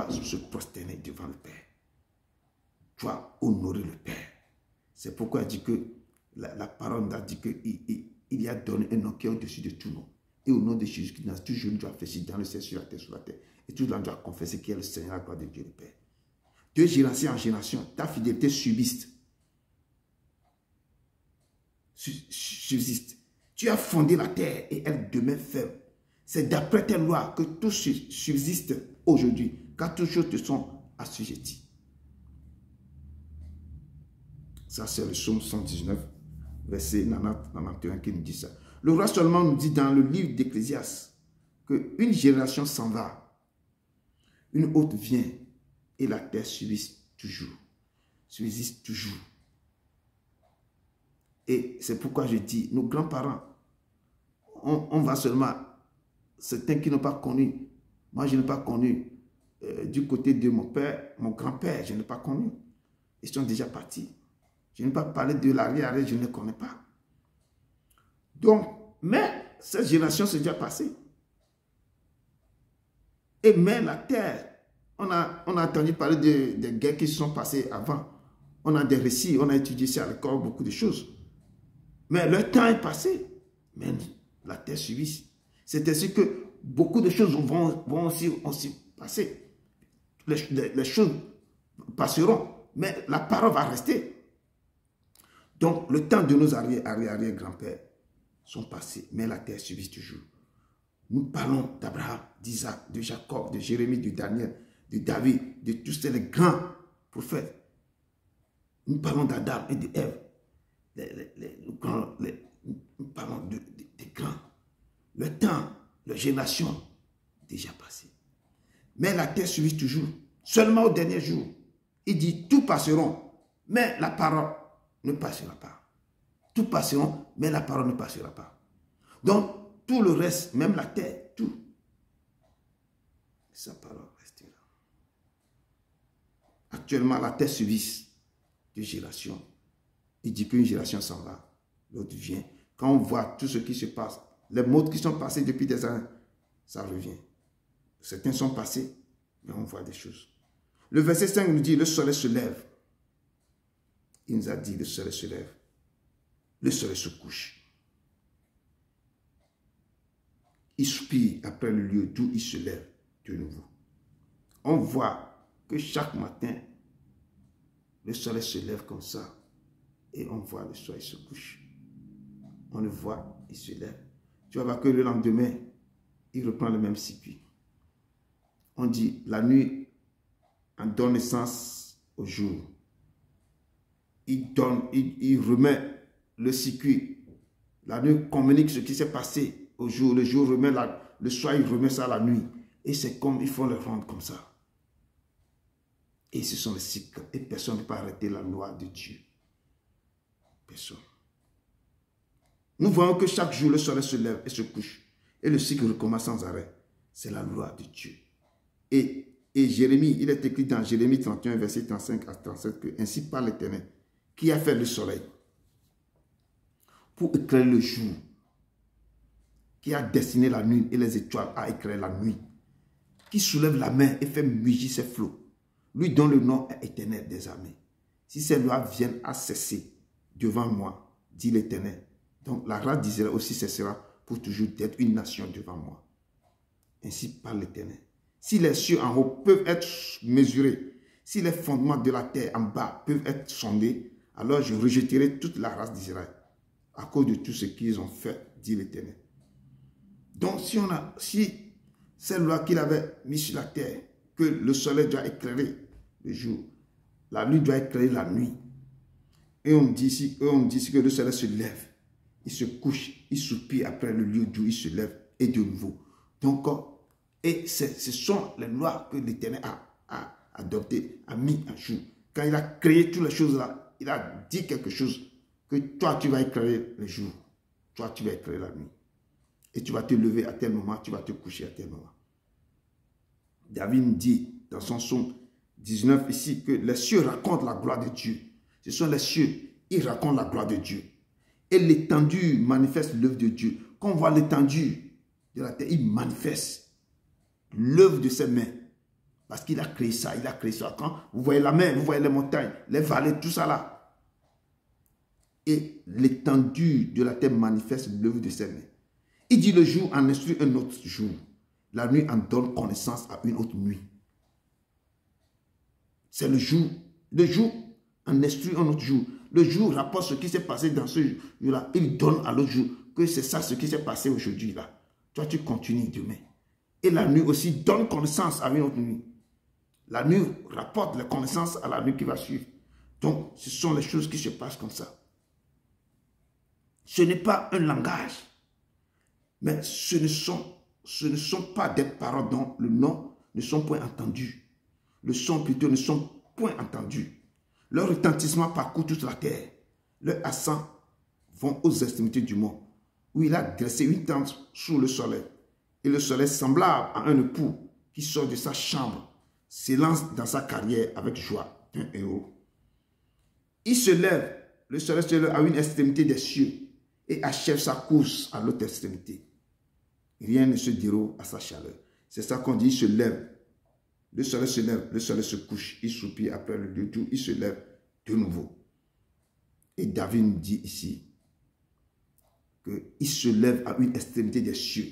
se prosterner devant le Père. Doit honorer le Père. C'est pourquoi il dit que la parole a dit qu'il y a donné un nom qui est au-dessus de tout nom. Et au nom de Jésus-Christ, tout jeune doit faire dans le ciel, sur la terre, sur la terre. Et tout le monde doit confesser qu'il est le Seigneur, la gloire de Dieu le Père. De génération en génération, ta fidélité subsiste. Subsiste. Tu as fondé la terre et elle demeure ferme. C'est d'après tes lois que tout subsiste aujourd'hui, car toutes choses te sont assujetties. Ça, c'est le psaume 119, verset 91 qui nous dit ça. Le roi seulement nous dit dans le livre d'Ecclésiaste qu'une génération s'en va, une autre vient et la terre subsiste toujours. Subsiste toujours. Et c'est pourquoi je dis, nos grands-parents, on va seulement, certains qui n'ont pas connu, moi je n'ai pas connu, du côté de mon père, mon grand-père, je n'ai pas connu. Ils sont déjà partis. Je n'ai pas parlé de l'arrière, je ne les connais pas. Donc, mais cette génération s'est déjà passée. Et mais la terre, on a entendu parler des guerres qui se sont passées avant. On a des récits, on a étudié ça à l'école, beaucoup de choses. Mais le temps est passé. Mais la terre subit. C'est ainsi que beaucoup de choses vont aussi passer. Les choses passeront. Mais la parole va rester. Donc, le temps de nos arrière-grands-pères sont passés. Mais la terre subit toujours. Nous parlons d'Abraham, d'Isaac, de Jacob, de Jérémie, de Daniel, de David, de tous les grands prophètes. Nous parlons d'Adam et d'Ève. Nous parlons des grands. Le temps, la génération, déjà passé. Mais la terre subit toujours. Seulement au dernier jour, il dit, tout passeront, mais la parole ne passera pas. Tout passeront, mais la parole ne passera pas. Donc, tout le reste, même la terre, tout, sa parole restera. Actuellement, la terre subit de génération. Il dit qu'une génération s'en va, l'autre vient. Quand on voit tout ce qui se passe, les mots qui sont passés depuis des années, ça revient. Certains sont passés, mais on voit des choses. Le verset 5 nous dit, le soleil se lève. Il nous a dit, le soleil se lève. Le soleil se couche. Il soupire après le lieu d'où il se lève de nouveau. On voit que chaque matin, le soleil se lève comme ça. Et on voit le soleil se couche. On le voit, il se lève. Tu vas voir que le lendemain, il reprend le même circuit. On dit, la nuit en donne naissance au jour. Il remet le circuit. La nuit communique ce qui s'est passé au jour. Le jour remet le soir, il remet ça à la nuit. Et c'est comme il faut le rendre comme ça. Et ce sont les cycles. Et personne ne peut pas arrêter la loi de Dieu. Personne. Nous voyons que chaque jour, le soleil se lève et se couche. Et le cycle recommence sans arrêt. C'est la loi de Dieu. Et Jérémie, il est écrit dans Jérémie 31, verset 35 à 37, que ainsi parle l'Éternel, qui a fait le soleil pour éclairer le jour, qui a destiné la nuit et les étoiles à éclairer la nuit, qui soulève la main et fait mugir ses flots, lui dont le nom est Éternel des armées. Si ces lois viennent à cesser devant moi, dit l'Éternel, donc la race d'Israël aussi cessera pour toujours d'être une nation devant moi. Ainsi parle l'Éternel. Si les cieux en haut peuvent être mesurés, si les fondements de la terre en bas peuvent être sondés, alors je rejetterai toute la race d'Israël à cause de tout ce qu'ils ont fait, dit l'Éternel. Donc si cette loi qu'il avait mise sur la terre, que le soleil doit éclairer le jour, la nuit doit éclairer la nuit, et on dit ici que le soleil se lève, il se couche, il soupire après le lieu d'où il se lève, et de nouveau. Donc, et ce sont les lois que l'Éternel a adoptées, a mis à jour. Quand il a créé toutes les choses là, il a dit quelque chose, que toi, tu vas éclairer le jour. Toi, tu vas éclairer la nuit. Et tu vas te lever à tel moment, tu vas te coucher à tel moment. David dit dans son psaume 19 ici que les cieux racontent la gloire de Dieu. Ce sont les cieux, ils racontent la gloire de Dieu. Et l'étendue manifeste l'œuvre de Dieu. Quand on voit l'étendue de la terre, il manifeste l'œuvre de ses mains. Parce qu'il a créé ça, il a créé ça. Quand vous voyez la mer, vous voyez les montagnes, les vallées, tout ça là. Et l'étendue de la terre manifeste l'œuvre de ses mains. Il dit le jour en instruit un autre jour. La nuit en donne connaissance à une autre nuit. C'est le jour. Le jour en instruit un autre jour. Le jour rapporte ce qui s'est passé dans ce jour-là. Il donne à l'autre jour que c'est ça ce qui s'est passé aujourd'hui là. Toi tu continues demain. Et la nuit aussi donne connaissance à une autre nuit. La nuit rapporte les connaissances à la nuit qui va suivre. Donc ce sont les choses qui se passent comme ça. Ce n'est pas un langage. Mais ce ne sont pas des paroles dont le nom ne sont point entendus. Le son plutôt ne sont point entendus. Leur retentissement parcourt toute la terre. Leurs accents vont aux extrémités du monde, où il a dressé une tente sous le soleil. Et le soleil semblable à un époux qui sort de sa chambre, s'élance dans sa carrière avec joie, un héros. Il se lève, le soleil se lève à une extrémité des cieux et achève sa course à l'autre extrémité. Rien ne se dérobe à sa chaleur. C'est ça qu'on dit, il se lève. Le soleil se lève, le soleil se couche, il soupire après le jour, il se lève de nouveau. Et David nous dit ici qu'il se lève à une extrémité des cieux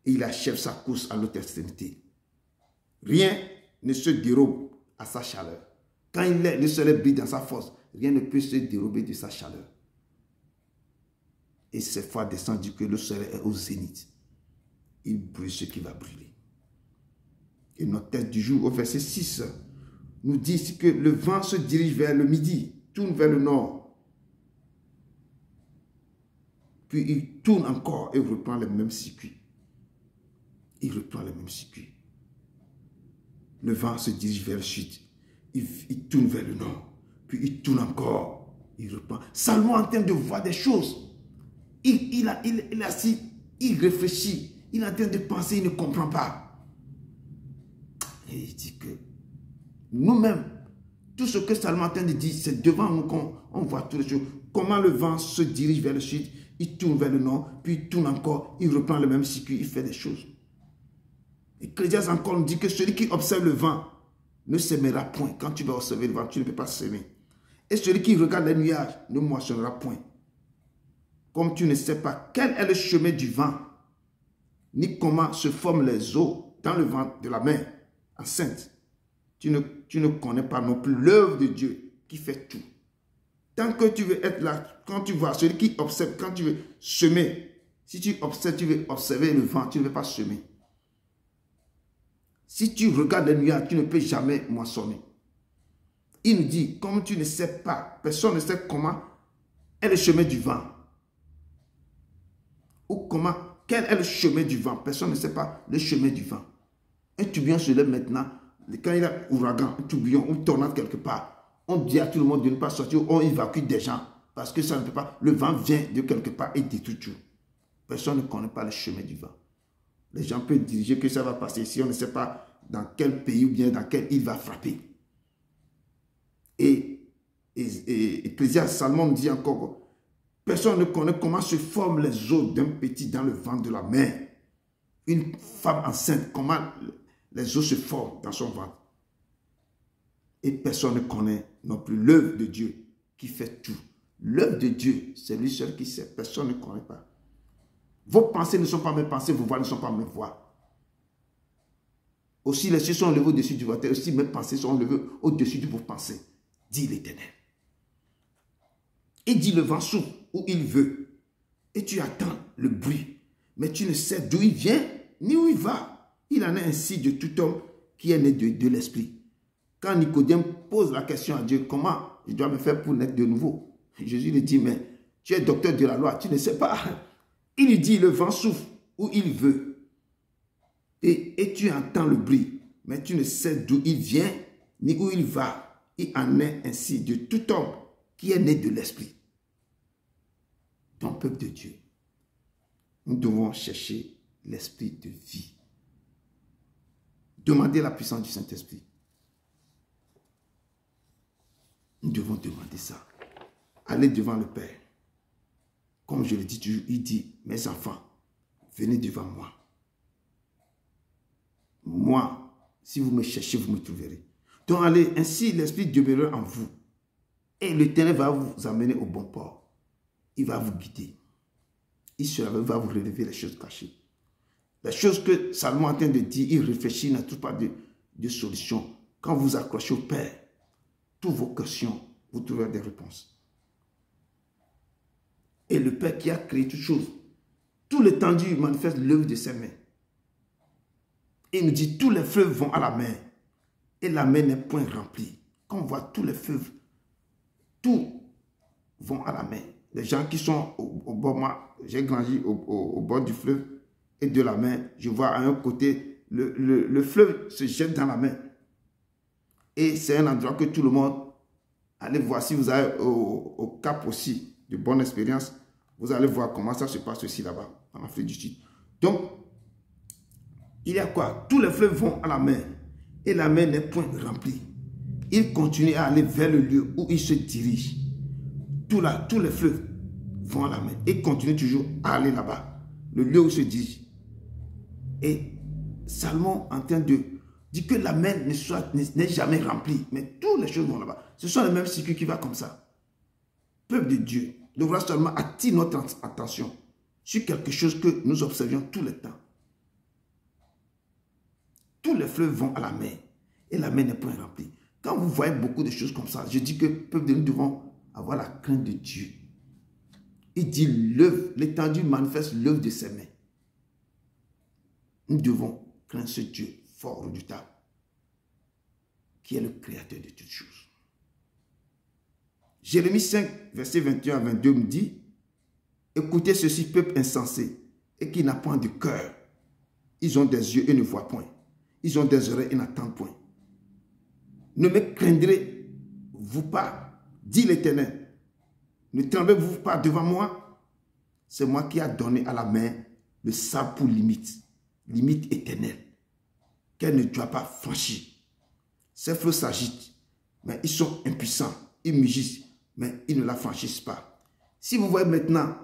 et il achève sa course à l'autre extrémité. Rien ne se dérobe à sa chaleur. Quand le soleil brille dans sa force, rien ne peut se dérober de sa chaleur. Et cette fois descendu que le soleil est au zénith. Il brûle ce qui va brûler. Et notre texte du jour, au verset 6, nous dit que le vent se dirige vers le midi, tourne vers le nord. Puis il tourne encore et reprend le même circuit. Il reprend le même circuit. Le vent se dirige vers le sud. Il tourne vers le nord. Puis il tourne encore. Il reprend. Salomon est en train de voir des choses. Il est assis, il réfléchit. Il est en train de penser, il ne comprend pas. Et il dit que nous-mêmes, tout ce que Salomon est en train de dire, c'est devant nous qu'on voit toutes les choses. Comment le vent se dirige vers le sud, il tourne vers le nord, puis il tourne encore, il reprend le même circuit, il fait des choses. Ecclésiaste encore nous dit que celui qui observe le vent ne sèmera point. Quand tu vas observer le vent, tu ne peux pas semer. Et celui qui regarde les nuages ne moissonnera point. Comme tu ne sais pas quel est le chemin du vent, ni comment se forment les eaux dans le ventre de la mer enceinte, tu ne connais pas non plus l'œuvre de Dieu qui fait tout. Tant que tu veux être là, quand tu vois celui qui observe, quand tu veux semer, si tu observes, tu veux observer le vent, tu ne veux pas semer. Si tu regardes les nuages, tu ne peux jamais moissonner. Il nous dit, comme tu ne sais pas, personne ne sait comment est le chemin du vent. Ou quel est le chemin du vent? Personne ne sait pas le chemin du vent. Un tourbillon se lève maintenant. Quand il y a un ouragan, un tourbillon, une tornade quelque part, on dit à tout le monde de ne pas sortir, on évacue des gens. Parce que ça ne peut pas. Le vent vient de quelque part et détruit tout. Personne ne connaît pas le chemin du vent. Les gens peuvent diriger que ça va passer ici. On ne sait pas dans quel pays ou bien dans quelle île va frapper. Et Ecclésiaste Salomon dit encore, personne ne connaît comment se forment les os d'un petit dans le ventre de la mer. Une femme enceinte, comment les os se forment dans son ventre. Et personne ne connaît non plus l'œuvre de Dieu qui fait tout. L'œuvre de Dieu, c'est lui seul qui sait. Personne ne connaît pas. Vos pensées ne sont pas mes pensées, vos voix ne sont pas mes voix. Aussi les cieux sont levés au-dessus du votre, aussi mes pensées sont levées au-dessus de vos pensées, dit l'Éternel. Et dit le vent souffle où il veut. Et tu attends le bruit. Mais tu ne sais d'où il vient, ni où il va. Il en est ainsi de tout homme qui est né de l'esprit. Quand Nicodème pose la question à Dieu, comment je dois me faire pour naître de nouveau? Jésus lui dit, mais tu es docteur de la loi, tu ne sais pas. Il lui dit, le vent souffle où il veut. Et tu entends le bruit, mais tu ne sais d'où il vient, ni où il va. Il en est ainsi de tout homme qui est né de l'Esprit. Ton peuple de Dieu, nous devons chercher l'Esprit de vie. Demander la puissance du Saint-Esprit. Nous devons demander ça. Aller devant le Père. Comme je le dis toujours, il dit, mes enfants, venez devant moi. Moi, si vous me cherchez, vous me trouverez. Donc allez, ainsi l'Esprit demeurera en vous. Et l'Éternel va vous amener au bon port. Il va vous guider. Il va vous révéler les choses cachées. Les choses que Salomon est en train de dire, il réfléchit, il n'a toujours pas de solution. Quand vous accrochez au Père, toutes vos questions, vous trouverez des réponses. Et le Père qui a créé toutes choses, tout l'étendue manifeste l'œuvre de ses mains. Il nous dit, tous les fleuves vont à la mer, et la mer n'est point remplie. Quand on voit tous les fleuves, tous vont à la mer. Les gens qui sont au bord, moi, j'ai grandi au bord du fleuve et de la mer, je vois à un côté, le fleuve se jette dans la mer. Et c'est un endroit que tout le monde, allez voir, si vous allez au Cap aussi, de bonne expérience, vous allez voir comment ça se passe aussi là-bas, en Afrique du Sud. Donc, il y a quoi? Tous les fleuves vont à la mer, et la mer n'est point remplie. Il continue à aller vers le lieu où il se dirige. Tous les fleuves vont à la mer, et continue toujours à aller là-bas, le lieu où il se dirige. Et Salomon en train de dire que la mer n'est jamais remplie, mais toutes les choses vont là-bas. Ce sont les mêmes circuits qui vont comme ça. Peuple de Dieu, devra seulement attirer notre attention sur quelque chose que nous observions tout le temps. Tous les fleuves vont à la mer et la mer n'est point remplie. Quand vous voyez beaucoup de choses comme ça, je dis que peuple de nous devons avoir la crainte de Dieu. Il dit l'étendue manifeste l'œuvre de ses mains. Nous devons craindre ce Dieu fort, redoutable, qui est le créateur de toutes choses. Jérémie 5, verset 21 à 22 me dit, écoutez ceci, peuple insensé, et qui n'a point de cœur. Ils ont des yeux et ne voient point. Ils ont des oreilles et n'entendent point. Ne me craindrez-vous pas, dit l'Éternel. Ne tremblez-vous pas devant moi. C'est moi qui a donné à la main le sable pour limite éternelle, qu'elle ne doit pas franchir. Ces flots s'agitent, mais ils sont impuissants. Ils mugissent, mais ils ne la franchissent pas. Si vous voyez maintenant,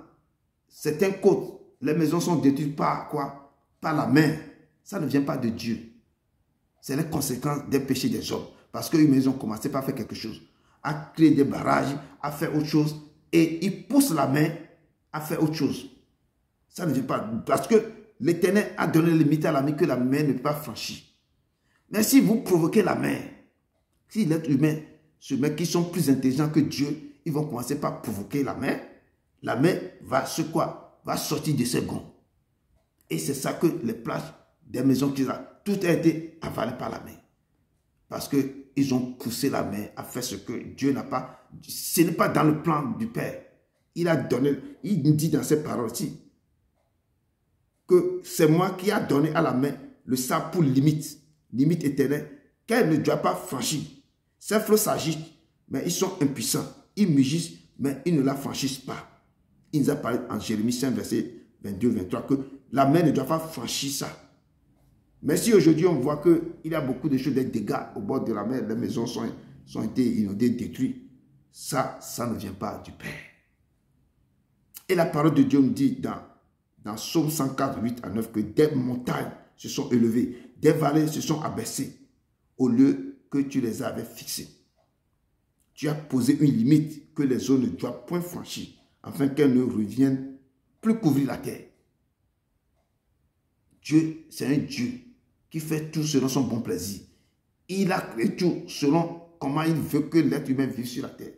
certaines côtes, les maisons sont détruites par quoi? Par la main. Ça ne vient pas de Dieu. C'est les conséquences des péchés des hommes. Parce qu'une maison commençait par faire quelque chose, à créer des barrages, à faire autre chose, et ils poussent la main à faire autre chose. Ça ne vient pas. Parce que l'Éternel a donné les limites à la main que la main ne peut pas franchir. Mais si vous provoquez la main, si l'être humain, ceux qui sont plus intelligents que Dieu, ils vont commencer par provoquer la main va va sortir de ses gonds. Et c'est ça que les plages des maisons qu'ils ont, tout a été avalé par la main. Parce qu'ils ont poussé la main à faire ce que Dieu n'a pas. Ce n'est pas dans le plan du Père. Il a donné, il dit dans ses paroles aussi, que c'est moi qui a donné à la main le sable pour limite éternelle, qu'elle ne doit pas franchir. Ces flots s'agitent, mais ils sont impuissants. Ils mugissent, mais ils ne la franchissent pas. Il nous a parlé en Jérémie 5, verset 22-23, que la main ne doit pas franchir ça. Mais si aujourd'hui on voit qu'il y a beaucoup de choses, des dégâts au bord de la mer, les maisons sont été inondées, détruites, ça ne vient pas du Père. Et la parole de Dieu nous dit dans Psaume 104, 8 à 9, que des montagnes se sont élevées, des vallées se sont abaissées au lieu que tu les avais fixées. Tu as posé une limite que les eaux ne doivent point franchir, afin qu'elles ne reviennent plus couvrir la terre. Dieu, c'est un Dieu qui fait tout selon son bon plaisir. Il a créé tout selon comment il veut que l'être humain vive sur la terre.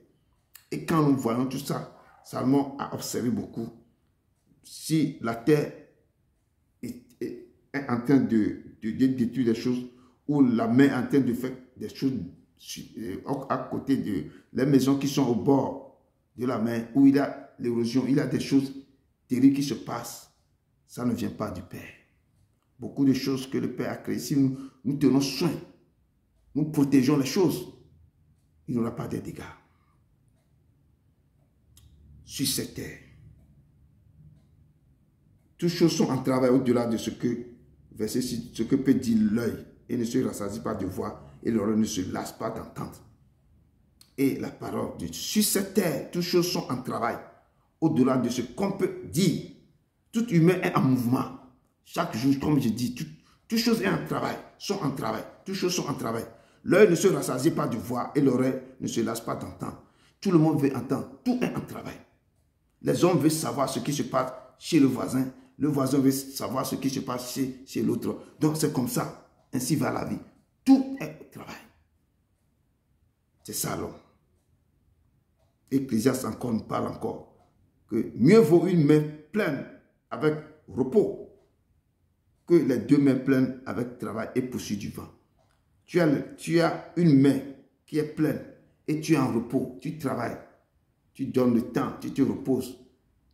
Et quand nous voyons tout ça, Salomon a observé beaucoup. Si la terre est en train de détruire des choses, ou la main est en train de faire des choses à côté de les maisons qui sont au bord de la mer, où il y a l'érosion, il y a des choses terribles qui se passent, ça ne vient pas du Père. Beaucoup de choses que le Père a créées, si nous tenons soin, nous protégeons les choses, il n'y aura pas de dégâts. sur cette terre. Toutes choses sont en travail au-delà de ce que, verset 6, ce que peut dire l'œil et ne se rassasie pas de voir et l'oreille ne se lasse pas d'entendre. Et la parole de Dieu, sur cette terre, toutes choses sont en travail au-delà de ce qu'on peut dire. Tout humain est en mouvement. Chaque jour, comme je dis, toutes choses sont en travail, toutes choses sont en travail. L'œil ne se rassasie pas de voir et l'oreille ne se lasse pas d'entendre. Tout le monde veut entendre, tout est en travail. Les hommes veulent savoir ce qui se passe chez le voisin veut savoir ce qui se passe chez l'autre. Donc c'est comme ça, ainsi va la vie. Tout est au travail. C'est ça l'homme. Ecclésiaste encore nous parle encore que mieux vaut une main pleine avec repos que les deux mains pleines avec travail et poursuite du vent. Tu as une main qui est pleine et tu es en repos, tu travailles, tu donnes le temps, tu te reposes.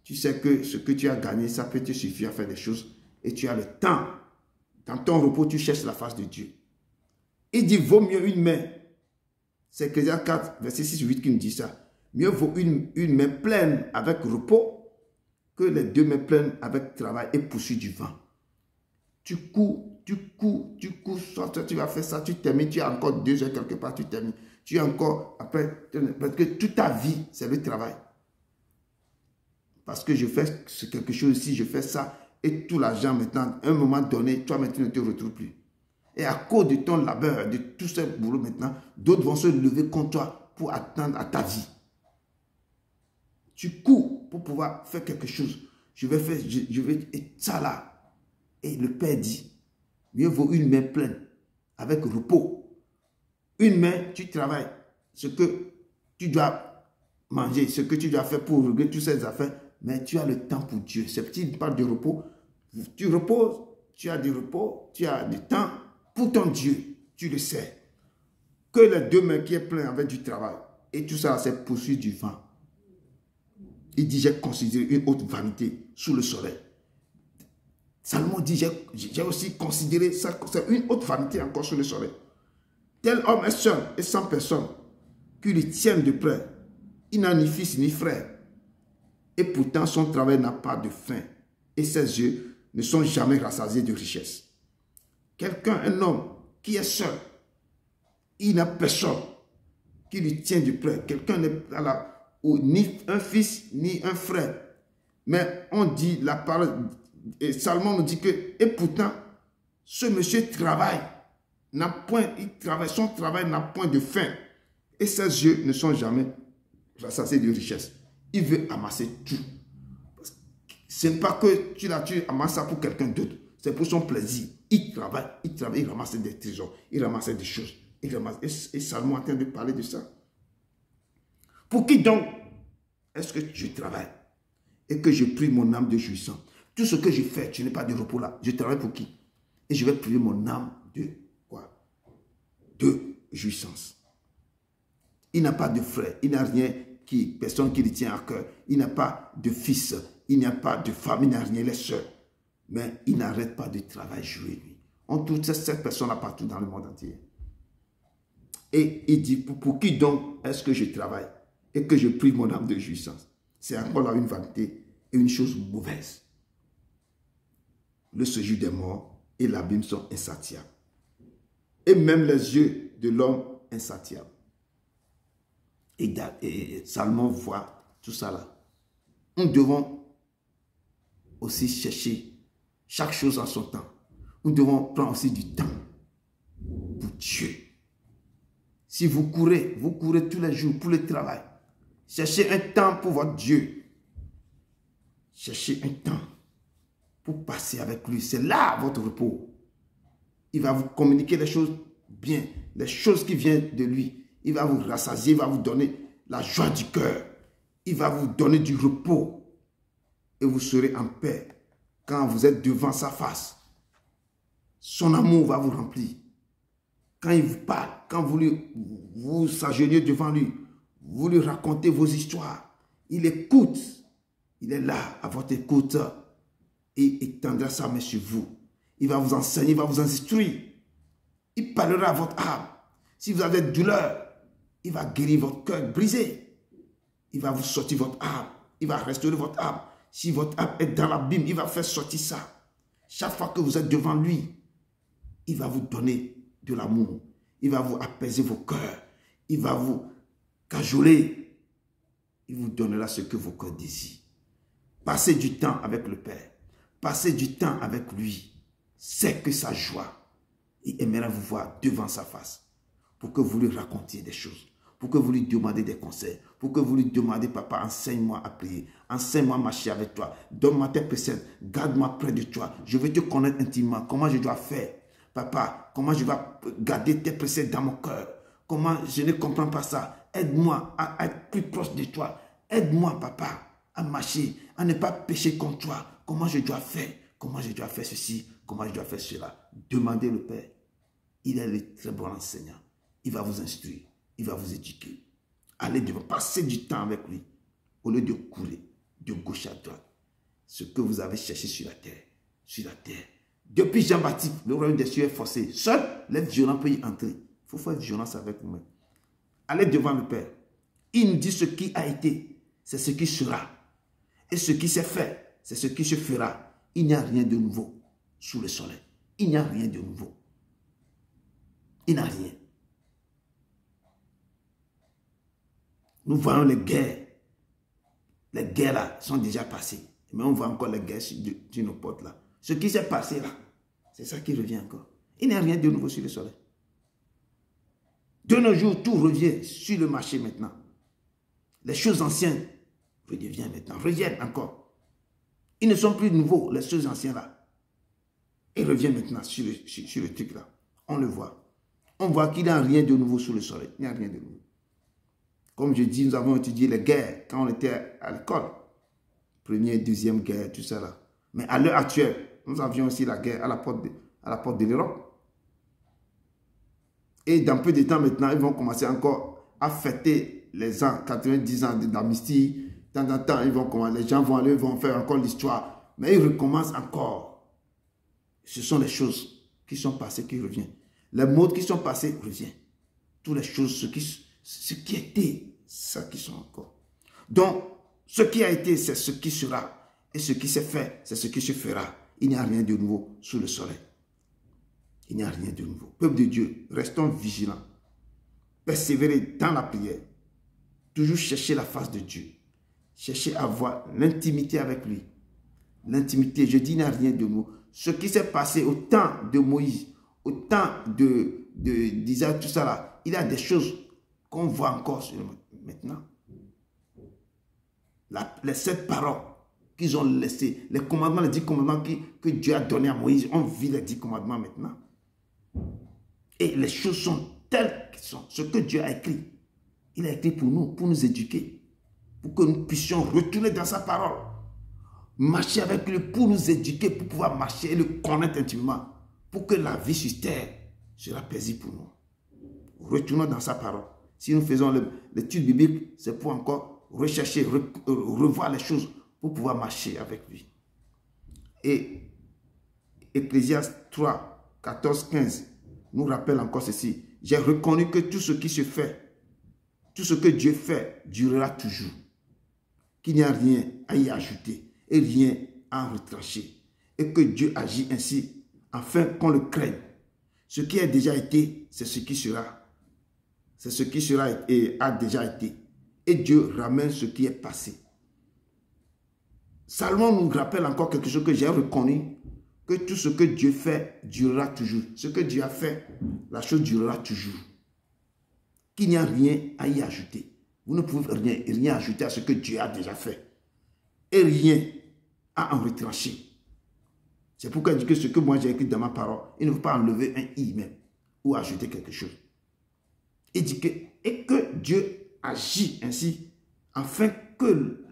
Tu sais que ce que tu as gagné, ça peut te suffire à faire des choses et tu as le temps. Dans ton repos, tu cherches la face de Dieu. Il dit, vaut mieux une main. C'est Ecclésiaste 4, verset 6-8 qui nous dit ça. Mieux vaut une main pleine avec repos que les deux mains pleines avec travail et poursuite du vent. Tu cours, soit tu vas faire ça, tu termines, tu as encore 2 heures quelque part, tu termines. Tu as encore, après, parce que toute ta vie, c'est le travail. Parce que je fais quelque chose ici, je fais ça, et tout l'argent maintenant, à un moment donné, toi maintenant ne te retrouves plus. Et à cause de ton labeur, de tout ce boulot maintenant, d'autres vont se lever contre toi pour attendre à ta vie. Tu cours pour pouvoir faire quelque chose. Je vais, et ça là. Et le Père dit, mieux vaut une main pleine, avec repos. Une main, tu travailles, ce que tu dois manger, ce que tu dois faire pour régler toutes ces affaires, mais tu as le temps pour Dieu. C'est petit, il parle de repos. Tu reposes, tu as du repos, tu as du temps pour ton Dieu, tu le sais. Que les deux mains qui est plein avec du travail, et tout ça, c'est poursuite du vent. Il dit, j'ai considéré une autre vanité sous le soleil. Salomon dit, j'ai aussi considéré ça, c'est une autre vanité encore sous le soleil. Tel homme est seul et sans personne qui lui tienne de près. Il n'a ni fils ni frère. Et pourtant, son travail n'a pas de fin. Et ses yeux ne sont jamais rassasiés de richesse. Quelqu'un, un homme qui est seul, il n'a personne qui lui tient de près. Quelqu'un n'est ni un fils, ni un frère. Mais on dit la parole, et Salomon nous dit que, et pourtant, ce monsieur travaille, son travail n'a point de fin. Et ses yeux ne sont jamais rassasiés de richesse. Il veut amasser tout. Ce n'est pas que tu amasses ça pour quelqu'un d'autre. C'est pour son plaisir. Il travaille, il ramasse des trésors, il ramasse des choses. Et Salomon est en train de parler de ça. Pour qui donc est-ce que je travaille et que je prie mon âme de jouissance? Tout ce que je fais, je n'ai pas de repos là. Je travaille pour qui? Et je vais prier mon âme de quoi? De jouissance. Il n'a pas de frère, il n'a rien, personne qui lui tient à cœur. Il n'a pas de fils, il n'a pas de femme, il n'a rien, il est seul. Mais il n'arrête pas de travailler jour et nuit. On trouve cette personne-là partout dans le monde entier. Et il dit, pour qui donc est-ce que je travaille et que je prie mon âme de jouissance? C'est encore là une vanité et une chose mauvaise. Le séjour des morts et l'abîme sont insatiables. Et même les yeux de l'homme insatiables. Et Salomon voit tout ça là. Nous devons aussi chercher chaque chose en son temps. Nous devons prendre aussi du temps pour Dieu. Si vous courez tous les jours pour le travail. Cherchez un temps pour votre Dieu. Cherchez un temps pour passer avec lui. C'est là votre repos. Il va vous communiquer les choses bien, les choses qui viennent de lui. Il va vous rassasier, il va vous donner la joie du cœur. Il va vous donner du repos. Et vous serez en paix quand vous êtes devant sa face. Son amour va vous remplir. Quand il vous parle, quand vous s'agenouillez devant lui, vous lui racontez vos histoires. Il écoute. Il est là à votre écoute. Et il tendra sa main sur vous. Il va vous enseigner, il va vous instruire. Il parlera à votre âme. Si vous avez de douleur, il va guérir votre cœur brisé. Il va vous sortir votre âme. il va restaurer votre âme. Si votre âme est dans l'abîme, il va faire sortir ça. Chaque fois que vous êtes devant lui, il va vous donner de l'amour. Il va vous apaiser vos cœurs. Il va vous cajoler. Il vous donnera ce que vos cœurs désirent. Passez du temps avec le Père. Passez du temps avec lui. C'est que sa joie. Il aimerait vous voir devant sa face. Pour que vous lui racontiez des choses. Pour que vous lui demandiez des conseils. Pour que vous lui demandiez, papa, enseigne-moi à prier. Enseigne-moi à marcher avec toi. Donne-moi tes préceptes. Garde-moi près de toi. Je veux te connaître intimement. Comment je dois faire? Papa, comment je dois garder tes préceptes dans mon cœur? Comment je ne comprends pas ça? Aide-moi à être plus proche de toi. Aide-moi, papa, à marcher, à ne pas pécher contre toi. Comment je dois faire? Comment je dois faire ceci? Comment je dois faire cela? Demandez le Père. Il est le très bon enseignant. Il va vous instruire. Il va vous éduquer. Allez devant, passez du temps avec lui. Au lieu de courir de gauche à droite. Ce que vous avez cherché sur la terre. Sur la terre. Depuis Jean-Baptiste, le royaume des cieux est forcé. Seul les violents peuvent y entrer. Il faut faire violence avec vous-même. Allez devant le Père. Il nous dit ce qui a été, c'est ce qui sera. Et ce qui s'est fait, c'est ce qui se fera. Il n'y a rien de nouveau sous le soleil. Il n'y a rien de nouveau. Il n'y a rien. Nous voyons les guerres. Les guerres là sont déjà passées. Mais on voit encore les guerres sur nos portes là. Ce qui s'est passé là, c'est ça qui revient encore. Il n'y a rien de nouveau sur le soleil. De nos jours, tout revient sur le marché maintenant. Les choses anciennes redeviennent maintenant, reviennent encore. Ils ne sont plus nouveaux, les choses anciennes là. Ils reviennent maintenant sur le truc là. On le voit. On voit qu'il n'y a rien de nouveau sous le soleil. Il n'y a rien de nouveau. Comme je dis, nous avons étudié les guerres quand on était à l'école. Première, deuxième guerre, tout ça là. Mais à l'heure actuelle, nous avions aussi la guerre à la porte de l'Europe. Et dans peu de temps maintenant, ils vont commencer encore à fêter les ans, 90 ans d'amnistie. De temps en temps, les gens vont aller, vont faire encore l'histoire. Mais ils recommencent encore. Ce sont les choses qui sont passées qui reviennent. Les mots qui sont passés reviennent. Toutes les choses, ce qui était, ça qui sont encore. Donc, ce qui a été, c'est ce qui sera. Et ce qui s'est fait, c'est ce qui se fera. Il n'y a rien de nouveau sous le soleil. Il n'y a rien de nouveau. Peuple de Dieu, restons vigilants. Persévérez dans la prière. Toujours chercher la face de Dieu. Chercher à avoir l'intimité avec lui. L'intimité, je dis, il n'y a rien de nouveau. Ce qui s'est passé au temps de Moïse, au temps d'Isaac, tout ça là, il y a des choses qu'on voit encore maintenant. Les 7 paroles qu'ils ont laissées, les commandements, les 10 commandements que Dieu a donnés à Moïse, on vit les 10 commandements maintenant. Et les choses sont telles qu'elles sont. Ce que Dieu a écrit, il a écrit pour nous éduquer, pour que nous puissions retourner dans sa parole, marcher avec lui pour nous éduquer, pour pouvoir marcher et le connaître intimement, pour que la vie sur terre sera paisible pour nous. Retournons dans sa parole. Si nous faisons l'étude biblique, c'est pour encore rechercher, revoir les choses pour pouvoir marcher avec lui. Et Ecclésiaste 3, 14, 15 nous rappelle encore ceci. J'ai reconnu que tout ce qui se fait, tout ce que Dieu fait durera toujours. Qu'il n'y a rien à y ajouter et rien à en retrancher. Et que Dieu agit ainsi afin qu'on le craigne. Ce qui a déjà été, c'est ce qui sera. C'est ce qui sera et a déjà été. Et Dieu ramène ce qui est passé. Salomon nous rappelle encore quelque chose que j'ai reconnu, que tout ce que Dieu fait durera toujours. Ce que Dieu a fait, la chose durera toujours. Qu'il n'y a rien à y ajouter. Vous ne pouvez rien ajouter à ce que Dieu a déjà fait. Et rien à en retrancher. C'est pourquoi je dis que ce que moi j'ai écrit dans ma parole, il ne faut pas enlever un i même ou ajouter quelque chose. Il dit que Dieu agit ainsi afin que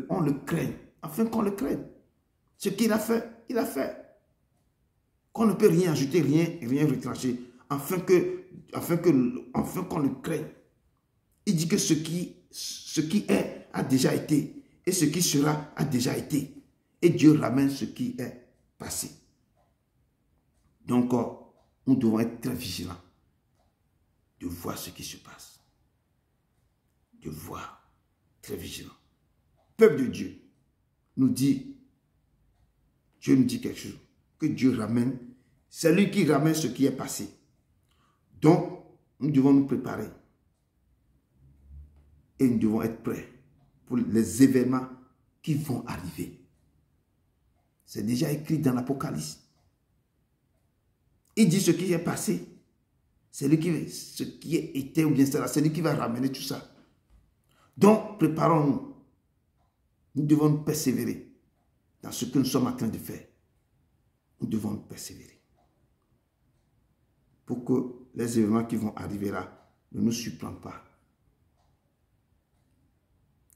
on le craigne. Afin qu'on le craigne. Ce qu'il a fait, il a fait. Qu'on ne peut rien ajouter, rien retrancher, afin qu'on le craigne. Il dit que ce qui est a déjà été, et ce qui sera a déjà été. Et Dieu ramène ce qui est passé. Donc, nous devons être très vigilants de voir ce qui se passe. De voir, très vigilants. peuple de Dieu, Dieu nous dit quelque chose. Que Dieu ramène, c'est lui qui ramène ce qui est passé. Donc, nous devons nous préparer. Et nous devons être prêts pour les événements qui vont arriver. C'est déjà écrit dans l'Apocalypse. Il dit ce qui est passé. C'est lui qui, ce qui était ou bien cela, c'est lui qui va ramener tout ça. Donc, préparons-nous. Nous devons nous persévérer dans ce que nous sommes en train de faire. Nous devons nous persévérer. Pour que les événements qui vont arriver là ne nous surprennent pas.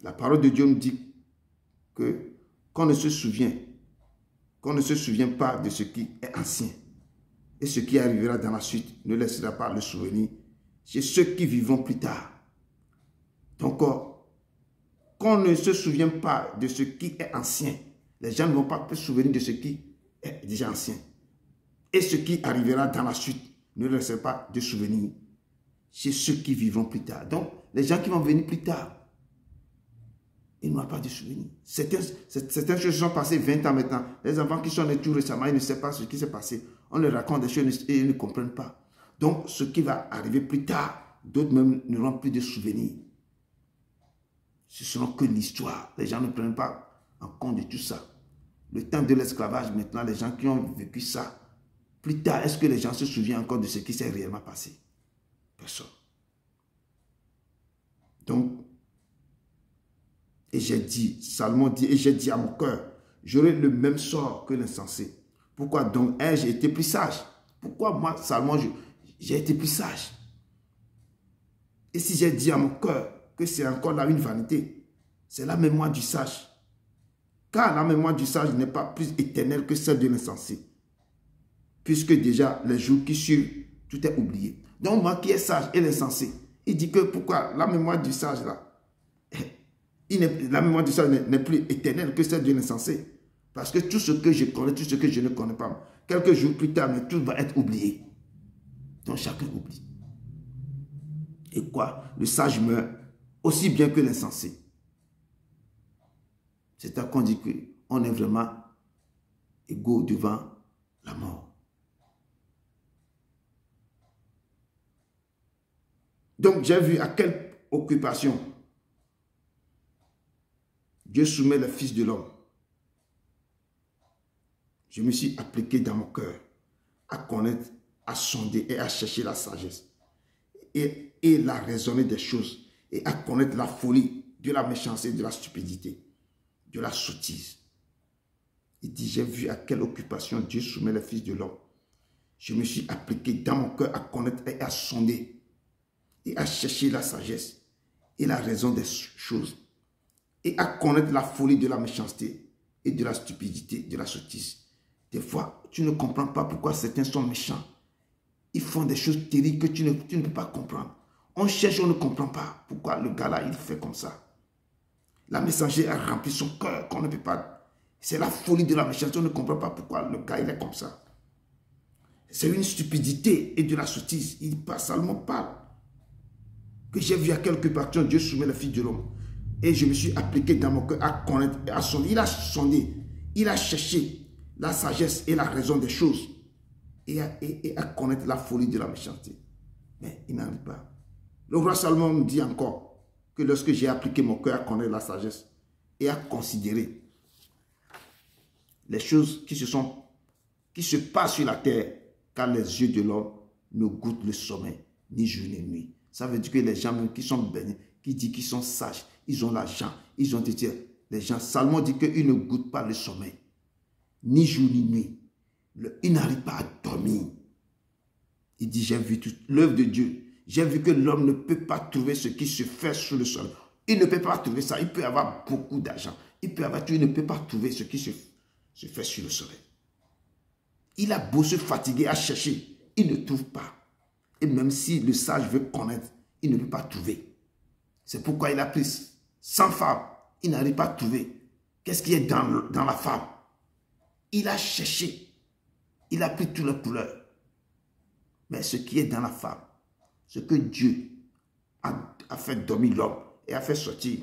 La parole de Dieu nous dit que qu'on ne se souvient pas de ce qui est ancien. Et ce qui arrivera dans la suite ne laissera pas le souvenir chez ceux qui vivront plus tard. Donc, qu'on ne se souvienne pas de ce qui est ancien. Les gens ne vont pas se souvenir de ce qui est déjà ancien. Et ce qui arrivera dans la suite ne laissera pas de souvenir chez ceux qui vivront plus tard. Donc, les gens qui vont venir plus tard, ils n'auront pas de souvenir. Certaines choses sont passées 20 ans maintenant. Les enfants qui sont nés tout récemment, ils ne savent pas ce qui s'est passé. On leur raconte des choses et ils ne comprennent pas. Donc, ce qui va arriver plus tard, d'autres même n'auront plus de souvenirs. Ce ne sera que l'histoire. Les gens ne prennent pas en compte de tout ça. Le temps de l'esclavage, maintenant, les gens qui ont vécu ça, plus tard, est-ce que les gens se souviennent encore de ce qui s'est réellement passé? Personne. Donc, et j'ai dit, Salomon dit, et j'ai dit à mon cœur, j'aurai le même sort que l'insensé. Pourquoi donc ai-je été plus sage? Pourquoi moi, Salomon, j'ai été plus sage? Et si j'ai dit à mon cœur que c'est encore là une vanité, c'est la mémoire du sage. Car la mémoire du sage n'est pas plus éternelle que celle de l'insensé. Puisque déjà, les jours qui suivent, tout est oublié. Donc moi qui est sage et l'insensé, il dit que pourquoi la mémoire du sage là, la mémoire du sage n'est plus éternelle que celle de l'insensé. Parce que tout ce que je connais, tout ce que je ne connais pas, quelques jours plus tard, mais tout va être oublié. Donc chacun oublie. Et quoi? Le sage meurt aussi bien que l'insensé. C'est à qu'on dit qu'on est vraiment égaux devant la mort. Donc j'ai vu à quelle occupation Dieu soumet le Fils de l'homme. Je me suis appliqué dans mon cœur à connaître, à sonder et à chercher la sagesse et la raisonner des choses et à connaître la folie de la méchanceté, de la stupidité, de la sottise. Il dit, j'ai vu à quelle occupation Dieu soumet le Fils de l'homme. Je me suis appliqué dans mon cœur à connaître et à sonder et à chercher la sagesse et la raison des choses et à connaître la folie de la méchanceté et de la stupidité, de la sottise. Des fois, tu ne comprends pas pourquoi certains sont méchants. Ils font des choses terribles que tu ne peux pas comprendre. On cherche, on ne comprend pas pourquoi le gars-là, il fait comme ça. La messagerie a rempli son cœur qu'on ne peut pas. C'est la folie de la méchanceté, on ne comprend pas pourquoi le gars, il est comme ça. C'est une stupidité et de la sottise. Il passe, Salomon parle. Que j'ai vu à quelque part, Dieu soumet le Fils de l'homme. Et je me suis appliqué dans mon cœur à connaître et à sonder. Il a sondé, il a cherché la sagesse et la raison des choses et à connaître la folie de la méchanceté. Mais il n'arrive pas. Le roi Salomon nous dit encore que lorsque j'ai appliqué mon cœur à connaître la sagesse et à considérer les choses qui se passent sur la terre, car les yeux de l'homme ne goûtent le sommeil, ni jour ni nuit. Ça veut dire que les gens même qui sont baignés, qui disent qu'ils sont sages, ils ont l'argent, ils ont été les gens. Salomon dit qu'ils ne goûtent pas le sommeil, ni jour ni nuit. Il n'arrive pas à dormir. Il dit, j'ai vu toute l'œuvre de Dieu. J'ai vu que l'homme ne peut pas trouver ce qui se fait sous le soleil. Il ne peut pas trouver ça. Il peut avoir beaucoup d'argent. Il peut avoir tout. Il ne peut pas trouver ce qui se fait sur le soleil. Il a beau se fatiguer à chercher. Il ne trouve pas. Et même si le sage veut connaître, il ne peut pas trouver. C'est pourquoi il a pris 100 femmes. Il n'arrive pas à trouver. Qu'est-ce qui est dans la femme? Il a cherché. Il a pris toutes les couleurs. Mais ce qui est dans la femme, ce que Dieu a fait dormir l'homme et a fait sortir,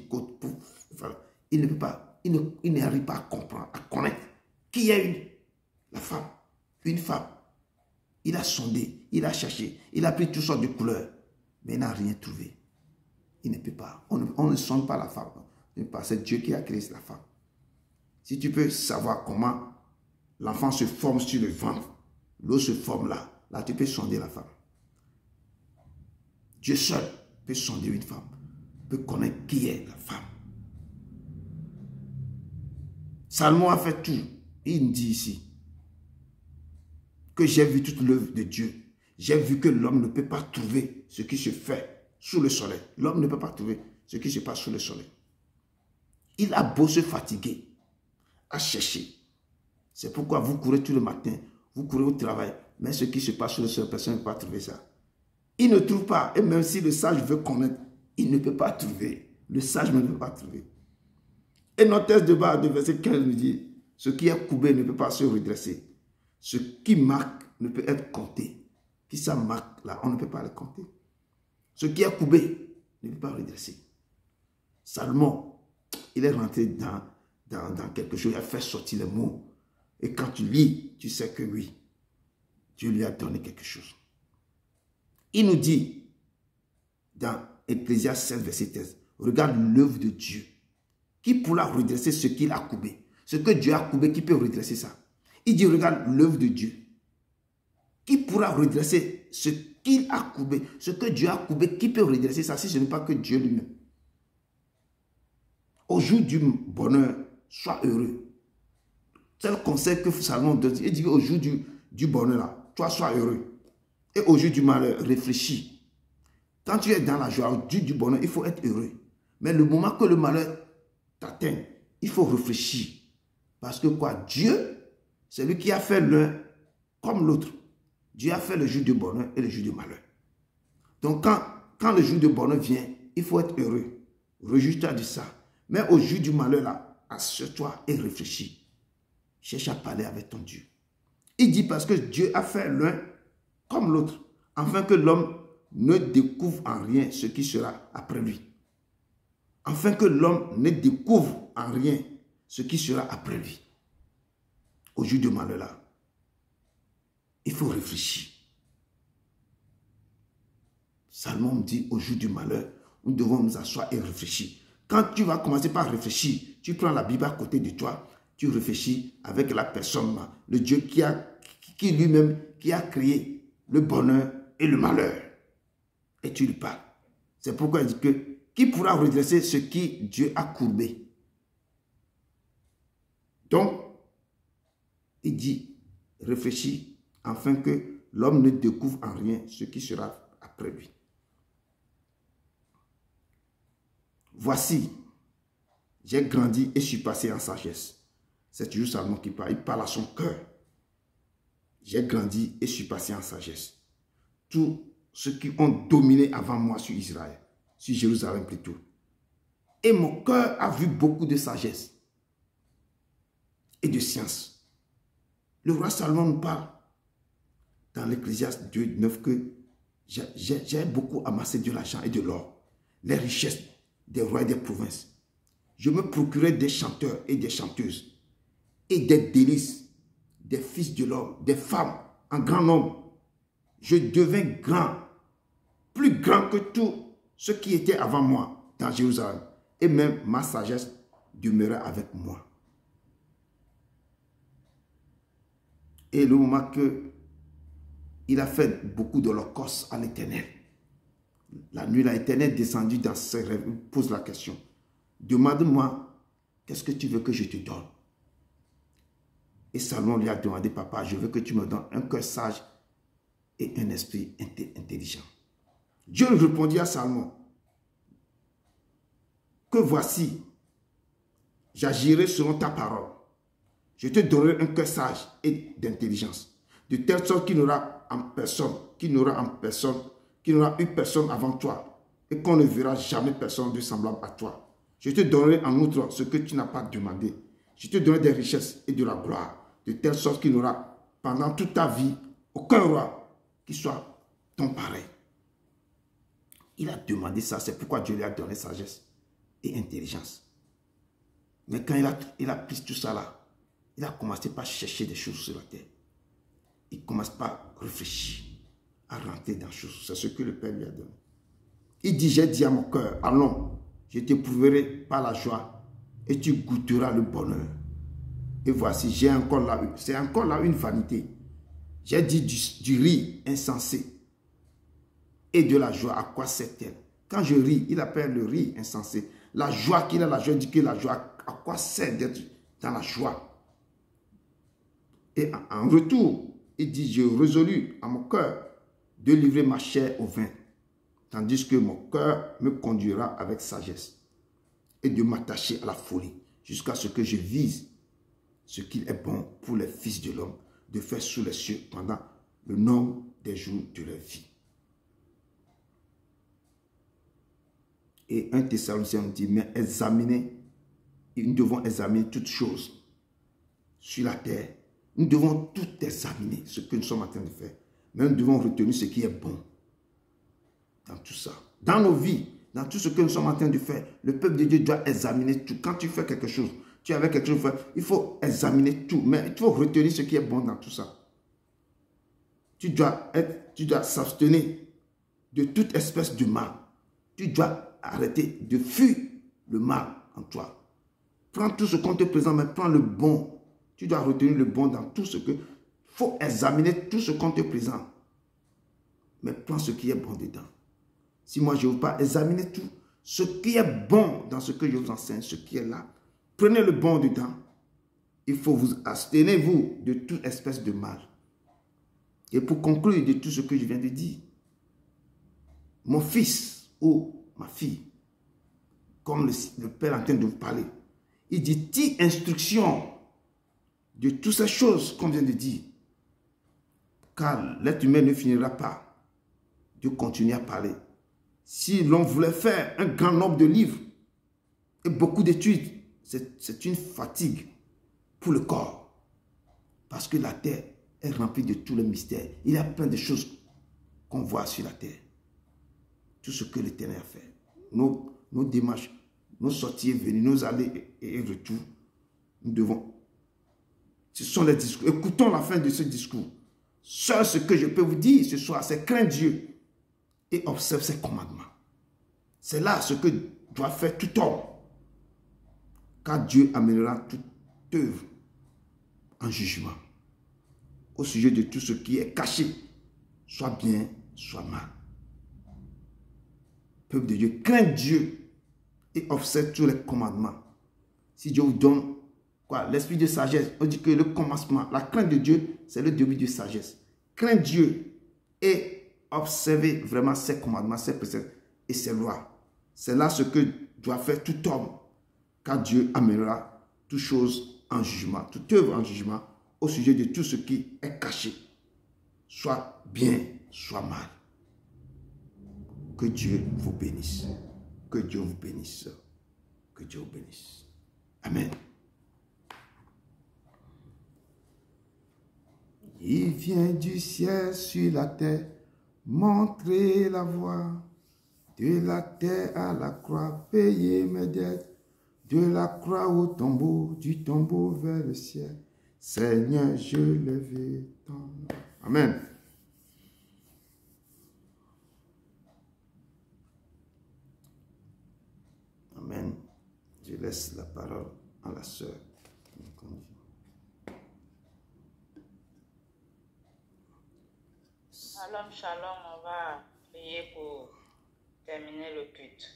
il ne peut pas, il n'arrive pas à comprendre, à connaître qui est la femme, une femme. Il a sondé, il a cherché, il a pris toutes sortes de couleurs, mais il n'a rien trouvé. Il ne peut pas. On ne sonde pas la femme. C'est Dieu qui a créé la femme. Si tu peux savoir comment l'enfant se forme sur le ventre, l'eau se forme là, là tu peux sonder la femme. Dieu seul peut sonder une femme, peut connaître qui est la femme. Salomon a fait tout. Il dit ici que j'ai vu toute l'œuvre de Dieu. J'ai vu que l'homme ne peut pas trouver ce qui se fait sous le soleil. L'homme ne peut pas trouver ce qui se passe sous le soleil. Il a beau se fatiguer à chercher. C'est pourquoi vous courez tout le matin, vous courez au travail, mais ce qui se passe sous le soleil, personne ne peut pas trouver ça. Il ne trouve pas, et même si le sage veut connaître, il ne peut pas trouver. Le sage ne peut pas trouver. Et notre texte de bas de verset 15 nous dit, ce qui est courbé ne peut pas se redresser. Ce qui marque ne peut être compté. Qui ça marque là, on ne peut pas le compter. Ce qui est courbé ne peut pas redresser. Salomon, il est rentré dans quelque chose, il a fait sortir les mots. Et quand tu lis, tu sais que oui, Dieu lui a donné quelque chose. Il nous dit, dans Ecclésiaste 16, verset 13, regarde l'œuvre de Dieu. Qui pourra redresser ce qu'il a courbé? Ce que Dieu a courbé, qui peut redresser ça? Il dit, regarde l'œuvre de Dieu. Qui pourra redresser ce qu'il a courbé? Ce que Dieu a courbé, qui peut redresser ça si ce n'est pas que Dieu lui-même? Au jour du bonheur, sois heureux. C'est le conseil que Salomon donne. Il dit au jour du bonheur, là, toi, sois heureux. Et au jour du malheur, réfléchis. Quand tu es dans la joie, au jour du bonheur, il faut être heureux. Mais le moment que le malheur t'atteint, il faut réfléchir. Parce que quoi? Dieu, c'est lui qui a fait l'un comme l'autre. Dieu a fait le jour du bonheur et le jour du malheur. Donc quand le jour du bonheur vient, il faut être heureux. Réjouis-toi de ça. Mais au jour du malheur, là, assure-toi et réfléchis. Cherche à parler avec ton Dieu. Il dit parce que Dieu a fait l'un comme l'autre, afin que l'homme ne découvre en rien ce qui sera après lui. Afin que l'homme ne découvre en rien ce qui sera après lui. Au jour du malheur là, il faut réfléchir. Salomon dit au jour du malheur, nous devons nous asseoir et réfléchir. Quand tu vas commencer par réfléchir, tu prends la Bible à côté de toi, tu réfléchis avec la personne, le Dieu qui lui-même, qui a créé le bonheur et le malheur. Et tu lui parles. C'est pourquoi il dit que qui pourra redresser ce qui Dieu a courbé? Donc, il dit, réfléchis afin que l'homme ne découvre en rien ce qui sera après lui. Voici, j'ai grandi et suis passé en sagesse. C'est toujours Salomon qui parle, il parle à son cœur. J'ai grandi et suis passé en sagesse. Tous ceux qui ont dominé avant moi sur Israël, sur Jérusalem plutôt. Et mon cœur a vu beaucoup de sagesse et de science. Le roi Salomon nous parle dans l'Ecclésiaste 2:9 que j'ai beaucoup amassé de l'argent et de l'or, les richesses des rois et des provinces. Je me procurais des chanteurs et des chanteuses et des délices, des fils de l'homme, des femmes en grand nombre. Je devins grand, plus grand que tous ceux qui étaient avant moi dans Jérusalem. Et même ma sagesse demeurait avec moi. Et le moment qu'il a fait beaucoup d'holocaustes à l'Éternel, la nuit, l'Éternel est descendu dans ses rêves. Il pose la question. Demande-moi, qu'est-ce que tu veux que je te donne? Et Salomon lui a demandé, papa, je veux que tu me donnes un cœur sage et un esprit intelligent. Dieu répondit à Salomon, que voici, j'agirai selon ta parole. Je te donnerai un cœur sage et d'intelligence, de telle sorte qu'il n'aura eu personne avant toi, et qu'on ne verra jamais personne de semblable à toi. Je te donnerai en outre ce que tu n'as pas demandé. Je te donnerai des richesses et de la gloire, de telle sorte qu'il n'aura pendant toute ta vie aucun roi qui soit ton pareil. Il a demandé ça, c'est pourquoi Dieu lui a donné sagesse et intelligence. Mais quand il a pris tout ça là, il a commencé par chercher des choses sur la terre. Il commence par réfléchir, à rentrer dans les choses. C'est ce que le Père lui a donné. Il dit, j'ai dit à mon cœur, allons, je t'éprouverai par la joie et tu goûteras le bonheur. Et voici, j'ai encore là, c'est encore là une vanité. J'ai dit du riz insensé et de la joie, à quoi sert-elle? Quand je ris, il appelle le riz insensé. La joie qu'il a, la joie, dit que la joie, à quoi sert d'être dans la joie? Et en retour, il dit, je résolus à mon cœur de livrer ma chair au vin, tandis que mon cœur me conduira avec sagesse et de m'attacher à la folie, jusqu'à ce que je vise ce qu'il est bon pour les fils de l'homme de faire sous les cieux pendant le nombre des jours de leur vie. Et 1 Thessaloniciens dit, mais examinez, nous devons examiner toutes choses sur la terre. Nous devons tout examiner ce que nous sommes en train de faire. Mais nous devons retenir ce qui est bon dans tout ça. Dans nos vies, dans tout ce que nous sommes en train de faire, le peuple de Dieu doit examiner tout. Quand tu fais quelque chose, tu avais quelque chose à faire, il faut examiner tout. Mais il faut retenir ce qui est bon dans tout ça. Tu dois s'abstenir de toute espèce de mal. Tu dois arrêter de fuir le mal en toi. Prends tout ce qu'on te présente, mais prends le bon. Tu dois retenir le bon dans tout ce que... Il faut examiner tout ce qu'on te présente. Mais prends ce qui est bon dedans. Si moi je ne veux pas examiner tout, ce qui est bon dans ce que je vous enseigne, ce qui est là, prenez le bon dedans. Il faut vous abstenir, vous, de toute espèce de mal. Et pour conclure de tout ce que je viens de dire, mon fils ou ma fille, comme le Père est en train de vous parler, il dit, tire instruction de toutes ces choses qu'on vient de dire. Car l'être humain ne finira pas de continuer à parler. Si l'on voulait faire un grand nombre de livres et beaucoup d'études, c'est une fatigue pour le corps. Parce que la terre est remplie de tous les mystères. Il y a plein de choses qu'on voit sur la terre. Tout ce que l'Éternel a fait. Nos démarches, nos sorties et venues, nos allées et retours, nous devons. Ce sont les discours. Écoutons la fin de ce discours. Seul ce que je peux vous dire ce soir, c'est craindre Dieu et observe ses commandements. C'est là ce que doit faire tout homme. Car Dieu amènera toute œuvre en jugement au sujet de tout ce qui est caché, soit bien, soit mal. Peuple de Dieu, crains Dieu et observe tous les commandements. Si Dieu vous donne l'esprit de sagesse, on dit que le commencement, la crainte de Dieu, c'est le début de sagesse. Crains Dieu et observez vraiment ses commandements, ses préceptes et ses lois. C'est là ce que doit faire tout homme, car Dieu amènera toute chose en jugement, toute œuvre en jugement au sujet de tout ce qui est caché, soit bien, soit mal. Que Dieu vous bénisse. Que Dieu vous bénisse. Que Dieu vous bénisse. Amen. Il vient du ciel sur la terre, montrer la voie. De la terre à la croix, payer mes dettes. De la croix au tombeau, du tombeau vers le ciel. Seigneur, je lève ton nom. Amen. Amen. Je laisse la parole à la sœur. Shalom, shalom, on va prier pour terminer le culte.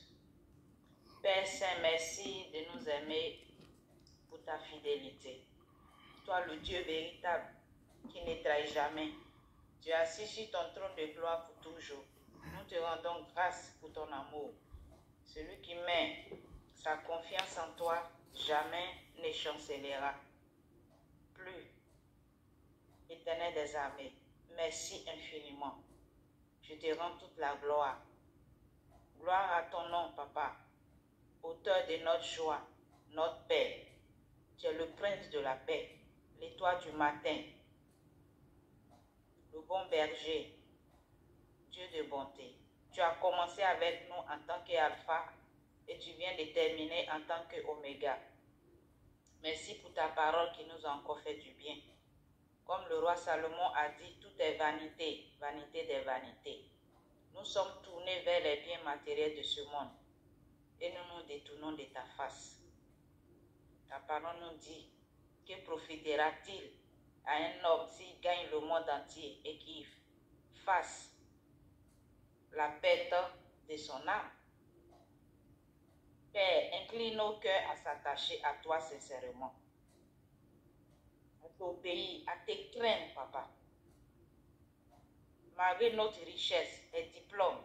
Père Saint, merci de nous aimer pour ta fidélité. Toi, le Dieu véritable qui ne trahit jamais. Tu es assis sur ton trône de gloire pour toujours. Nous te rendons grâce pour ton amour. Celui qui met sa confiance en toi, jamais ne chancellera. Plus. Éternel des armées, merci infiniment. Je te rends toute la gloire. Gloire à ton nom, Papa, auteur de notre joie, notre paix. Tu es le prince de la paix, l'étoile du matin, le bon berger, Dieu de bonté. Tu as commencé avec nous en tant qu'alpha et tu viens de terminer en tant qu'oméga. Merci pour ta parole qui nous a encore fait du bien. Comme le roi Salomon a dit, tout est vanité, vanité des vanités. Nous sommes tournés vers les biens matériels de ce monde et nous nous détournons de ta face. Ta parole nous dit, que profitera-t-il à un homme s'il gagne le monde entier et qu'il fasse la perte de son âme? Père, incline nos cœurs à s'attacher à toi sincèrement, à t'obéir, à te craindre, papa. Malgré notre richesse, les diplômes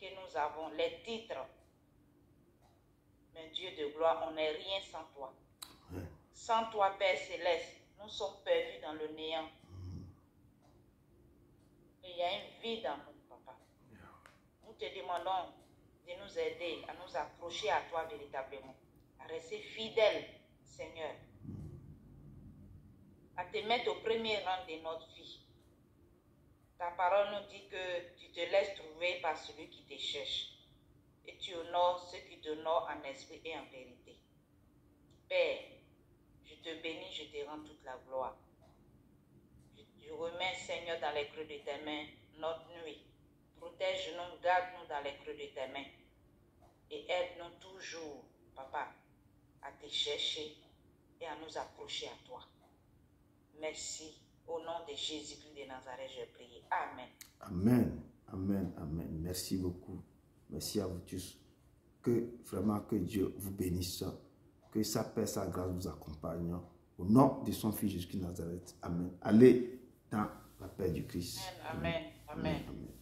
que nous avons, les titres, mais Dieu de gloire, on n'est rien sans toi. Sans toi, Père céleste, nous sommes perdus dans le néant. Il y a un vide en nous, papa. Nous te demandons de nous aider à nous accrocher à toi véritablement, à rester fidèles, Seigneur, à te mettre au premier rang de notre vie. Ta parole nous dit que tu te laisses trouver par celui qui te cherche et tu honores ceux qui t'honorent en esprit et en vérité. Père, je te bénis, je te rends toute la gloire. Je remets, Seigneur, dans les creux de tes mains notre nuit. Protège-nous, garde-nous dans les creux de tes mains. Et aide-nous toujours, papa, à te chercher et à nous approcher à toi. Merci. Au nom de Jésus-Christ de Nazareth, je prie. Amen. Amen. Amen. Amen. Merci beaucoup. Merci à vous tous. Que vraiment que Dieu vous bénisse. Que sa paix, sa grâce vous accompagne. Au nom de son Fils Jésus-Christ de Nazareth. Amen. Allez dans la paix du Christ. Amen. Amen. Amen. Amen.